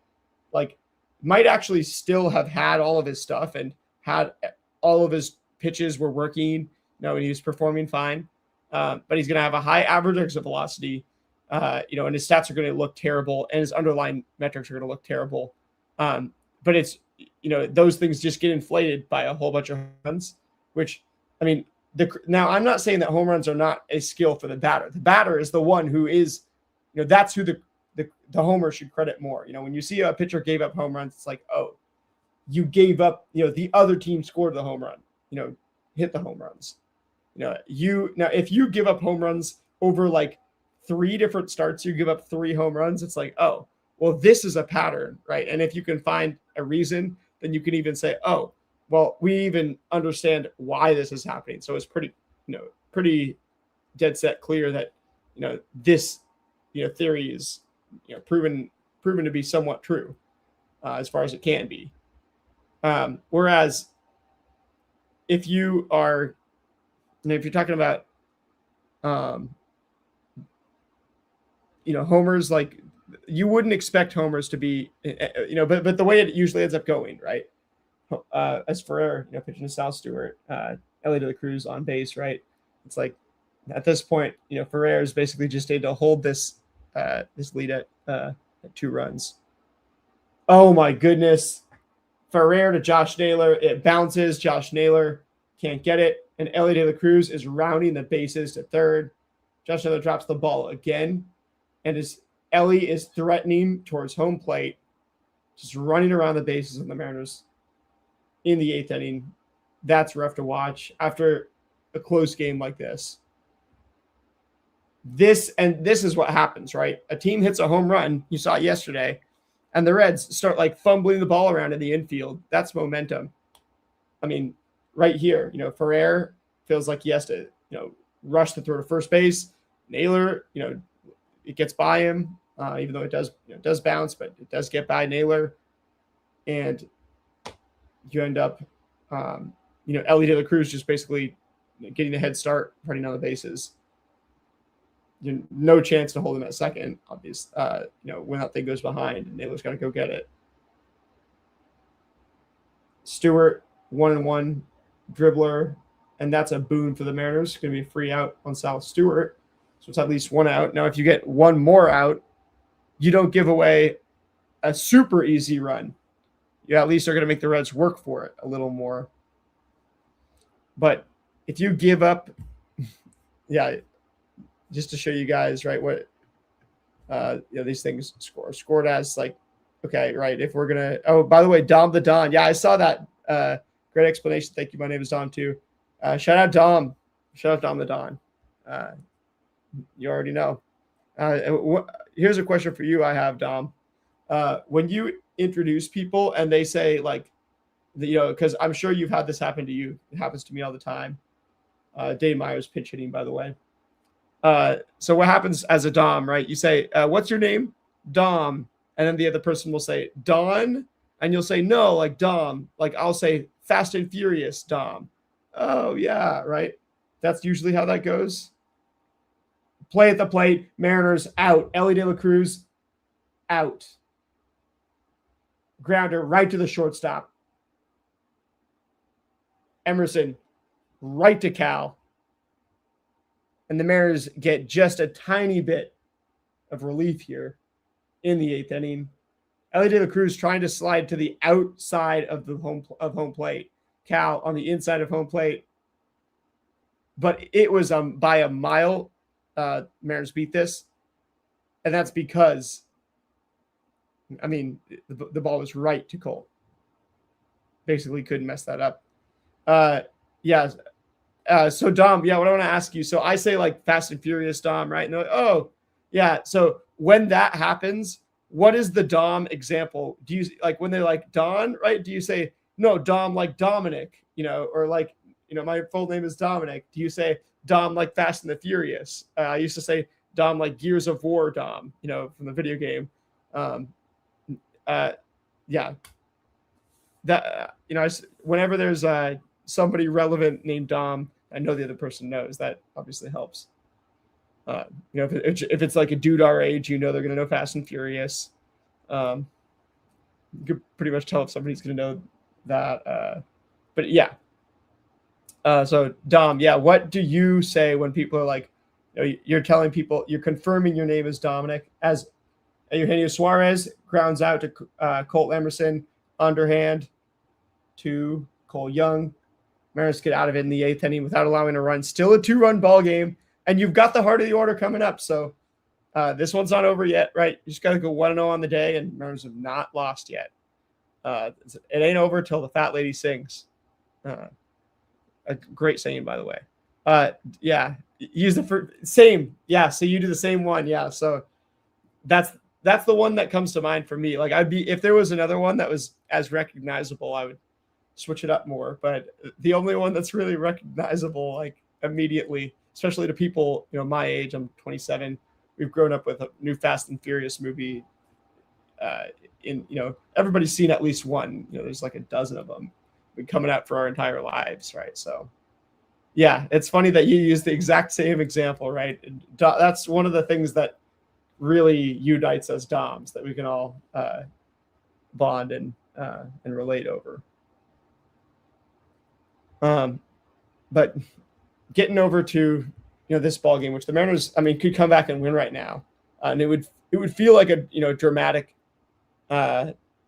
like, might actually still have had all of his stuff and had all of his pitches were working, and he was performing fine. But he's going to have a high average exit velocity, and his stats are going to look terrible, and his underlying metrics are going to look terrible. But it's, those things just get inflated by a whole bunch of runs, which, I mean, now I'm not saying that home runs are not a skill for the batter. The batter is the one who is, that's who the homer should credit more. When you see a pitcher gave up home runs, it's like, oh, you gave up, the other team scored the home run, hit the home runs. Now if you give up home runs over like 3 different starts, you give up 3 home runs, it's like, oh, well, this is a pattern, right? And if you can find a reason, then you can even say, oh, well, we even understand why this is happening. So it's pretty dead set clear that, this, theory is, proven to be somewhat true as far as it can be. Whereas if you are, if you're talking about, homers, like, you wouldn't expect homers to be, but the way it usually ends up going, right? As Ferrer, pitching to Sal Stewart, Ellie de la Cruz on base, right? It's like, at this point, Ferrer is basically just able to hold this lead at 2 runs. Oh my goodness. Ferrer to Josh Naylor. It bounces. Josh Naylor can't get it. And Ellie de la Cruz is rounding the bases to third. Josh Naylor drops the ball again. And Ellie is threatening towards home plate, just running around the bases of the Mariners in the 8th inning. That's rough to watch after a close game like this. This is what happens, right? A team hits a home run. You saw it yesterday. And the Reds start like fumbling the ball around in the infield. That's momentum. I mean, right here, Ferrer feels like he has to, rush to throw to first base. Naylor, it gets by him, even though it does bounce, but it does get by Naylor. And you end up, Ellie de la Cruz just basically getting a head start running on the bases. No chance to hold him at second, obviously, when that thing goes behind, and Naylor's got to go get it. Stewart, 1-1 dribbler, and that's a boon for the Mariners. It's going to be a free out on Sal Stewart. So it's at least 1 out. Now, if you get 1 more out, you don't give away a super easy run. You at least are going to make the Reds work for it a little more. But if you give up, just to show you guys, right, what these things scored as, like, okay, right, if we're gonna, oh, by the way, Dom the Don, yeah, I saw that. Great explanation. Thank you. My name is Dom too. Shout out Dom the Don. You already know. Here's a question for you I have, Dom. When you introduce people and they say, like, because I'm sure you've had this happen to you. It happens to me all the time. Dave Myers pitch hitting, by the way. So what happens as a Dom, right? You say, what's your name? Dom. And then the other person will say, Don. And you'll say, no, like Dom. Like, I'll say Fast and Furious Dom. Oh, yeah, right. That's usually how that goes. Play at the plate. Mariners out. Ellie de la Cruz out. Grounder right to the shortstop. Emerson right to Cal. And the Mariners get just a tiny bit of relief here in the 8th inning. Ellie de la Cruz trying to slide to the outside of the home plate. Cal on the inside of home plate. But it was by a mile. Mariners beat this. And that's because, I mean, the ball was right to Cole. Basically couldn't mess that up. Yeah. So Dom, yeah, what I want to ask you. So I say like Fast and Furious Dom, right? And they're like, oh, yeah. So when that happens, what is the Dom example? Do you like when they're like Don, right? Do you say no, Dom like Dominic, or like, my full name is Dominic. Do you say Dom like Fast and the Furious? I used to say Dom like Gears of War Dom, from the video game. Um, uh, yeah, that whenever there's somebody relevant named Dom, I know the other person knows. That obviously helps. If it's like a dude our age, they're gonna know Fast and Furious. You could pretty much tell if somebody's gonna know that. But yeah. So Dom, yeah, what do you say when people are like, you're telling people, you're confirming your name is Dominic as Eugenio Suarez grounds out to Colt Emerson, underhand to Cole Young. Mariners get out of it in the 8th inning without allowing a run. Still a 2-run ball game, and you've got the heart of the order coming up. So this one's not over yet, right? You just got to go 1-0 on the day, and Mariners have not lost yet. It ain't over till the fat lady sings. A great saying, by the way. Yeah, use the same. Yeah, so you do the same one. Yeah, so that's the one that comes to mind for me. Like if there was another one that was as recognizable, I would switch it up more. But the only one that's really recognizable, like immediately, especially to people my age, I'm 27. We've grown up with a new Fast and Furious movie. Everybody's seen at least one. There's like a dozen of them been coming out for our entire lives, right? So yeah, it's funny that you use the exact same example, right? That's one of the things that really unites us Doms, that we can all bond and relate over. But getting over to this ball game, which the Mariners, could come back and win right now, and it would feel like a dramatic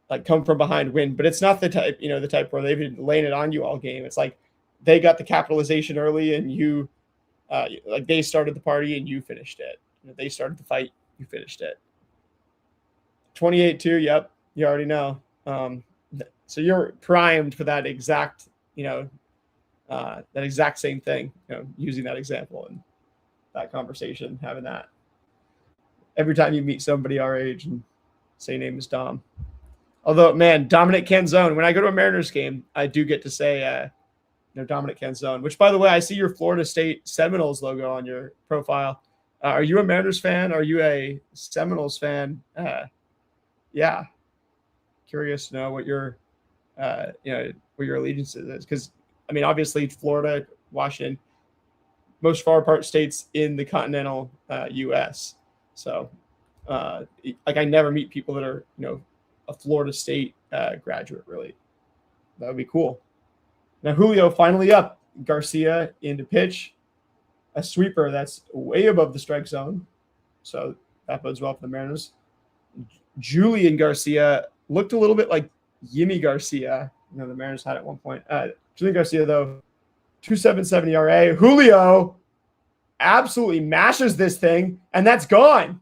like come from behind win, but it's not the type where they've been laying it on you all game. It's like they got the capitalization early, and you like they started the party and you finished it. They started the fight, you finished it. 28-2. Yep, you already know. So you're primed for that exact that exact same thing. Using that example and that conversation, having that every time you meet somebody our age and say name is Dom. Although, man, Dominic Canzone, when I go to a Mariners game, I do get to say, Dominic Canzone, which, by the way, I see your Florida State Seminoles logo on your profile. Are you a Mariners fan? Are you a Seminoles fan? Yeah. Curious to know what your, what your allegiance is. Because, obviously, Florida, Washington, most far apart states in the continental U.S. So, I never meet people that are, a Florida State graduate, really. That would be cool. Now, Julio finally up. Garcia into pitch. A sweeper that's way above the strike zone. So that bodes well for the Mariners. Julian Garcia looked a little bit like Yimi Garcia. The Mariners had at one point. Julian Garcia, though, 2.77 ERA. Julio absolutely mashes this thing, and that's gone.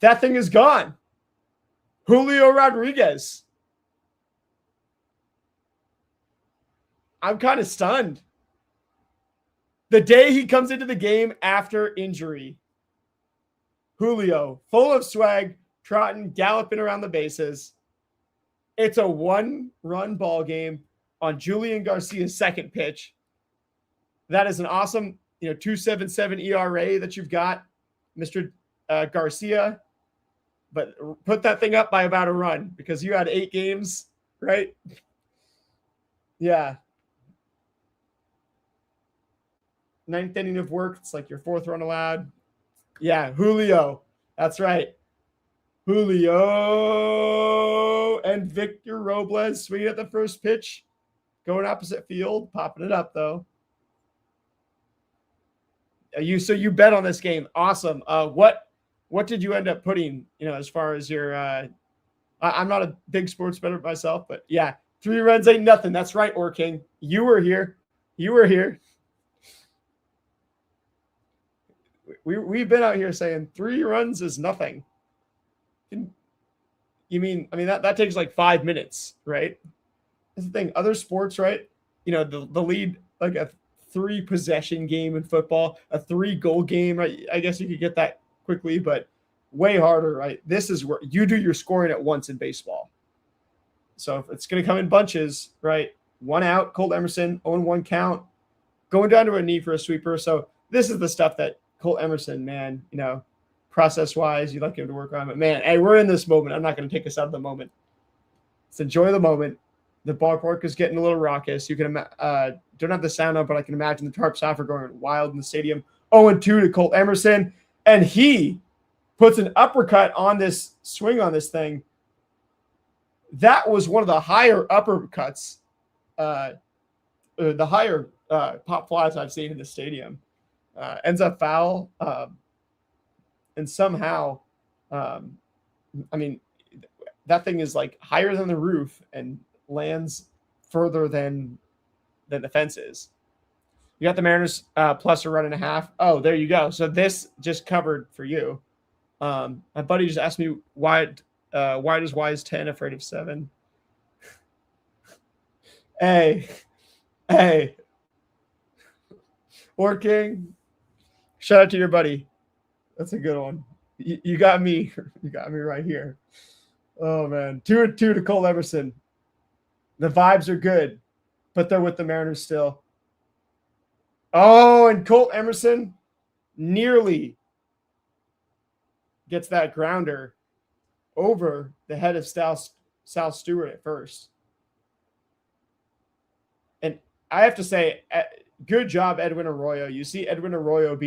That thing is gone. Julio Rodriguez. I'm kind of stunned. The day he comes into the game after injury, Julio, full of swag, trotting, galloping around the bases. It's a 1-run ball game on Julian Garcia's second pitch. That is an awesome, 2.77 ERA that you've got, Mr. Garcia. But put that thing up by about a run because you had 8 games, right? Yeah. 9th inning of work. It's like your 4th run allowed. Yeah, Julio. That's right. Julio and Victor Robles swinging at the first pitch, going opposite field, popping it up though. So you bet on this game. Awesome. What did you end up putting, as far as your I'm not a big sports bettor myself, but yeah, 3 runs ain't nothing. That's right, Orking. You were here. We've been out here saying 3 runs is nothing. You mean, that takes like 5 minutes, right? That's the thing. Other sports, right? The lead, like a 3-possession game in football, a 3-goal game. Right? I guess you could get that quickly, but way harder, right? This is where you do your scoring at once in baseball. So if it's going to come in bunches, right? 1 out, Colt Emerson, 0-1 count, going down to a knee for a sweeper. So this is the stuff that Colt Emerson, man, process-wise, you'd like him to work on. But, man, hey, we're in this moment. I'm not going to take us out of the moment. Let's enjoy the moment. The ballpark is getting a little raucous. You can don't have the sound up, but I can imagine the tarps off are going wild in the stadium. 0-2 to Colt Emerson, and he puts an uppercut on this swing on this thing. That was one of the higher uppercuts, the higher pop flies I've seen in the stadium. Ends up foul, and somehow, I mean, that thing is like higher than the roof and lands further than the fence is. You got the Mariners plus a 1.5. Oh, there you go. So this just covered for you. My buddy just asked me why does Wise 10 afraid of 7? Hey, King. Shout out to your buddy. That's a good one. You got me. You got me right here. Oh man, 2-2 to Colt Emerson. The vibes are good, but they're with the Mariners still. Oh, and Colt Emerson nearly gets that grounder over the head of Sal Stewart at first. And I have to say, good job, Edwin Arroyo. You see Edwin Arroyo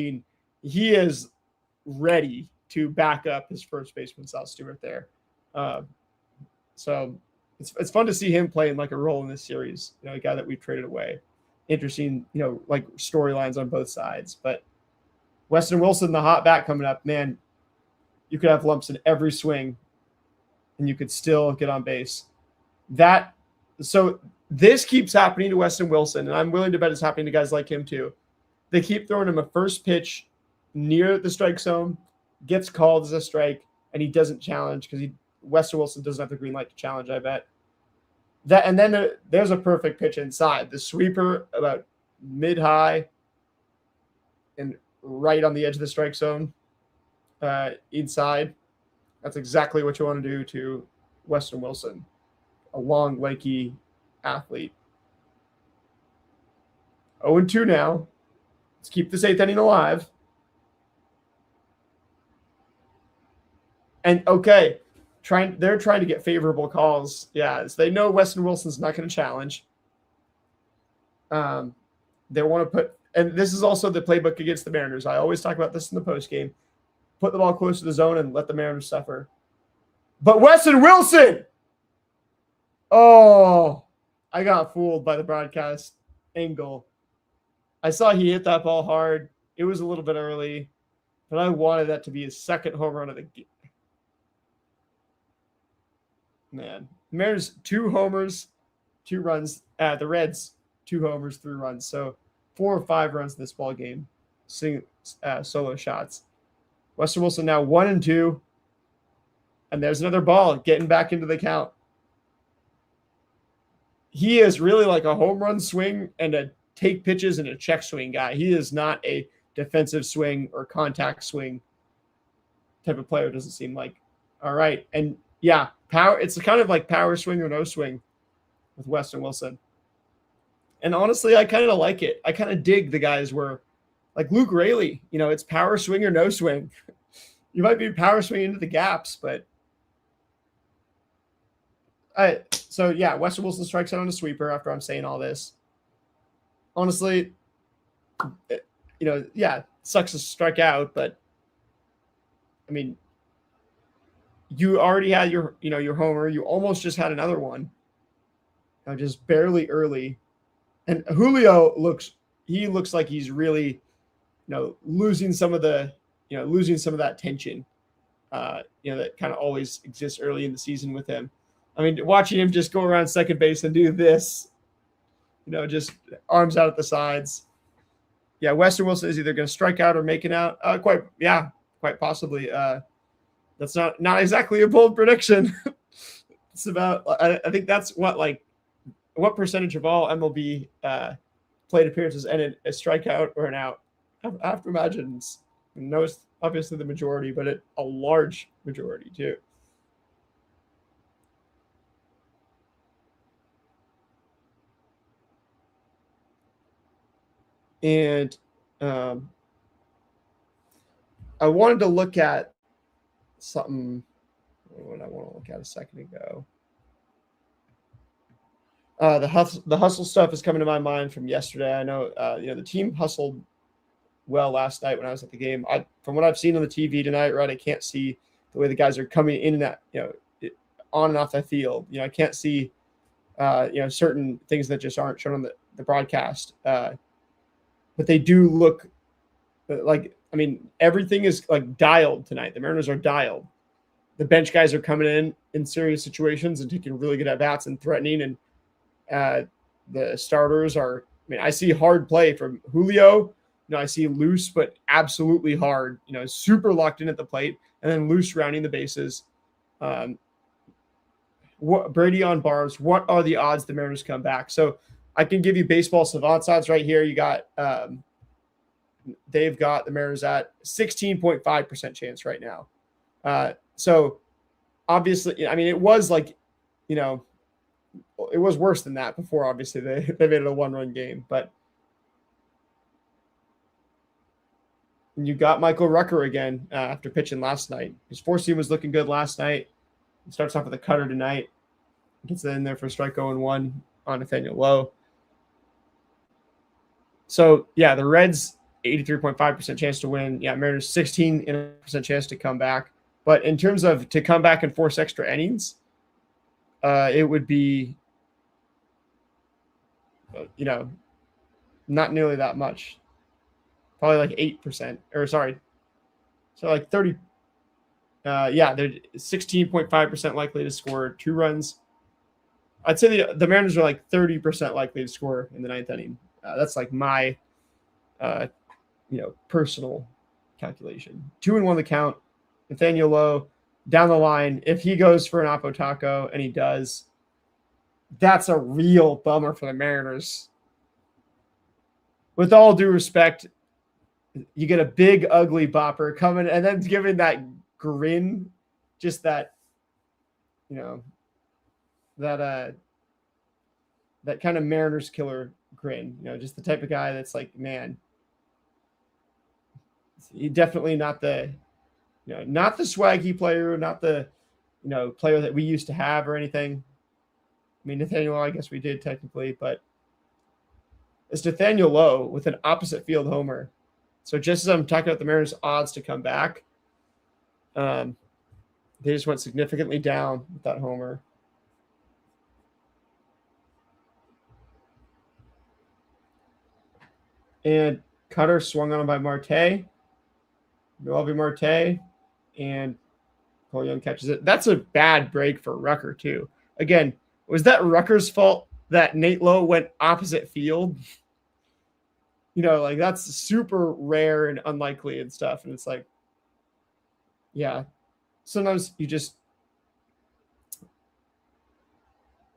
he is ready to back up his first baseman, Sal Stewart there. So it's fun to see him playing like a role in this series, a guy that we've traded away. Interesting, like storylines on both sides. But Weston Wilson, the hot bat coming up, man, you could have lumps in every swing and you could still get on base. So this keeps happening to Weston Wilson, and I'm willing to bet it's happening to guys like him too. They keep throwing him a first pitch near the strike zone, gets called as a strike, and he doesn't challenge because Weston Wilson doesn't have the green light to challenge, I bet. And then there's a perfect pitch inside. The sweeper about mid-high and right on the edge of the strike zone inside. That's exactly what you want to do to Weston Wilson, a long, lanky athlete. 0-2 now. Let's keep this 8th inning alive. And okay, they're trying to get favorable calls. Yeah, so they know Weston Wilson's not going to challenge. They want to put, and this is also the playbook against the Mariners. I always talk about this in the post game. Put the ball close to the zone and let the Mariners suffer. But Weston Wilson! Oh, I got fooled by the broadcast angle. I saw he hit that ball hard. It was a little bit early, but I wanted that to be his second home run of the game. Man, Mariners 2 homers, 2 runs. The Reds 2 homers, 3 runs. So 4 or 5 runs in this ball game. Solo shots. Weston Wilson now 1-2, and there's another ball getting back into the count. He is really like a home run swing and a take pitches and a check swing guy. He is not a defensive swing or contact swing type of player, doesn't seem like. All right, and yeah, power. It's kind of like power swing or no swing with Weston Wilson. And honestly, I kind of like it. I kind of dig the guys where, like Luke Raley, it's power swing or no swing. You might be power swinging into the gaps, but so yeah, Weston Wilson strikes out on a sweeper after I'm saying all this. Honestly, sucks to strike out, but I mean, you already had your homer. You almost just had another one. Just barely early. And Julio looks like he's really, losing some of that tension, that kind of always exists early in the season with him. I mean, watching him just go around second base and do this, just arms out at the sides. Yeah, Weston Wilson is either going to strike out or make it out. Quite possibly. That's not exactly a bold prediction. It's about, I think that's what percentage of all MLB plate appearances and a strikeout or an out. I have to imagine it's obviously the majority, but a large majority too. And I wanted to look at something. What I want to look at a second ago. The hustle stuff is coming to my mind from yesterday. I know, the team hustled well last night when I was at the game. From what I've seen on the TV tonight, right, I can't see the way the guys are coming in and out, on and off the field. I can't see, certain things that just aren't shown on the broadcast. But they do look like, everything is like dialed tonight. The Mariners are dialed. The bench guys are coming in serious situations and taking really good at bats and threatening. And the starters are, I see hard play from Julio. I see loose, but absolutely hard, super locked in at the plate, and then loose rounding the bases. Brady on bars. What are the odds the Mariners come back? So I can give you baseball savants odds right here. You got, they've got the Mariners at 16.5% chance right now. So obviously, it was like, it was worse than that before. Obviously, they made it a 1-run game, but you got Michael Rucker again after pitching last night. His 4-seam was looking good last night. He starts off with a cutter tonight. Gets in there for strike 0-1 on Nathaniel Lowe. So yeah, the Reds 83.5% chance to win. Yeah, Mariners 16% chance to come back. But in terms of to come back and force extra innings, it would be, not nearly that much. Probably like 8%, or sorry. So like 30. They're 16.5% likely to score 2 runs. I'd say the Mariners are like 30% likely to score in the 9th inning. That's like my, personal calculation. 2-1 the count. Nathaniel Lowe down the line. If he goes for an Oppo Taco, and he does, that's a real bummer for the Mariners. With all due respect, you get a big, ugly bopper coming and then giving that grin, just that, that kind of Mariners killer grin, just the type of guy that's like, man, he definitely not the swaggy player, not the, player that we used to have or anything. Nathaniel Lowe, I guess we did technically, but it's Nathaniel Lowe with an opposite field homer. So just as I'm talking about the Mariners' odds to come back, they just went significantly down with that homer. And cutter swung on by Marte. Noelvi Marte. And Cole Young catches it. That's a bad break for Rucker, too. Again, was that Rucker's fault that Nate Lowe went opposite field? That's super rare and unlikely and stuff. And it's like, yeah, sometimes you just.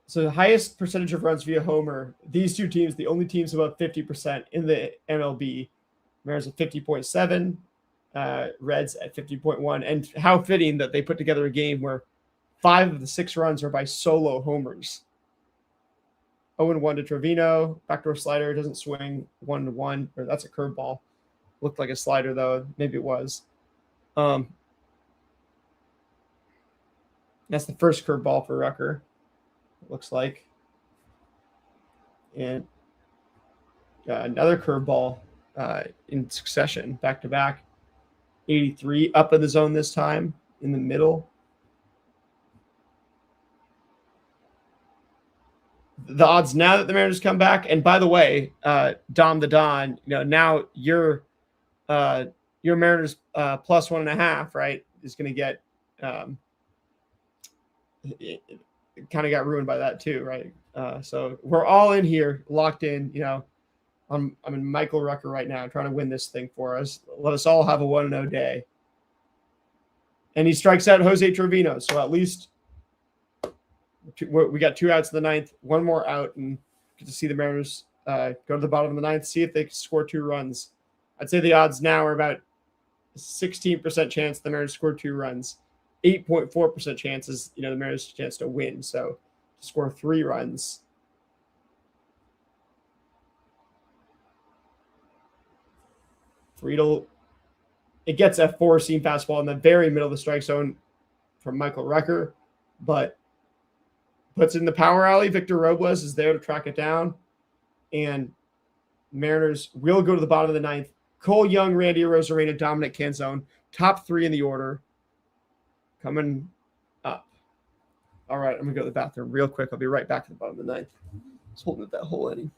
So the highest percentage of runs via homer, these two teams, the only teams above 50% in the MLB. Mariners at 50.7, Reds at 50.1. And how fitting that they put together a game where 5 of the 6 runs are by solo homers. 0-1 to Trevino. Backdoor slider, doesn't swing. 1-1. Or that's a curveball. Looked like a slider, though. Maybe it was. That's the first curveball for Rucker, it looks like. And another curveball in succession, back-to-back. 83, up in the zone this time, in the middle. The odds now that the Mariners come back, and by the way, Dom the Don, now your Mariners plus 1.5, right, is going to get it kind of got ruined by that too, right? So we're all in here, locked in. I'm in Michael Rucker right now, trying to win this thing for us. Let us all have a 1-0 day. And he strikes out Jose Trevino, so at least we got 2 outs in the 9th, 1 more out, and get to see the Mariners go to the bottom of the ninth, see if they can score 2 runs. I'd say the odds now are about 16% chance the Mariners score 2 runs, 8.4% chances, the Mariners' chance to win. So to score 3 runs. Friedel, it gets a 4-seam fastball in the very middle of the strike zone from Michael Rucker, but puts in the power alley. Victor Robles is there to track it down, and Mariners will go to the bottom of the ninth. Cole Young, Randy Arozarena, Dominic Canzone, top 3 in the order, coming up. All right, I'm going to go to the bathroom real quick. I'll be right back at the bottom of the ninth. Just holding up that whole inning.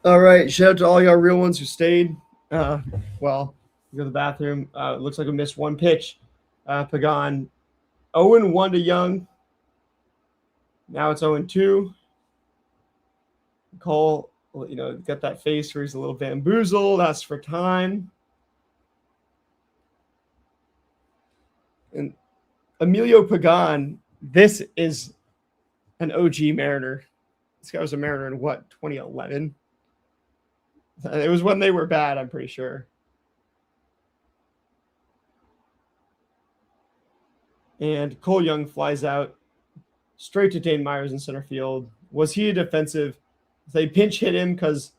All right. Shout out to all y'all real ones who stayed. Well, go to the bathroom. It looks like we missed one pitch. Pagan 0-1 to Young. Now it's 0-2. Cole, got that face where he's a little bamboozled. That's for time. And Emilio Pagan, this is an OG Mariner. This guy was a Mariner in 2011? It was when they were bad, I'm pretty sure. And Cole Young flies out straight to Dane Myers in center field. Was he a defensive? They pinch hit him because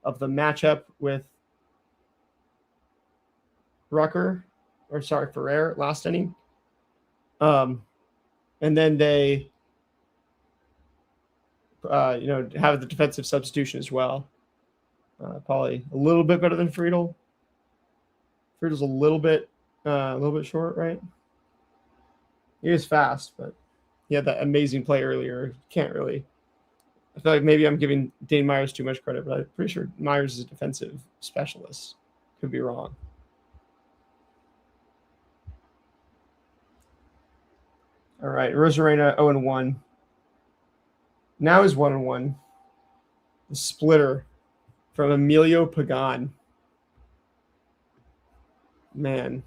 of the matchup with Ferrer last inning. And then they, have the defensive substitution as well. Probably a little bit better than Friedel. Friedel's a little bit short, right? He is fast, but he had that amazing play earlier. Can't really. I feel like maybe I'm giving Dane Myers too much credit, but I'm pretty sure Myers is a defensive specialist. Could be wrong. All right, Rosarena 0-1. Now is 1-1. The splitter from Emilio Pagan. Man.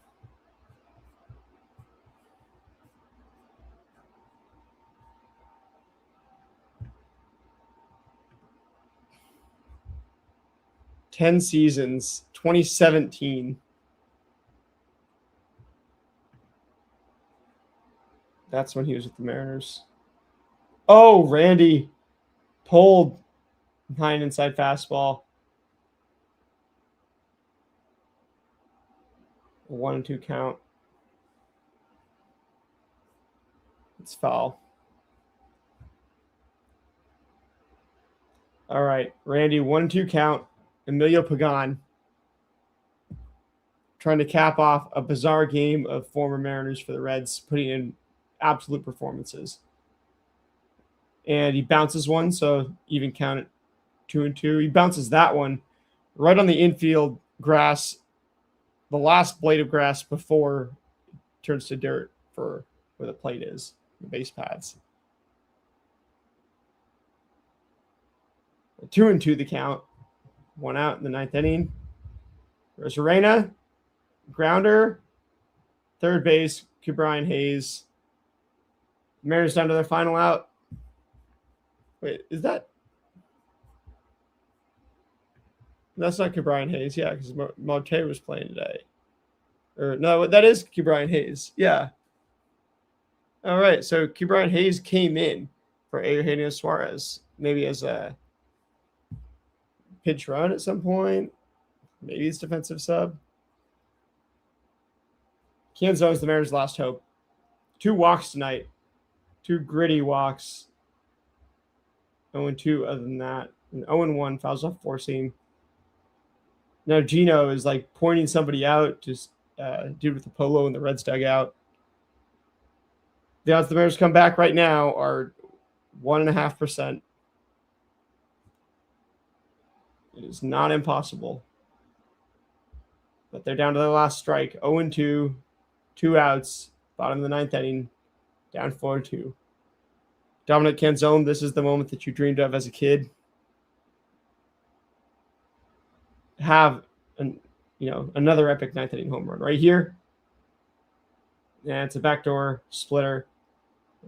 10 seasons, 2017. That's when he was with the Mariners. Oh, Randy pulled 9 inside fastball. 1-2 count. It's foul. All right, Randy, 1-2 count. Emilio Pagan trying to cap off a bizarre game of former Mariners for the Reds, putting in absolute performances. And he bounces one, so even count it 2-2. He bounces that one right on the infield grass, the last blade of grass before it turns to dirt for where the plate is, the base pads. 2-2 the count. 1 out in the 9th inning. Rosarena, grounder, third base, Ke'Bryan Hayes. Mariners down to their final out. Wait, is that? That's not Ke'Bryan Hayes. Yeah, because Marte was playing today. Or no, that is Ke'Bryan Hayes. Yeah. All right, so Ke'Bryan Hayes came in for Eugenio Suarez, maybe as a pinch run at some point. Maybe it's defensive sub. Canzone is the Mariners' last hope. 2 walks tonight. 2 gritty walks. 0-2 other than that. And 0-1 fouls off 4 seam. Now Gino is like pointing somebody out, just dude with the polo in the Reds dugout. The odds the Mariners come back right now are 1.5%. It is not impossible. But they're down to their last strike. 0-2, 2 outs, bottom of the 9th inning, down 4-2. Dominic Canzone, this is the moment that you dreamed of as a kid. Have another epic 9th inning home run right here. Yeah, it's a backdoor splitter.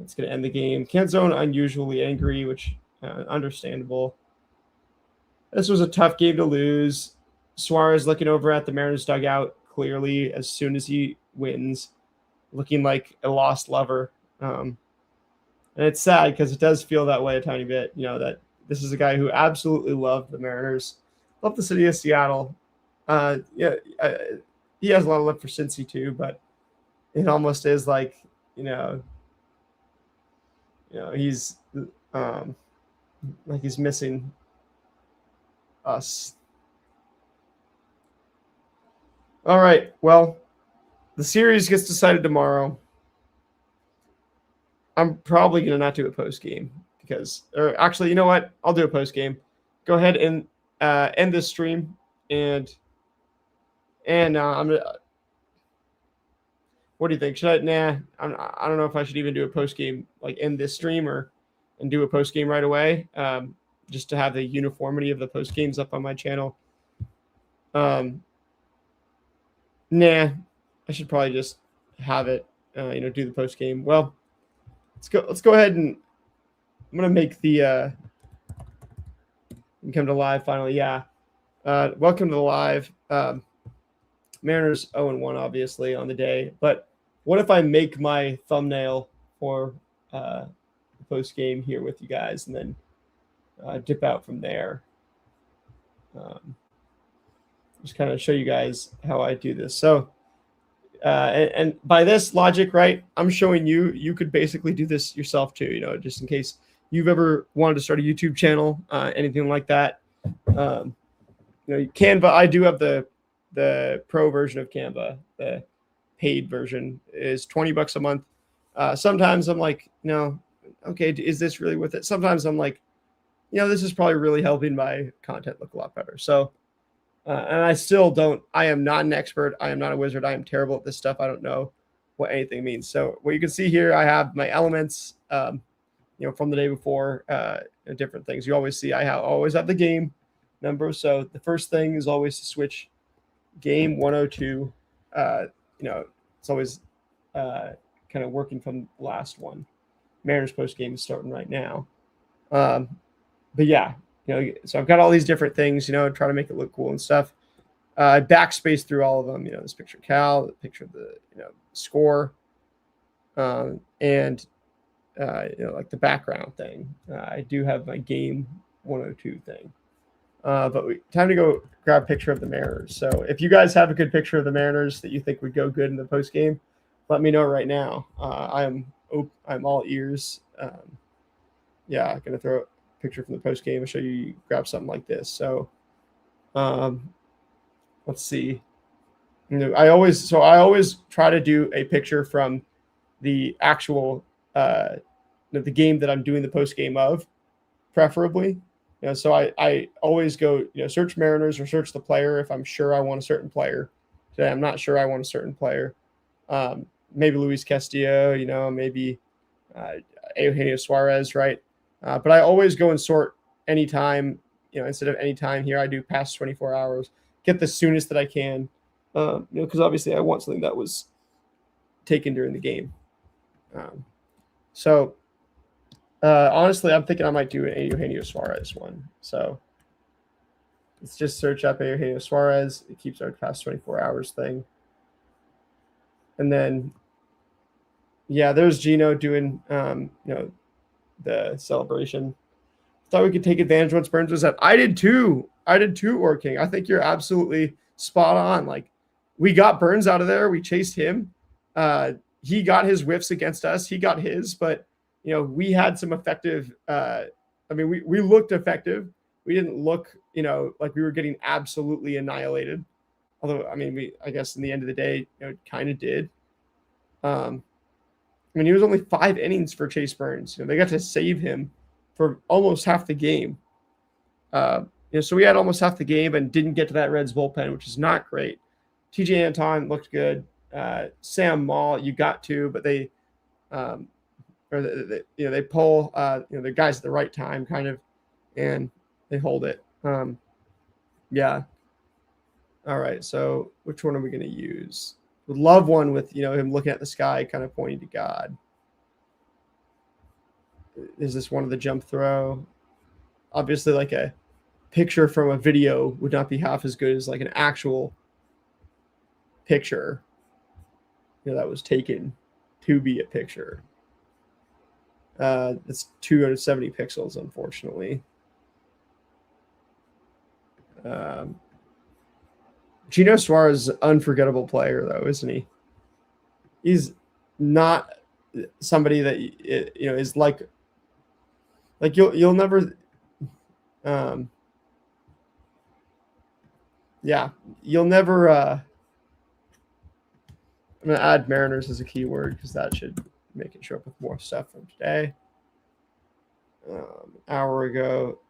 It's going to end the game. Canzone unusually angry, which understandable. This was a tough game to lose. Suarez looking over at the Mariners dugout clearly as soon as he wins, looking like a lost lover. And it's sad because it does feel that way a tiny bit, that this is a guy who absolutely loved the Mariners, loved the city of Seattle. He has a lot of love for Cincy too, but it almost is like, he's like he's missing us. All right. Well, the series gets decided tomorrow. I'm probably going to not do a post game or actually, you know what? I'll do a post game. Go ahead and end this stream, and I'm. What do you think? Should I? Nah, I don't know if I should even do a post game, like end this stream and do a post game right away, just to have the uniformity of the post games up on my channel. Nah, I should probably just have it, do the post game. Well, let's go ahead and I'm gonna make the come to live finally. Yeah, welcome to the live. Mariners 0-1 obviously on the day, but what if I make my thumbnail for the post game here with you guys, and then dip out from there? Just kind of show you guys how I do this. So, and by this logic, right, I'm showing you could basically do this yourself too, just in case you've ever wanted to start a YouTube channel, anything like that. Canva, I do have the pro version of Canva. The paid version is $20 a month. Sometimes I'm like, no, okay, is this really worth it? Sometimes I'm like, this is probably really helping my content look a lot better. So, and I am not an expert. I am not a wizard. I am terrible at this stuff. I don't know what anything means. So what you can see here, I have my elements, from the day before, different things. You always see, I always have the game number. So the first thing is always to switch game 102. It's always kind of working from the last one. Mariners post game is starting right now. But yeah, So I've got all these different things, try to make it look cool and stuff. I backspace through all of them, this picture of Cal, the picture of the, score, and like the background thing. I do have my game 102 thing. Time to go grab a picture of the Mariners. So if you guys have a good picture of the Mariners that you think would go good in the post game, let me know right now. I'm all ears. Gonna throw a picture from the post game and show you grab something like this. So, let's see. I always try to do a picture from the actual the game that I'm doing the post game of, preferably. So I always go search Mariners or search the player if I'm sure I want a certain player. Today I'm not sure I want a certain player. Maybe Luis Castillo, maybe Eugenio Suarez, right? But I always go and sort anytime, instead of anytime here, I do past 24 hours, get the soonest that I can, because obviously I want something that was taken during the game. Honestly, I'm thinking I might do an Eugenio Suarez one. So let's just search up Eugenio Suarez. It keeps our past 24 hours thing. And then, there's Gino doing, the celebration. Thought we could take advantage once Burns was up. I did too, Orking. I think you're absolutely spot on. Like, we got Burns out of there. We chased him. He got his whiffs against us. He got his, but we had some effective. We looked effective. We didn't look, like we were getting absolutely annihilated. Although, I guess in the end of the day, kind of did. He was only 5 innings for Chase Burns. They got to save him for almost half the game. So we had almost half the game and didn't get to that Reds bullpen, which is not great. TJ Anton looked good. Sam Maul, you got to, but they, they pull, the guys at the right time, kind of, and they hold it. Yeah. All right. So which one are we going to use? Would love one with him looking at the sky, kind of pointing to God. Is this one of the jump throw? Obviously, like a picture from a video would not be half as good as like an actual picture that was taken to be a picture. It's 270 pixels, unfortunately. Gino Suarez is an unforgettable player, though, isn't he? He's not somebody that is like you'll never. You'll never. I'm gonna add Mariners as a keyword because that should make it show up with more stuff from today. Hour ago,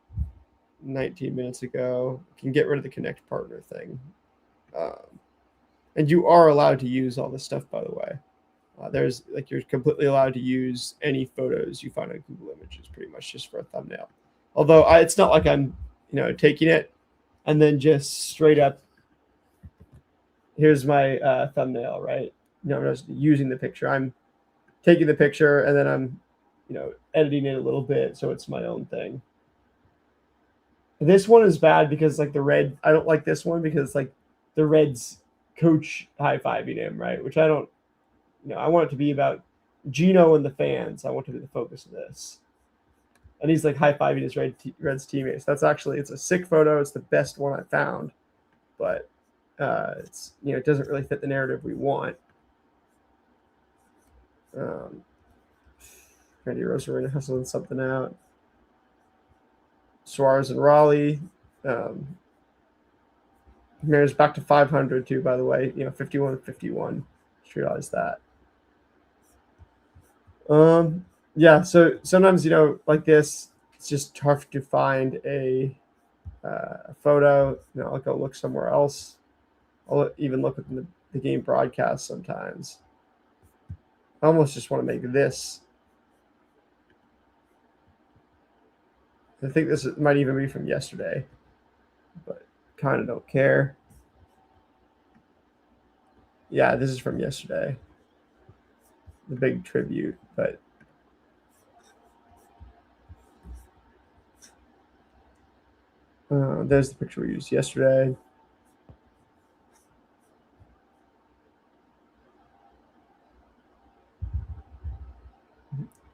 19 minutes ago, can get rid of the connect partner thing. And you are allowed to use all this stuff, by the way. There's you're completely allowed to use any photos you find on Google Images, pretty much just for a thumbnail. Although it's not like I'm, taking it and then just straight up, here's my thumbnail, right? I'm just using the picture. I'm taking the picture and then I'm, editing it a little bit so it's my own thing. This one is bad because I don't like this one because the Reds coach high-fiving him, right? Which I don't, I want it to be about Gino and the fans. I want to be the focus of this. And he's high-fiving his Reds teammates. That's actually, it's a sick photo. It's the best one I found, but it's, it doesn't really fit the narrative we want. Randy Rosarina hustling something out. Suarez and Raleigh. Mariners back to 500 too, by the way. 51-51. Just realized that. So sometimes like this, it's just tough to find a photo. I'll go look somewhere else. I'll even look at the game broadcast sometimes. I almost just want to make this. I think this might even be from yesterday, but kind of don't care. Yeah, this is from yesterday. The big tribute, but There's the picture we used yesterday.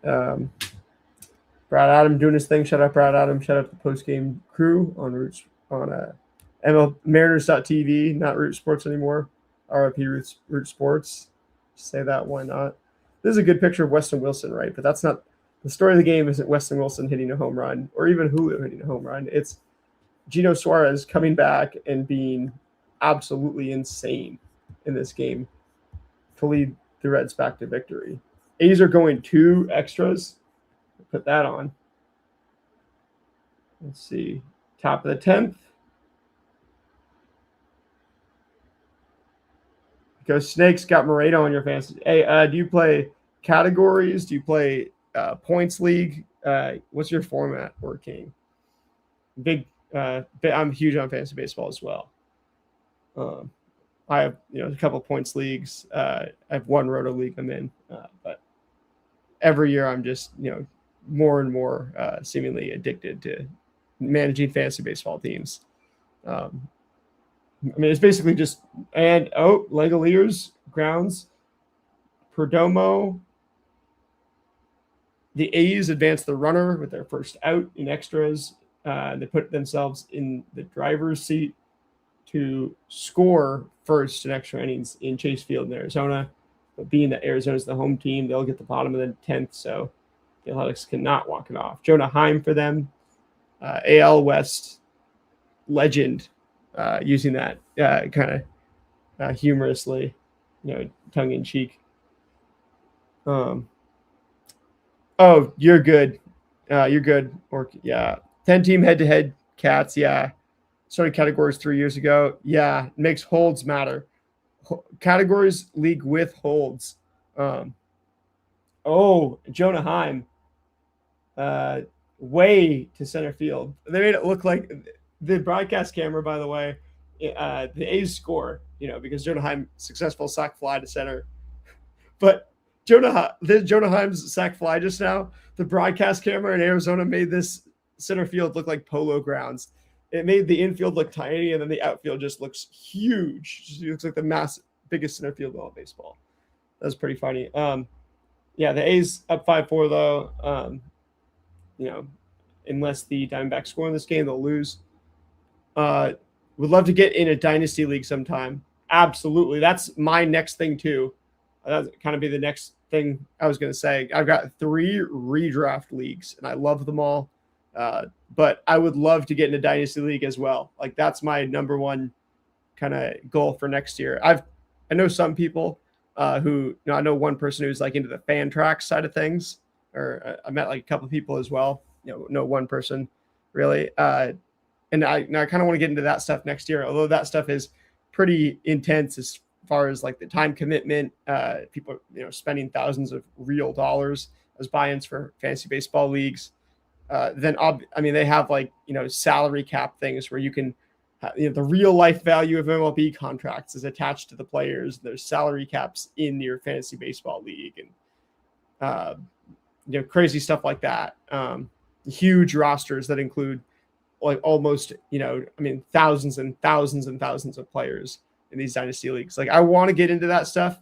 Um, Brad Adam doing his thing. Shout out Brad Adam. Shout out to the post game crew on Roots on ML Mariners.tv, not Root Sports anymore. RIP Root Sports. Say that, why not? This is a good picture of Weston Wilson, right? But that's not the story of the game. Isn't Weston Wilson hitting a home run or even Julio hitting a home run? It's Gino Suarez coming back and being absolutely insane in this game to lead the Reds back to victory. A's are going 2 extras. Put that on. Let's see. Top of the 10th. Go Snakes. Got Moreno on your fantasy. Hey, do you play categories? Do you play points league? What's your format working? I'm huge on fantasy baseball as well. I have a couple of points leagues. I have one roto league I'm in, but every year I'm just more and more seemingly addicted to managing fantasy baseball teams. It's basically just Legoliers, grounds, Perdomo. The A's advance the runner with their first out in extras. They put themselves in the driver's seat to score first in extra innings in Chase Field in Arizona. But being that Arizona's the home team, they'll get the bottom of the 10th, so the Athletics cannot walk it off. Jonah Heim for them, AL West legend, using that kind of humorously, tongue in cheek. Oh, you're good. You're good. Or 10-team head-to-head cats. Yeah, started categories 3 years ago. Yeah, makes holds matter. Categories league with holds. Jonah Heim, way to center field. They made it look like the broadcast camera, by the way, the A's score, because Jonah Heim successful sac fly to center. But Jonah Heim's sac fly just now, the broadcast camera in Arizona made this center field look like polo grounds. It made the infield look tiny, and then the outfield just looks huge. It looks like the biggest center field in all of baseball. That was pretty funny. The A's up 5-4 though. Unless the Diamondbacks score in this game, they'll lose. Would love to get in a dynasty league sometime. Absolutely. That's my next thing too. That's kind of be the next thing I was going to say. I've got 3 redraft leagues and I love them all. But I would love to get in a dynasty league as well. Like that's my number one kind of goal for next year. I know some people who, I know one person who's like into the fan track side of things, or I met like a couple of people as well. No one person really. And I kind of want to get into that stuff next year, although that stuff is pretty intense as far as like the time commitment. People, spending thousands of real dollars as buy-ins for fantasy baseball leagues. Then they have like, salary cap things where you can, the real life value of MLB contracts is attached to the players. There's salary caps in your fantasy baseball league and, crazy stuff like that. Huge rosters that include like almost, thousands and thousands and thousands of players in these dynasty leagues. Like I want to get into that stuff.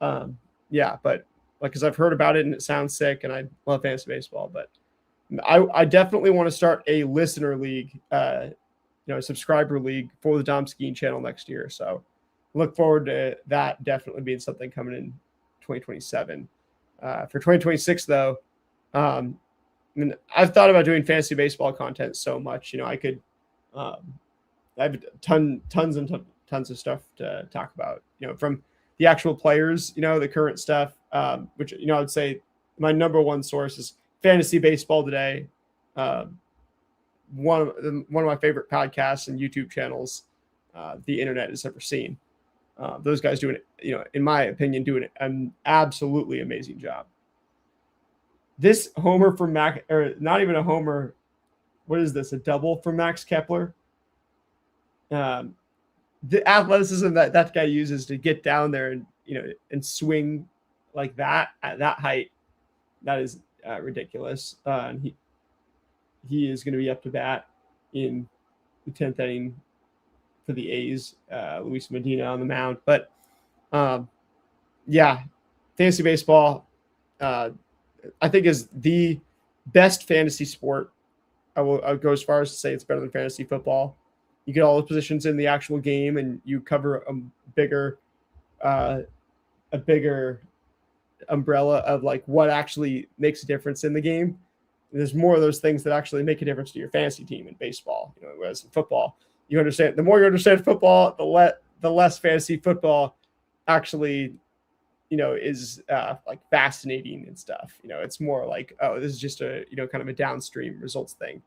But like, cause I've heard about it and it sounds sick and I love fantasy baseball, but I definitely want to start a listener league, a subscriber league for the Dom Skiing channel next year. So look forward to that definitely being something coming in 2027. For 2026 though, I've thought about doing fantasy baseball content so much, I could, I have tons of stuff to talk about, from the actual players, the current stuff, which, I would say my number one source is Fantasy Baseball Today. One of my favorite podcasts and YouTube channels the internet has ever seen. Those guys doing it, in my opinion, doing an absolutely amazing job. This homer from Max, or not even a homer. What is this? A double from Max Kepler. The athleticism that guy uses to get down there and and swing like that at that height, that is ridiculous. And he is going to be up to bat in the 10th inning for the A's, Luis Medina on the mound. But yeah, fantasy baseball, I think, is the best fantasy sport. I'll go as far as to say it's better than fantasy football. You get all the positions in the actual game, and you cover bigger, uh, a bigger umbrella of like what actually makes a difference in the game. There's more of those things that actually make a difference to your fantasy team in baseball. Whereas in football, you understand. The more you understand football, the less fantasy football actually, is like fascinating and stuff. It's more like, oh, this is just a kind of a downstream results thing.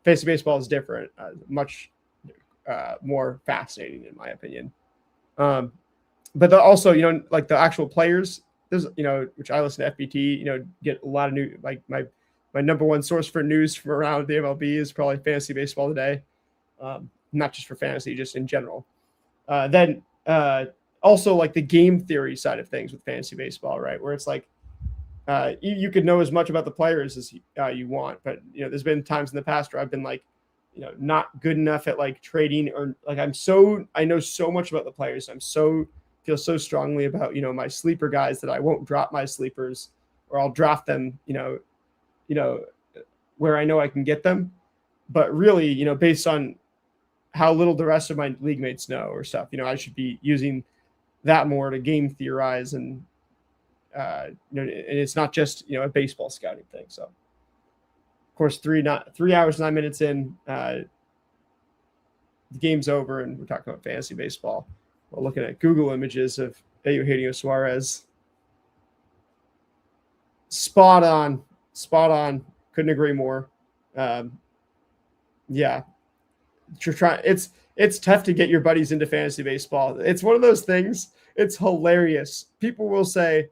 Fantasy baseball is different, much more fascinating in my opinion. But also, like the actual players, there's, which I listen to FBT, get a lot of new, like my number one source for news from around the MLB is probably Fantasy Baseball Today. Not just for fantasy, just in general. Then also like the game theory side of things with fantasy baseball, right? Where it's like, you could know as much about the players as you want, but there's been times in the past where I've been like, not good enough at like trading, or like I know so much about the players. Feel so strongly about my sleeper guys that I won't drop my sleepers, or I'll draft them where I know I can get them. But really, based on how little the rest of my league mates know or stuff, I should be using that more to game theorize, and and it's not just a baseball scouting thing. So of course 3 hours 9 minutes in, the game's over and we're talking about fantasy baseball. We're looking at Google images of Eugenio Suarez. Spot on. Couldn't agree more. Yeah, it's tough to get your buddies into fantasy baseball. It's one of those things. It's hilarious. People will say,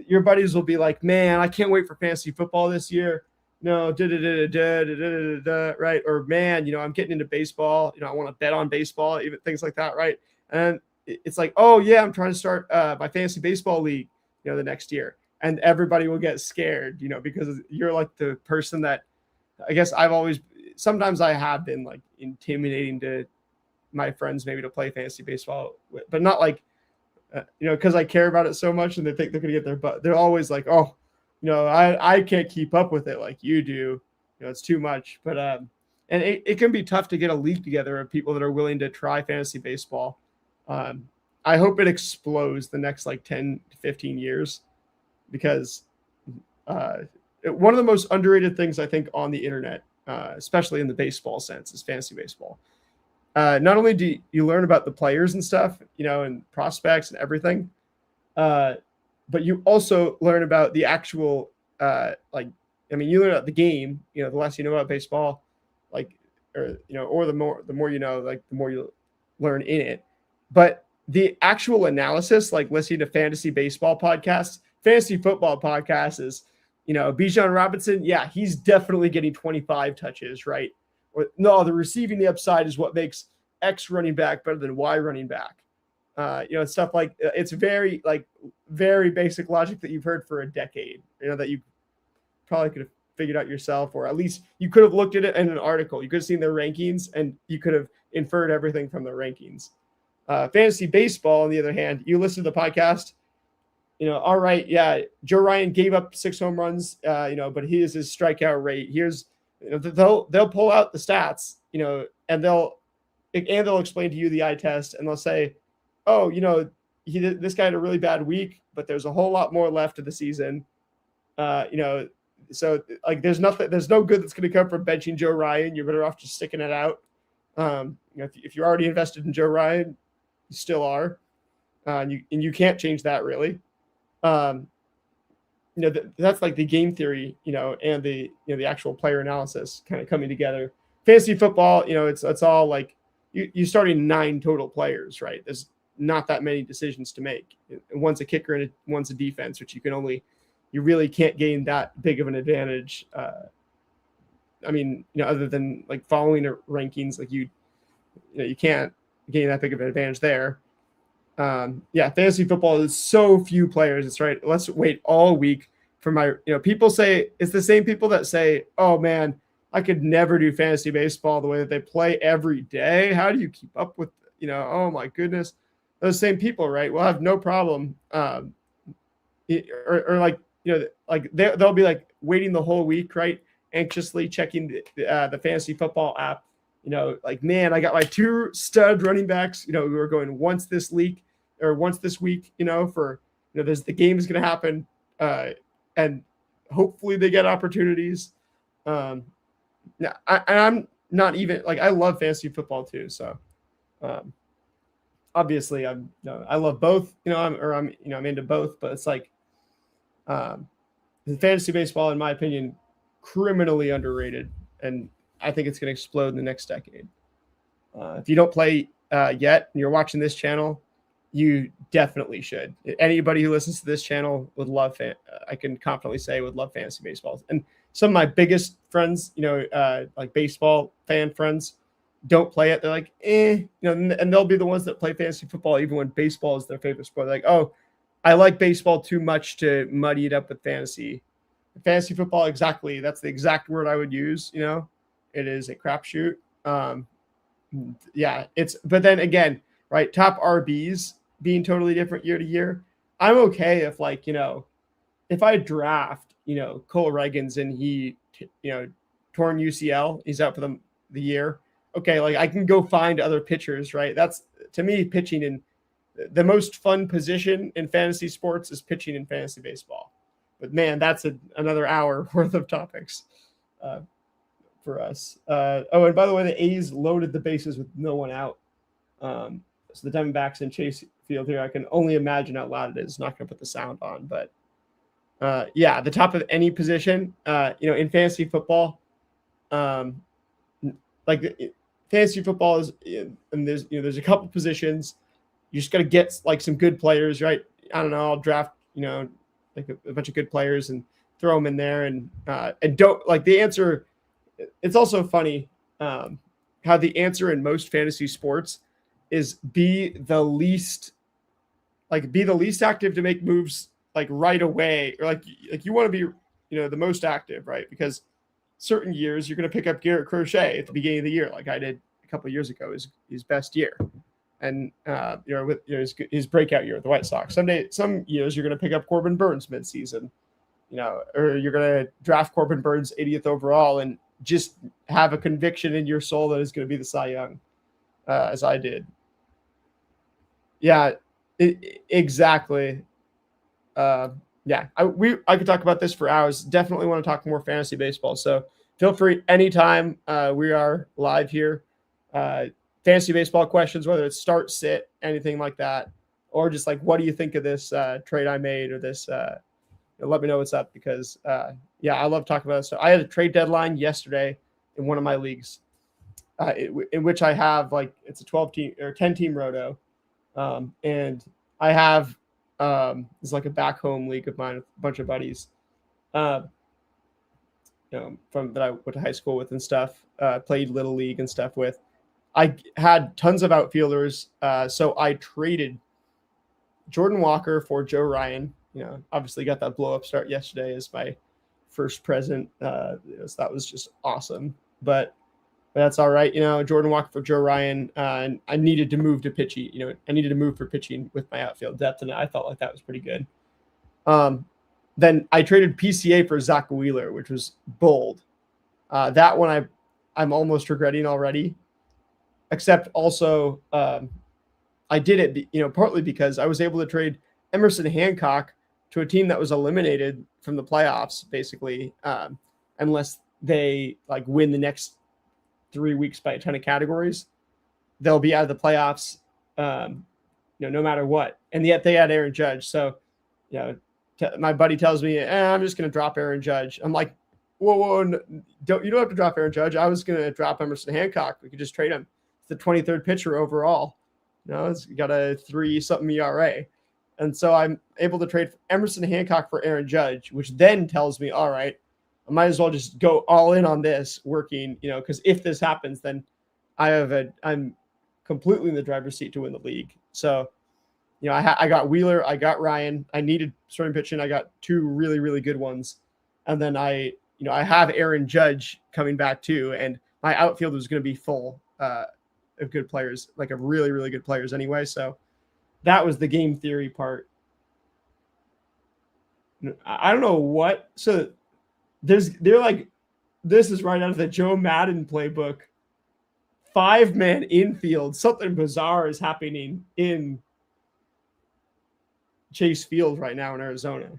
your buddies will be like, man, I can't wait for fantasy football this year. No, right? Or man, I'm getting into baseball. I want to bet on baseball, even things like that, right? And it's like, oh yeah, I'm trying to start my fantasy baseball league, the next year, and everybody will get scared, because you're like the person that, I guess sometimes I have been like intimidating to my friends maybe to play fantasy baseball, but not like, because I care about it so much and they think they're going to get their butt. They're always like, oh, I can't keep up with it like you do. It's too much. But and it can be tough to get a league together of people that are willing to try fantasy baseball. I hope it explodes the next like 10 to 15 years, because one of the most underrated things I think on the internet, especially in the baseball sense, is fantasy baseball. Not only do you learn about the players and stuff, and prospects and everything, but you also learn about the actual, you learn about the game. The less you know about baseball, or the more you know, like the more you learn in it. But the actual analysis, like listening to fantasy baseball podcasts, fantasy football podcasts, is, Bijan Robinson, yeah, he's definitely getting 25 touches, right? Or no, the receiving the upside is what makes X running back better than Y running back. Stuff like, it's very basic logic that you've heard for a decade, that you probably could have figured out yourself, or at least you could have looked at it in an article. You could have seen their rankings and you could have inferred everything from their rankings. Fantasy baseball, on the other hand, you listen to the podcast, all right, yeah, Joe Ryan gave up 6 home runs, but here's his strikeout rate. Here's, they'll pull out the stats, and they'll explain to you the eye test, and they'll say, oh, this guy had a really bad week, but there's a whole lot more left of the season. So like there's no good that's going to come from benching Joe Ryan. You're better off just sticking it out. If you're already invested in Joe Ryan, you still are, and you can't change that really. That's like the game theory, and the the actual player analysis kind of coming together. Fantasy football, it's all like you starting 9 total players, right? There's not that many decisions to make. One's a kicker and one's a defense, which you really can't gain that big of an advantage. Other than like following rankings, like you can't gain that big of an advantage there. Fantasy football is so few players. It's right. Let's wait all week for my, people say it's the same people that say, oh man, I could never do fantasy baseball the way that they play every day. How do you keep up with, oh my goodness, those same people, right? Will have no problem. Or like, like they'll be like waiting the whole week, right? Anxiously checking the fantasy football app. Like, man, I got my 2 stud running backs, who are going once this week, for, there's the game is going to happen. And hopefully they get opportunities. And I'm not even like, I love fantasy football too. So, obviously I love both, I'm into both, but it's like, the fantasy baseball, in my opinion, criminally underrated. And I think it's going to explode in the next decade. If you don't play yet and you're watching this channel, you definitely should. Anybody who listens to this channel would love I can confidently say would love fantasy baseball. And some of my biggest friends, like baseball fan friends, don't play it. They're like, and they'll be the ones that play fantasy football even when baseball is their favorite sport. They're like, oh, I like baseball too much to muddy it up with fantasy. Fantasy football, exactly. That's the exact word I would use. It is a crapshoot. Yeah, but then again, right? Top RBs being totally different year to year. I'm okay if, like, if I draft, Cole Reagans and he, torn UCL, he's out for the year. Okay, like I can go find other pitchers, right? That's, to me, pitching in the most fun position in fantasy sports is pitching in fantasy baseball. But man, that's another hour worth of topics for us. And by the way, the A's loaded the bases with no one out. So the Diamondbacks in Chase Field here, I can only imagine how loud it is. Not going to put the sound on, but yeah, the top of any position, in fantasy football, like fantasy football is, and there's a couple positions. You just got to get like some good players, right? I don't know. I'll draft, like a bunch of good players and throw them in there, and don't like the answer. It's also funny how the answer in most fantasy sports is be the least active to make moves like right away, or like you want to be, the most active, right? Because certain years you're going to pick up Garrett Crochet at the beginning of the year, like I did a couple of years ago, his best year. And with his breakout year with the White Sox. Some years you're going to pick up Corbin Burns midseason, or you're going to draft Corbin Burns 80th overall and just have a conviction in your soul that is going to be the Cy Young, as I did. Yeah, exactly. Yeah, I could talk about this for hours. Definitely want to talk more fantasy baseball. So feel free anytime. We are live here. Fantasy baseball questions, whether it's start, sit, anything like that, or just like, what do you think of this trade I made, or this? Let me know what's up, because yeah, I love talking about it. So I had a trade deadline yesterday in one of my leagues, in which I have like, it's a 12-team or 10-team roto, and I have it's like a back home league of mine with a bunch of buddies, from that I went to high school with and stuff, played little league and stuff with. I had tons of outfielders, so I traded Jordan Walker for Joe Ryan. Obviously got that blow up start yesterday as my first present. So that was just awesome. But that's all right. Jordan Walker for Joe Ryan. And I needed to move to pitching. I needed to move for pitching with my outfield depth, and I felt like that was pretty good. Then I traded PCA for Zach Wheeler, which was bold. That one I'm almost regretting already. Except also, I did it, partly because I was able to trade Emerson Hancock to a team that was eliminated from the playoffs, basically, unless they like win the next 3 weeks by a ton of categories. They'll be out of the playoffs, no matter what. And yet they had Aaron Judge. So, my buddy tells me, I'm just going to drop Aaron Judge. I'm like, whoa, you don't have to drop Aaron Judge. I was going to drop Emerson Hancock. We could just trade him. The 23rd pitcher overall. It's got a 3-something ERA. And so I'm able to trade Emerson Hancock for Aaron Judge, which then tells me, all right, I might as well just go all in on this working, because if this happens, then I'm completely in the driver's seat to win the league. So, I got Wheeler, I got Ryan. I needed starting pitching. I got 2 really, really good ones. And then I I have Aaron Judge coming back too, and my outfield was going to be full of good players, like of really, really good players anyway. So that was the game theory part. I don't know what. So they're like, this is right out of the Joe Madden playbook. 5-man infield. Something bizarre is happening in Chase Field right now in Arizona.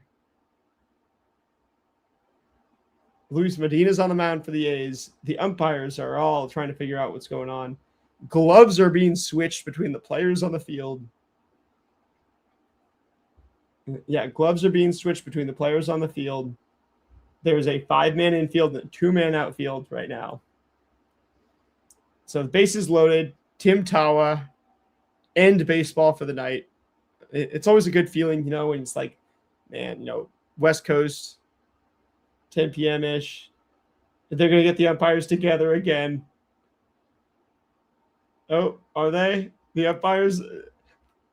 Luis Medina's on the mound for the A's. The umpires are all trying to figure out what's going on. Gloves are being switched between the players on the field. Yeah, gloves are being switched between the players on the field. There's a 5-man infield and a 2-man outfield right now. So the bases loaded. Tim Tawa, end baseball for the night. It's always a good feeling, when it's like, man, West Coast, 10 p.m. ish. They're going to get the umpires together again. Oh, are they? The umpires.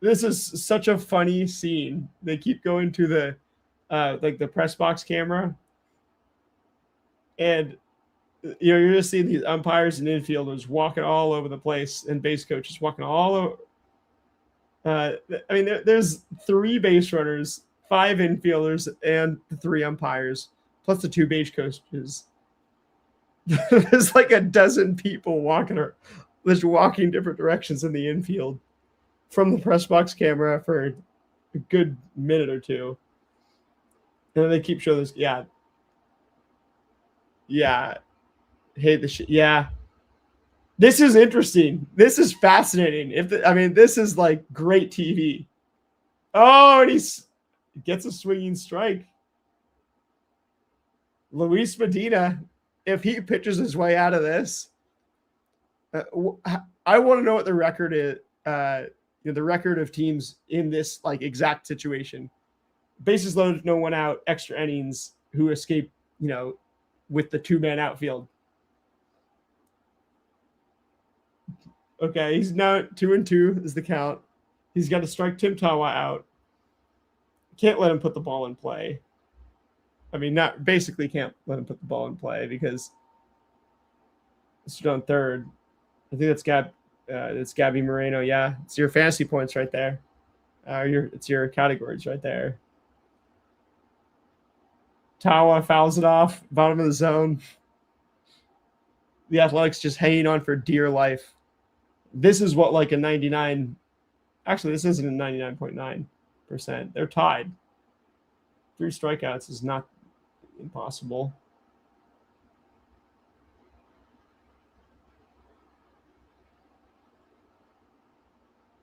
This is such a funny scene. They keep going to the the press box camera, and you're just seeing these umpires and infielders walking all over the place, and base coaches walking all over. There's 3 base runners, 5 infielders, and the 3 umpires, plus the 2 base coaches. There's like a dozen people just walking different directions in the infield from the press box camera for a good minute or two. And then they keep showing this. Yeah. Hey, yeah. This is interesting. This is fascinating. This is like great TV. Oh, and he gets a swinging strike. Luis Medina, if he pitches his way out of this, I want to know what the record is. The record of teams in this like exact situation. Bases loaded, no one out, extra innings, who escape, with the 2-man outfield. Okay, he's now 2-2 is the count. He's got to strike Tim Tawa out. Can't let him put the ball in play. Basically can't let him put the ball in play because it's on third. I think that's Gabby Moreno. Yeah, it's your fantasy points right there. It's your categories right there. Tawa fouls it off, bottom of the zone. The Athletics just hanging on for dear life. This is what like a 99. Actually, this isn't a 99.9%. They're tied. 3 strikeouts is not impossible.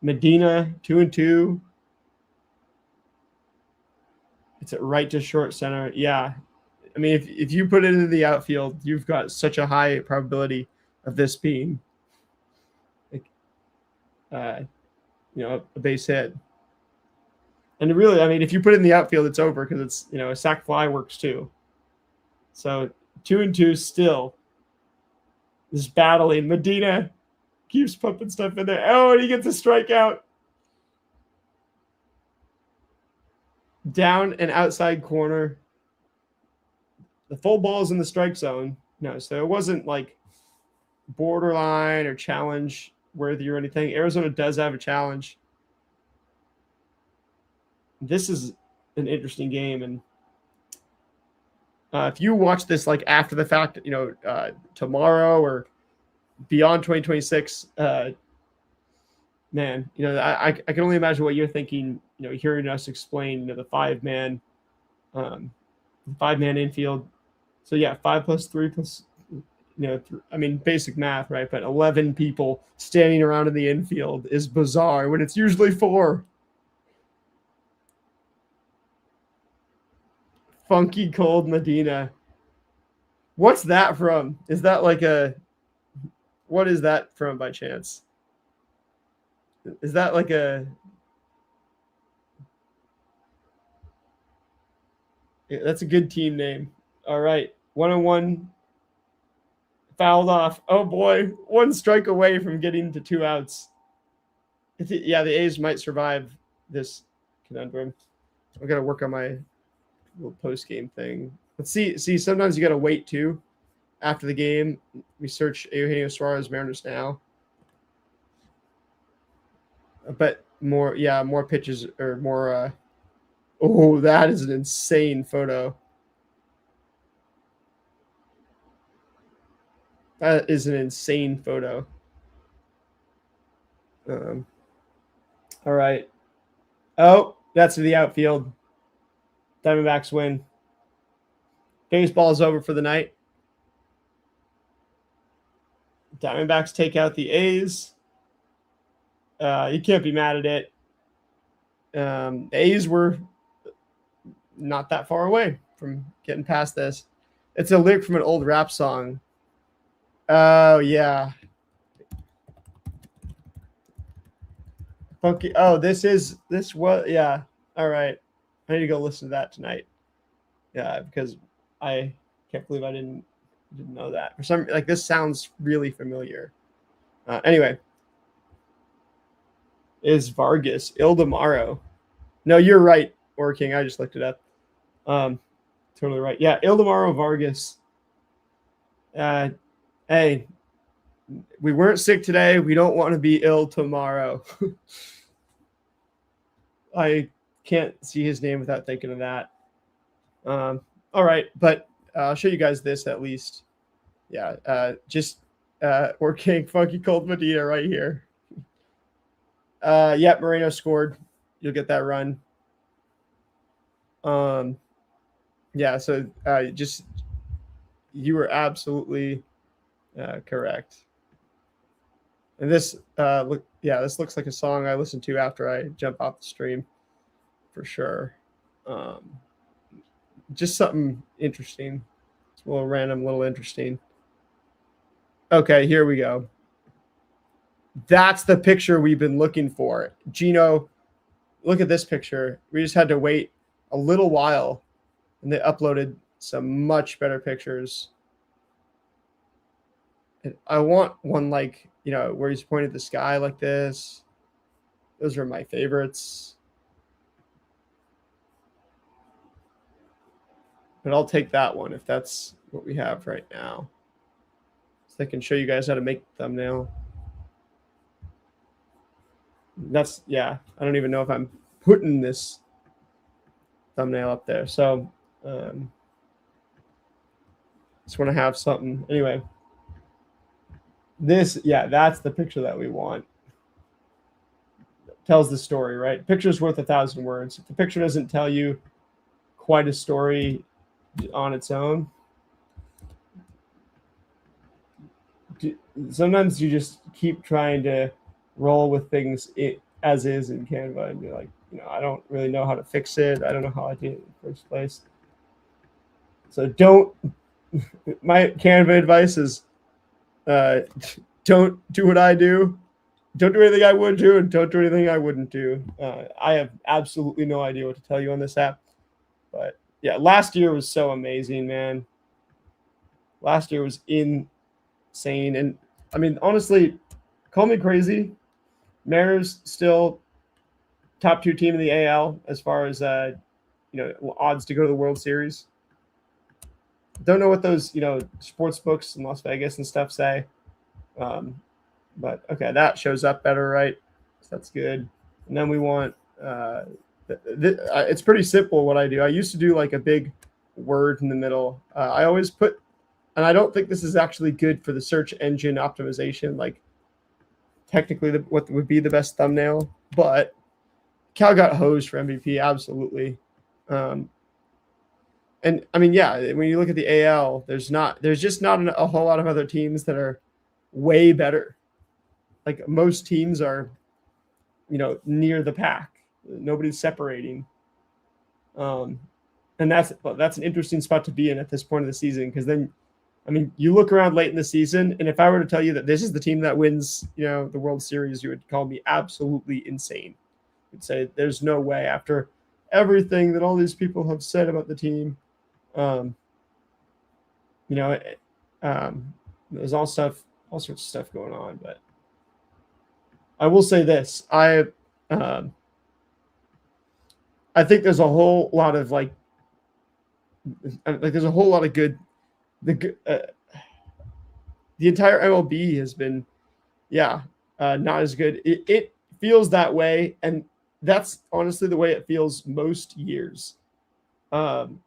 Medina 2-2. It's right to short center. Yeah. If you put it into the outfield, you've got such a high probability of this being a base hit. And really, if you put it in the outfield, it's over because it's, a sac fly works too. So 2-2 still. This battling. Medina keeps pumping stuff in there. Oh, and he gets a strikeout. Down and outside corner. The full ball's in the strike zone. No, so it wasn't like borderline or challenge worthy or anything. Arizona does have a challenge. This is an interesting game, and if you watch this like after the fact, tomorrow or beyond 2026, man, I can only imagine what you're thinking. Hearing us explain the 5-man infield. So yeah, 5 + 3 plus, basic math, right? But 11 people standing around in the infield is bizarre when it's usually 4. Funky Cold Medina. What's that from? Is that like what is that from by chance? Is that like that's a good team name. All right. 1-1 fouled off. Oh boy. 1 strike away from getting to 2 outs. Yeah, the A's might survive this conundrum. I've got to work on my little post-game thing. But see, sometimes you got to wait too. After the game, we search Eugenio Suarez Mariners now. But more pitches or more. Oh, that is an insane photo. That is an insane photo. All right. Oh, that's the outfield. Diamondbacks win. Baseball is over for the night. Diamondbacks take out the A's. You can't be mad at it. The A's were not that far away from getting past this. It's a lyric from an old rap song. Oh, yeah. Funky. Oh, this was, yeah. All right. I need to go listen to that tonight. Yeah, because I can't believe I didn't know that. For some, like, this sounds really familiar. Anyway. Is Vargas Ildemaro? No, you're right, Orking. I just looked it up. Totally right. Yeah, Ildemaro Vargas. Hey, we weren't sick today. We don't want to be ill tomorrow. I can't see his name without thinking of that. All right, but I'll show you guys this at least. Yeah, Orking Funky Cold Medina right here. Yep, Moreno scored. You'll get that run. Yeah, so you were absolutely correct. And this this looks like a song I listen to after I jump off the stream, for sure. Just something interesting. It's a little random, a little interesting. Okay, here we go. That's the picture we've been looking for. Gino, look at this picture. We just had to wait a little while, and they uploaded some much better pictures. And I want one like, where he's pointing at the sky like this. Those are my favorites. But I'll take that one if that's what we have right now. So I can show you guys how to make the thumbnail. I don't even know if I'm putting this thumbnail up there. So just want to have something. Anyway, that's the picture that we want. Tells the story, right? Picture's worth 1,000 words. If the picture doesn't tell you quite a story on its own, sometimes you just keep trying to roll with things as is in Canva and be like, I don't really know how to fix it. I don't know how I did it in the first place. So my Canva advice is don't do what I do. Don't do anything I would do, and don't do anything I wouldn't do. I have absolutely no idea what to tell you on this app. But yeah, last year was so amazing, man. Last year was insane. And I mean, honestly, call me crazy. Mariners still top 2 team in the AL as far as odds to go to the World Series. Don't know what those sports books in Las Vegas and stuff say, but okay, that shows up better, right? So that's good. And then we want it's pretty simple what I do. I used to do like a big word in the middle. I always put, and I don't think this is actually good for the search engine optimization, like technically what would be the best thumbnail, but Cal got hosed for MVP, absolutely. And I mean, yeah, when you look at the AL, there's just not a whole lot of other teams that are way better. Like most teams are, near the pack. Nobody's separating. And that's an interesting spot to be in at this point of the season, because then, I mean, you look around late in the season, and if I were to tell you that this is the team that wins, the World Series, you would call me absolutely insane. You'd say there's no way after everything that all these people have said about the team. There's all sorts of stuff going on, but I will say this: I think there's a whole lot of like like there's a whole lot of good. The entire MLB has been, yeah, not as good. It feels that way, and that's honestly the way it feels most years. Um,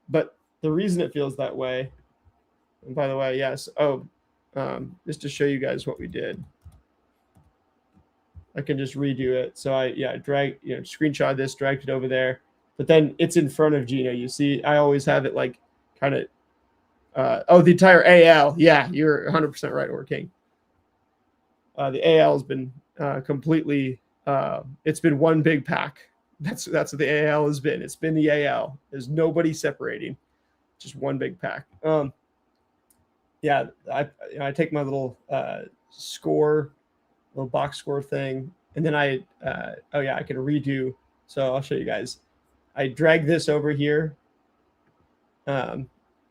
but the reason it feels that way, and by the way, yes. Oh, just to show you guys what we did, I can just redo it. So I drag, screenshot this, dragged it over there, but then it's in front of Gino. You see, I always have it like kind of. The entire AL. Yeah, you're 100% right, Or King. The AL has been completely. It's been one big pack. That's what the AL has been. It's been the AL. There's nobody separating, just one big pack. Yeah, I take my little score, little box score thing, and then I can redo. So I'll show you guys. I drag this over here.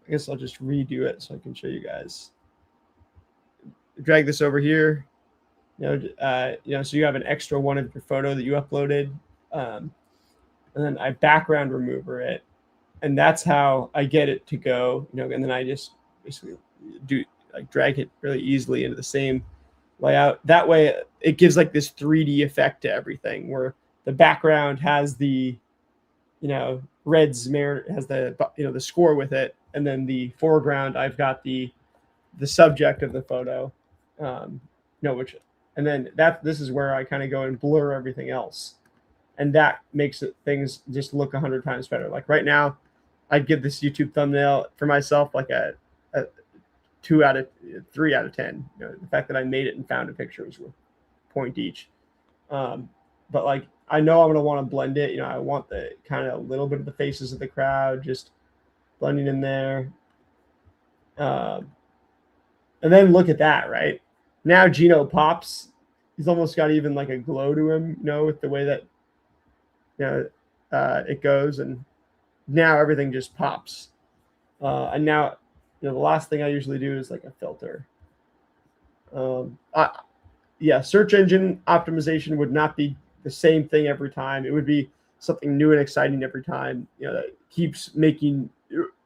I guess I'll just redo it so I can show you guys. Drag this over here. So you have an extra one of your photo that you uploaded, and then I background remover it, and that's how I get it to go. And then I just basically drag it really easily into the same layout. That way, it gives like this 3D effect to everything, where the background has the, Reds has the score with it, and then the foreground I've got the subject of the photo, which, and then this is where I kind of go and blur everything else, and that makes things just look 100 times better. Like right now, I'd give this YouTube thumbnail for myself like a 3 out of 10. The fact that I made it and found a picture was worth a point each. But like I know I'm gonna want to blend it. I want the kind of a little bit of the faces of the crowd just blending in there. And then look at that, right? Now Gino pops. He's almost got even like a glow to him, with the way that it goes, and now everything just pops. And now, the last thing I usually do is like a filter. Search engine optimization would not be the same thing every time. It would be something new and exciting every time. That keeps making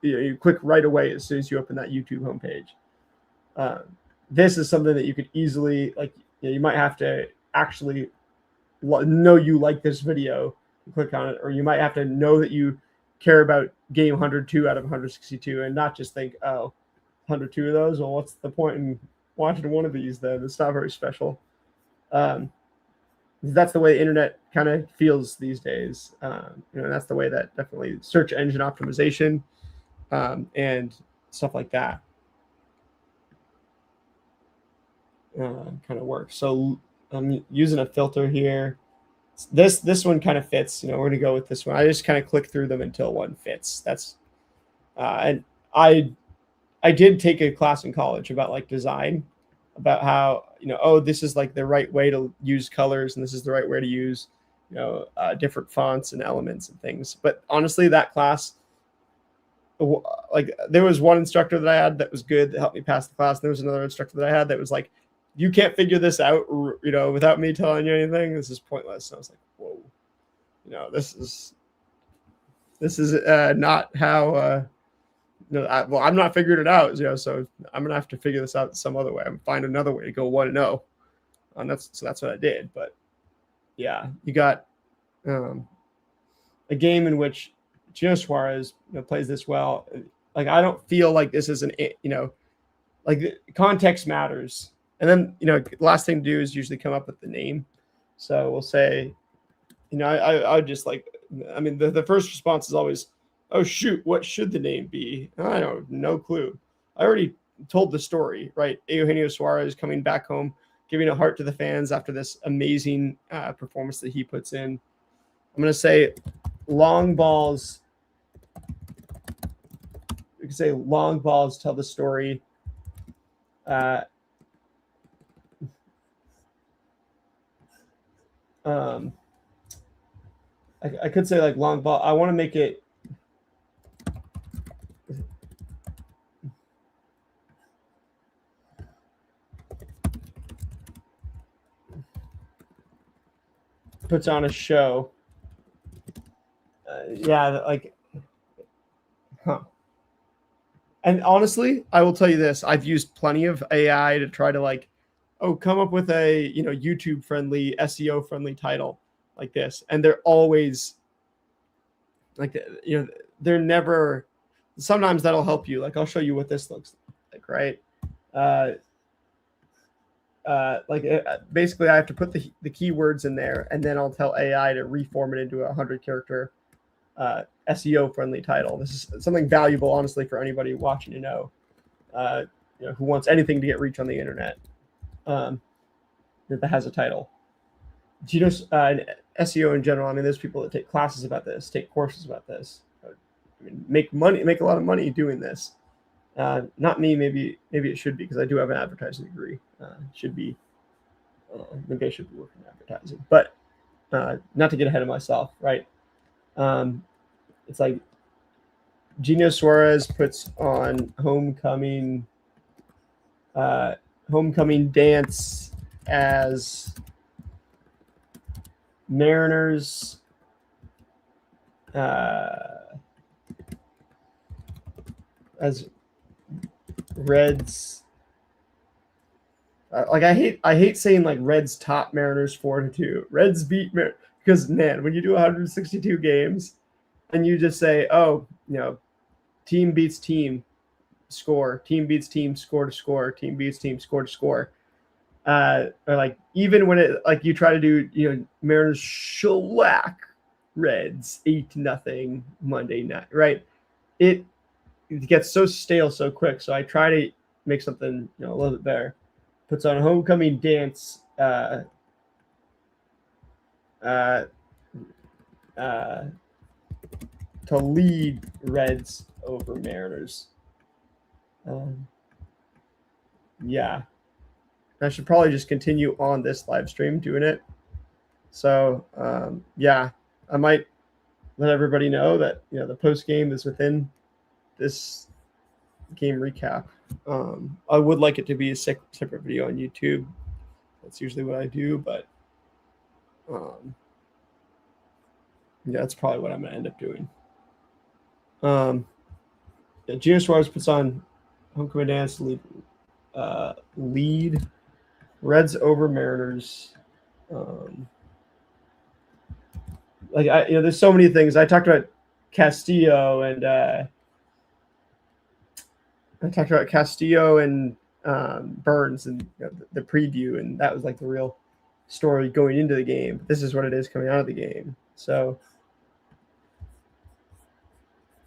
you click right away as soon as you open that YouTube homepage. This is something that you could easily you might have to actually know you like this video and click on it, or you might have to know that you care about game 102 out of 162 and not just think, oh, 102 of those. Well, what's the point in watching one of these then? It's not very special. That's the way the internet kind of feels these days. And that's the way that definitely search engine optimization and stuff like that kind of works. So I'm using a filter here. This one kind of fits. We're gonna go with this one. I just kind of click through them until one fits. That's and I did take a class in college about like design, about how this is like the right way to use colors, and this is the right way to use different fonts and elements and things. But honestly, that class, like there was one instructor that I had that was good, that helped me pass the class. There was another instructor that I had that was like, you can't figure this out, without me telling you anything. This is pointless. And I was like, whoa, this is not how. I'm not figuring it out, so I'm gonna have to figure this out some other way. I'm find another way to go 1-0, and that's what I did. But yeah, you got a game in which Gino Suarez plays this well. Like I don't feel like this is like context matters. And then last thing to do is usually come up with the name. So we'll say, I would just the first response is always, oh shoot, what should the name be? I don't no clue. I already told the story, right? Eugenio Suarez coming back home, giving a heart to the fans after this amazing performance that he puts in. I'm gonna say long balls. We can say long balls tell the story. I could say like long ball. I want to make it. Puts on a show. Yeah, like And honestly, I will tell you this: I've used plenty of AI to try to like, come up with a YouTube friendly, SEO friendly title like this, and they're always like, they're never. Sometimes that'll help you. Like I'll show you what this looks like, right? Uh, basically, I have to put the keywords in there, and then I'll tell AI to reform it into a 100-character SEO friendly title. This is something valuable, honestly, for anybody watching to know, who wants anything to get reach on the internet, that has a title. Do you know SEO in general? I mean, there's people that take classes about this, take courses about this. I mean, make a lot of money doing this. Not me. Maybe it should be, because I do have an advertising degree. Should be. Maybe I should be working in advertising, but not to get ahead of myself, right? It's like Gino Suarez puts on homecoming dance as Mariners as Reds. Like I hate saying like Reds top Mariners 4-2. Reds beat because man, when you do 162 games and you just say, oh, team beats team, score, team beats team, score to score, team beats team, score to score. Or like even when it like you try to do Mariners shellac Reds 8-0 Monday night, right? It gets so stale so quick. So I try to make something a little bit better. Puts on homecoming dance to lead Reds over Mariners. Yeah, I should probably just continue on this live stream doing it. So yeah, I might let everybody know that the post game is within this game recap. I would like it to be a separate video on YouTube. That's usually what I do, but yeah, that's probably what I'm gonna end up doing. Yeah, Gino Suarez puts on homecoming dance lead Reds over Mariners. There's so many things. I talked about Castillo and Burns and the preview, and that was like the real story going into the game. This is what it is coming out of the game. So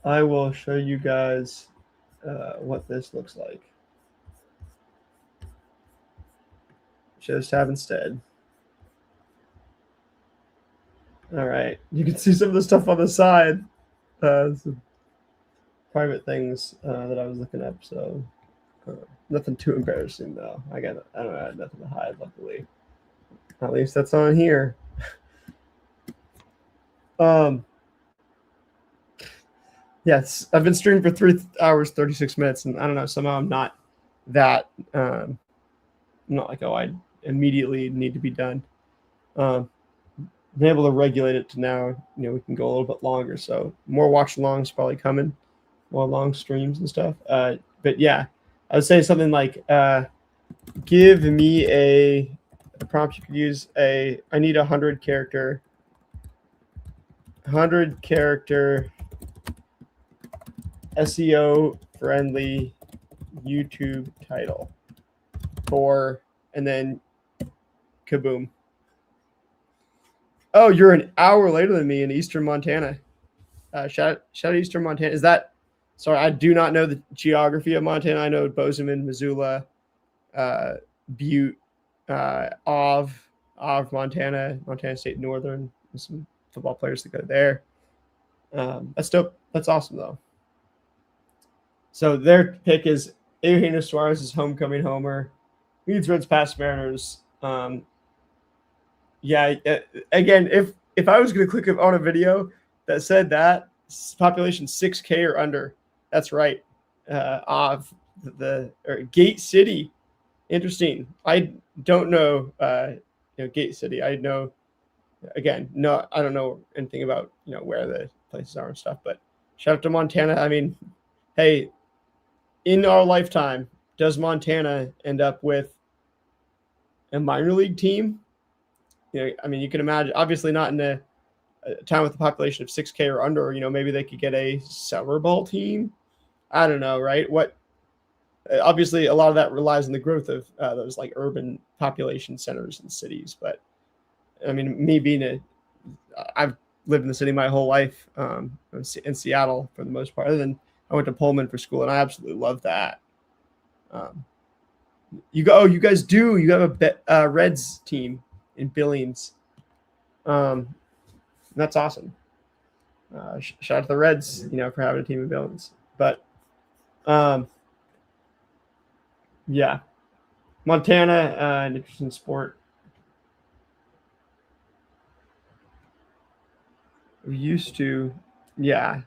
I will show you guys what this looks like. Shows tab instead. All right, you can see some of the stuff on the side. Some private things that I was looking up. So nothing too embarrassing though. I don't have nothing to hide, luckily. At least that's on here. Yes, I've been streaming for 3 hours 36 minutes, and I don't know, somehow I'm not that I'm not like, oh, I immediately need to be done. Been able to regulate it to now, we can go a little bit longer. So more watch alongs probably coming, more long streams and stuff. But yeah, I was saying something like, give me a prompt you could use. I need 100 character SEO friendly YouTube title for, and then kaboom. Oh, you're an hour later than me in Eastern Montana. Shout out Eastern Montana. Is that? Sorry, I do not know the geography of Montana. I know Bozeman, Missoula, Butte, Montana, Montana State Northern. There's some football players that go there. That's awesome though. So their pick is Eugenio Suarez's homecoming homer. Leads Reds past Mariners. Yeah, again, if I was going to click on a video that said that population 6K or under, that's right. Gate City, interesting. I don't know. Gate City. I know. Again, no, I don't know anything about where the places are and stuff. But shout out to Montana. I mean, hey, in our lifetime, does Montana end up with a minor league team? I mean, you can imagine, obviously not in a town with a population of 6K or under. Maybe they could get a summer ball team. I don't know, right? Obviously, a lot of that relies on the growth of those like urban population centers and cities. But I mean, me being I've lived in the city my whole life, in Seattle for the most part. Other than I went to Pullman for school, and I absolutely love that. You guys do. You have a Reds team in Billings. That's awesome. Shout out to the Reds, for having a team in Billings. But yeah, Montana, an interesting sport. We used to, yeah,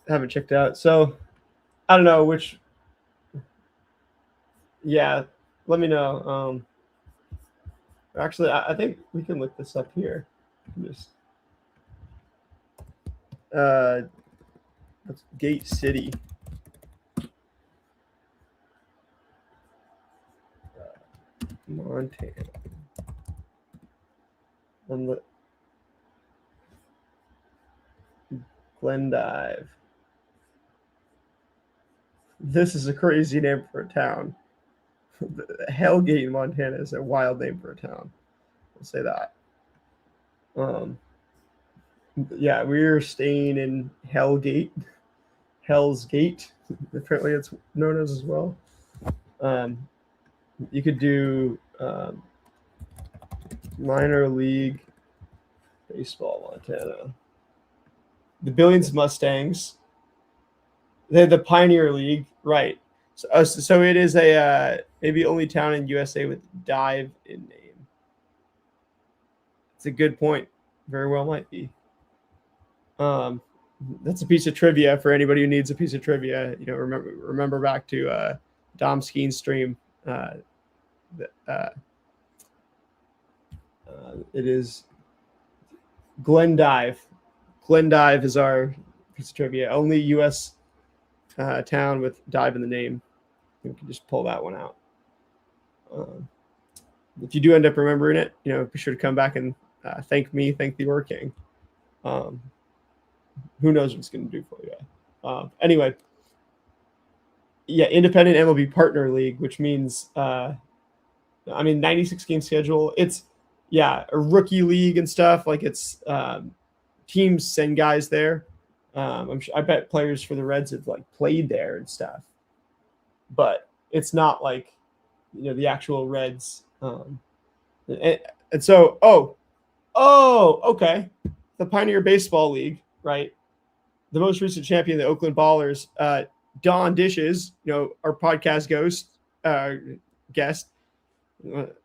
haven't checked out. So I don't know which. Yeah, let me know. Actually, I think we can look this up here. Just that's Gate City. Montana. On the Glendive. This is a crazy name for a town. Hellgate, Montana is a wild name for a town. I'll say that. Yeah, we were staying in Hell's Gate. Apparently, it's known as well. You could do minor league baseball, Montana. The Billings Mustangs. They had the Pioneer League, right? So it is a maybe only town in USA with dive in name. It's a good point. Very well might be. That's a piece of trivia for anybody who needs a piece of trivia. Remember back to Dom Skeen's stream. It is Glendive. Glendive is our piece of trivia. Only U.S. Town with dive in the name. We can just pull that one out. If you do end up remembering it, be sure to come back and thank me, thank the Ore King. Who knows what it's going to do for you? Anyway, yeah, independent MLB partner league, which means 96 game schedule. It's a rookie league and stuff. Like it's teams send guys there. I bet players for the Reds have like played there and stuff, but it's not like the actual Reds. And so okay, the Pioneer Baseball League, right? The most recent champion, the Oakland Ballers, Don Dishes, our podcast guest,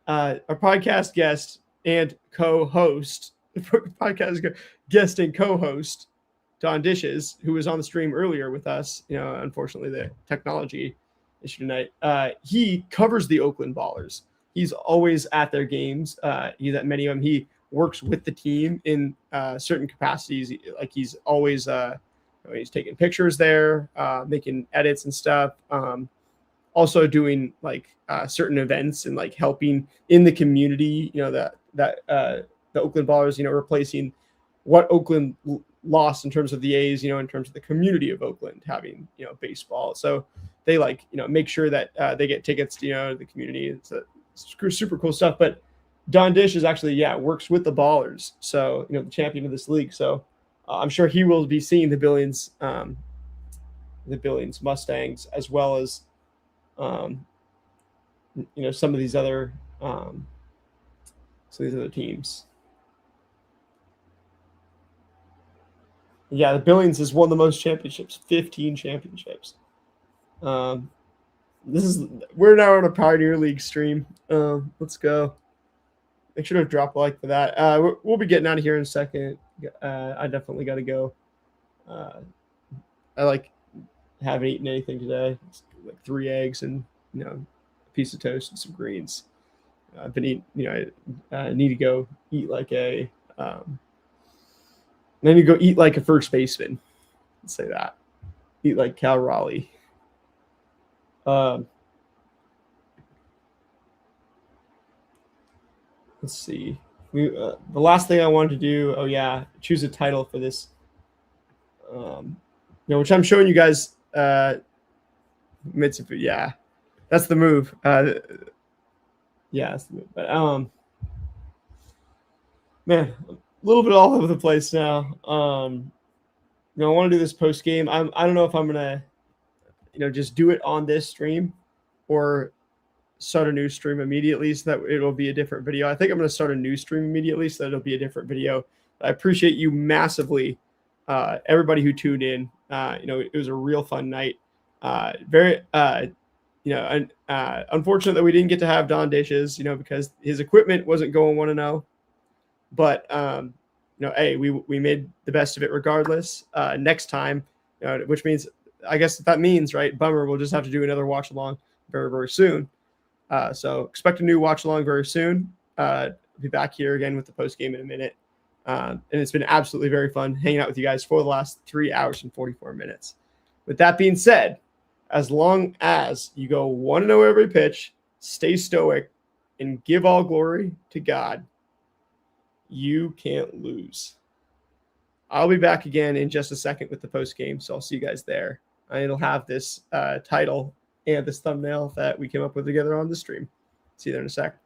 our podcast guest and co-host, podcast guest and co-host, Don Dishes, who was on the stream earlier with us. Unfortunately, the technology issue tonight. He covers the Oakland Ballers. He's always at their games. He's at many of them. He works with the team in certain capacities. Like he's always he's taking pictures there, making edits and stuff. Also doing like certain events and like helping in the community. The Oakland Ballers, replacing what Oakland lost in terms of the A's, in terms of the community of Oakland having, baseball. So they make sure that they get tickets to, the community. It's super cool stuff. But Don Dish is actually, works with the Ballers. So, the champion of this league. So I'm sure he will be seeing the Billings Mustangs, as well as, some of these other teams. Yeah, the Billings has won the most championships, 15 championships. We're now on a Pioneer League stream. Let's go. Make sure to drop a like for that. We'll be getting out of here in a second. I definitely got to go. I haven't eaten anything today. It's like 3 eggs and a piece of toast and some greens. I've been eating. I need to go eat like a. I need to go eat like a first baseman. Let's say that. Eat like Cal Raleigh. Let's see. The last thing I wanted to do. Oh yeah, choose a title for this. Which I'm showing you guys. Mitsubishi. Yeah, that's the move. Yeah, that's the move. But man, a little bit all over the place now. I want to do this post game. I don't know if I'm gonna, just do it on this stream, or start a new stream immediately so that it'll be a different video. I think I'm gonna start a new stream immediately so that it'll be a different video. I appreciate you massively, everybody who tuned in. It was a real fun night. Unfortunate that we didn't get to have Don Dishes, because his equipment wasn't going 1-0. But hey, we made the best of it regardless. Next time, which means, I guess that means, right? Bummer, we'll just have to do another watch along very, very soon. So expect a new watch along very soon. I'll be back here again with the post game in a minute. And it's been absolutely very fun hanging out with you guys for the last 3 hours and 44 minutes. With that being said, as long as you go 1-0 every pitch, stay stoic, and give all glory to God, you can't lose. I'll be back again in just a second with the post game, so I'll see you guys there. And it'll have this title and this thumbnail that we came up with together on the stream. See you there in a sec.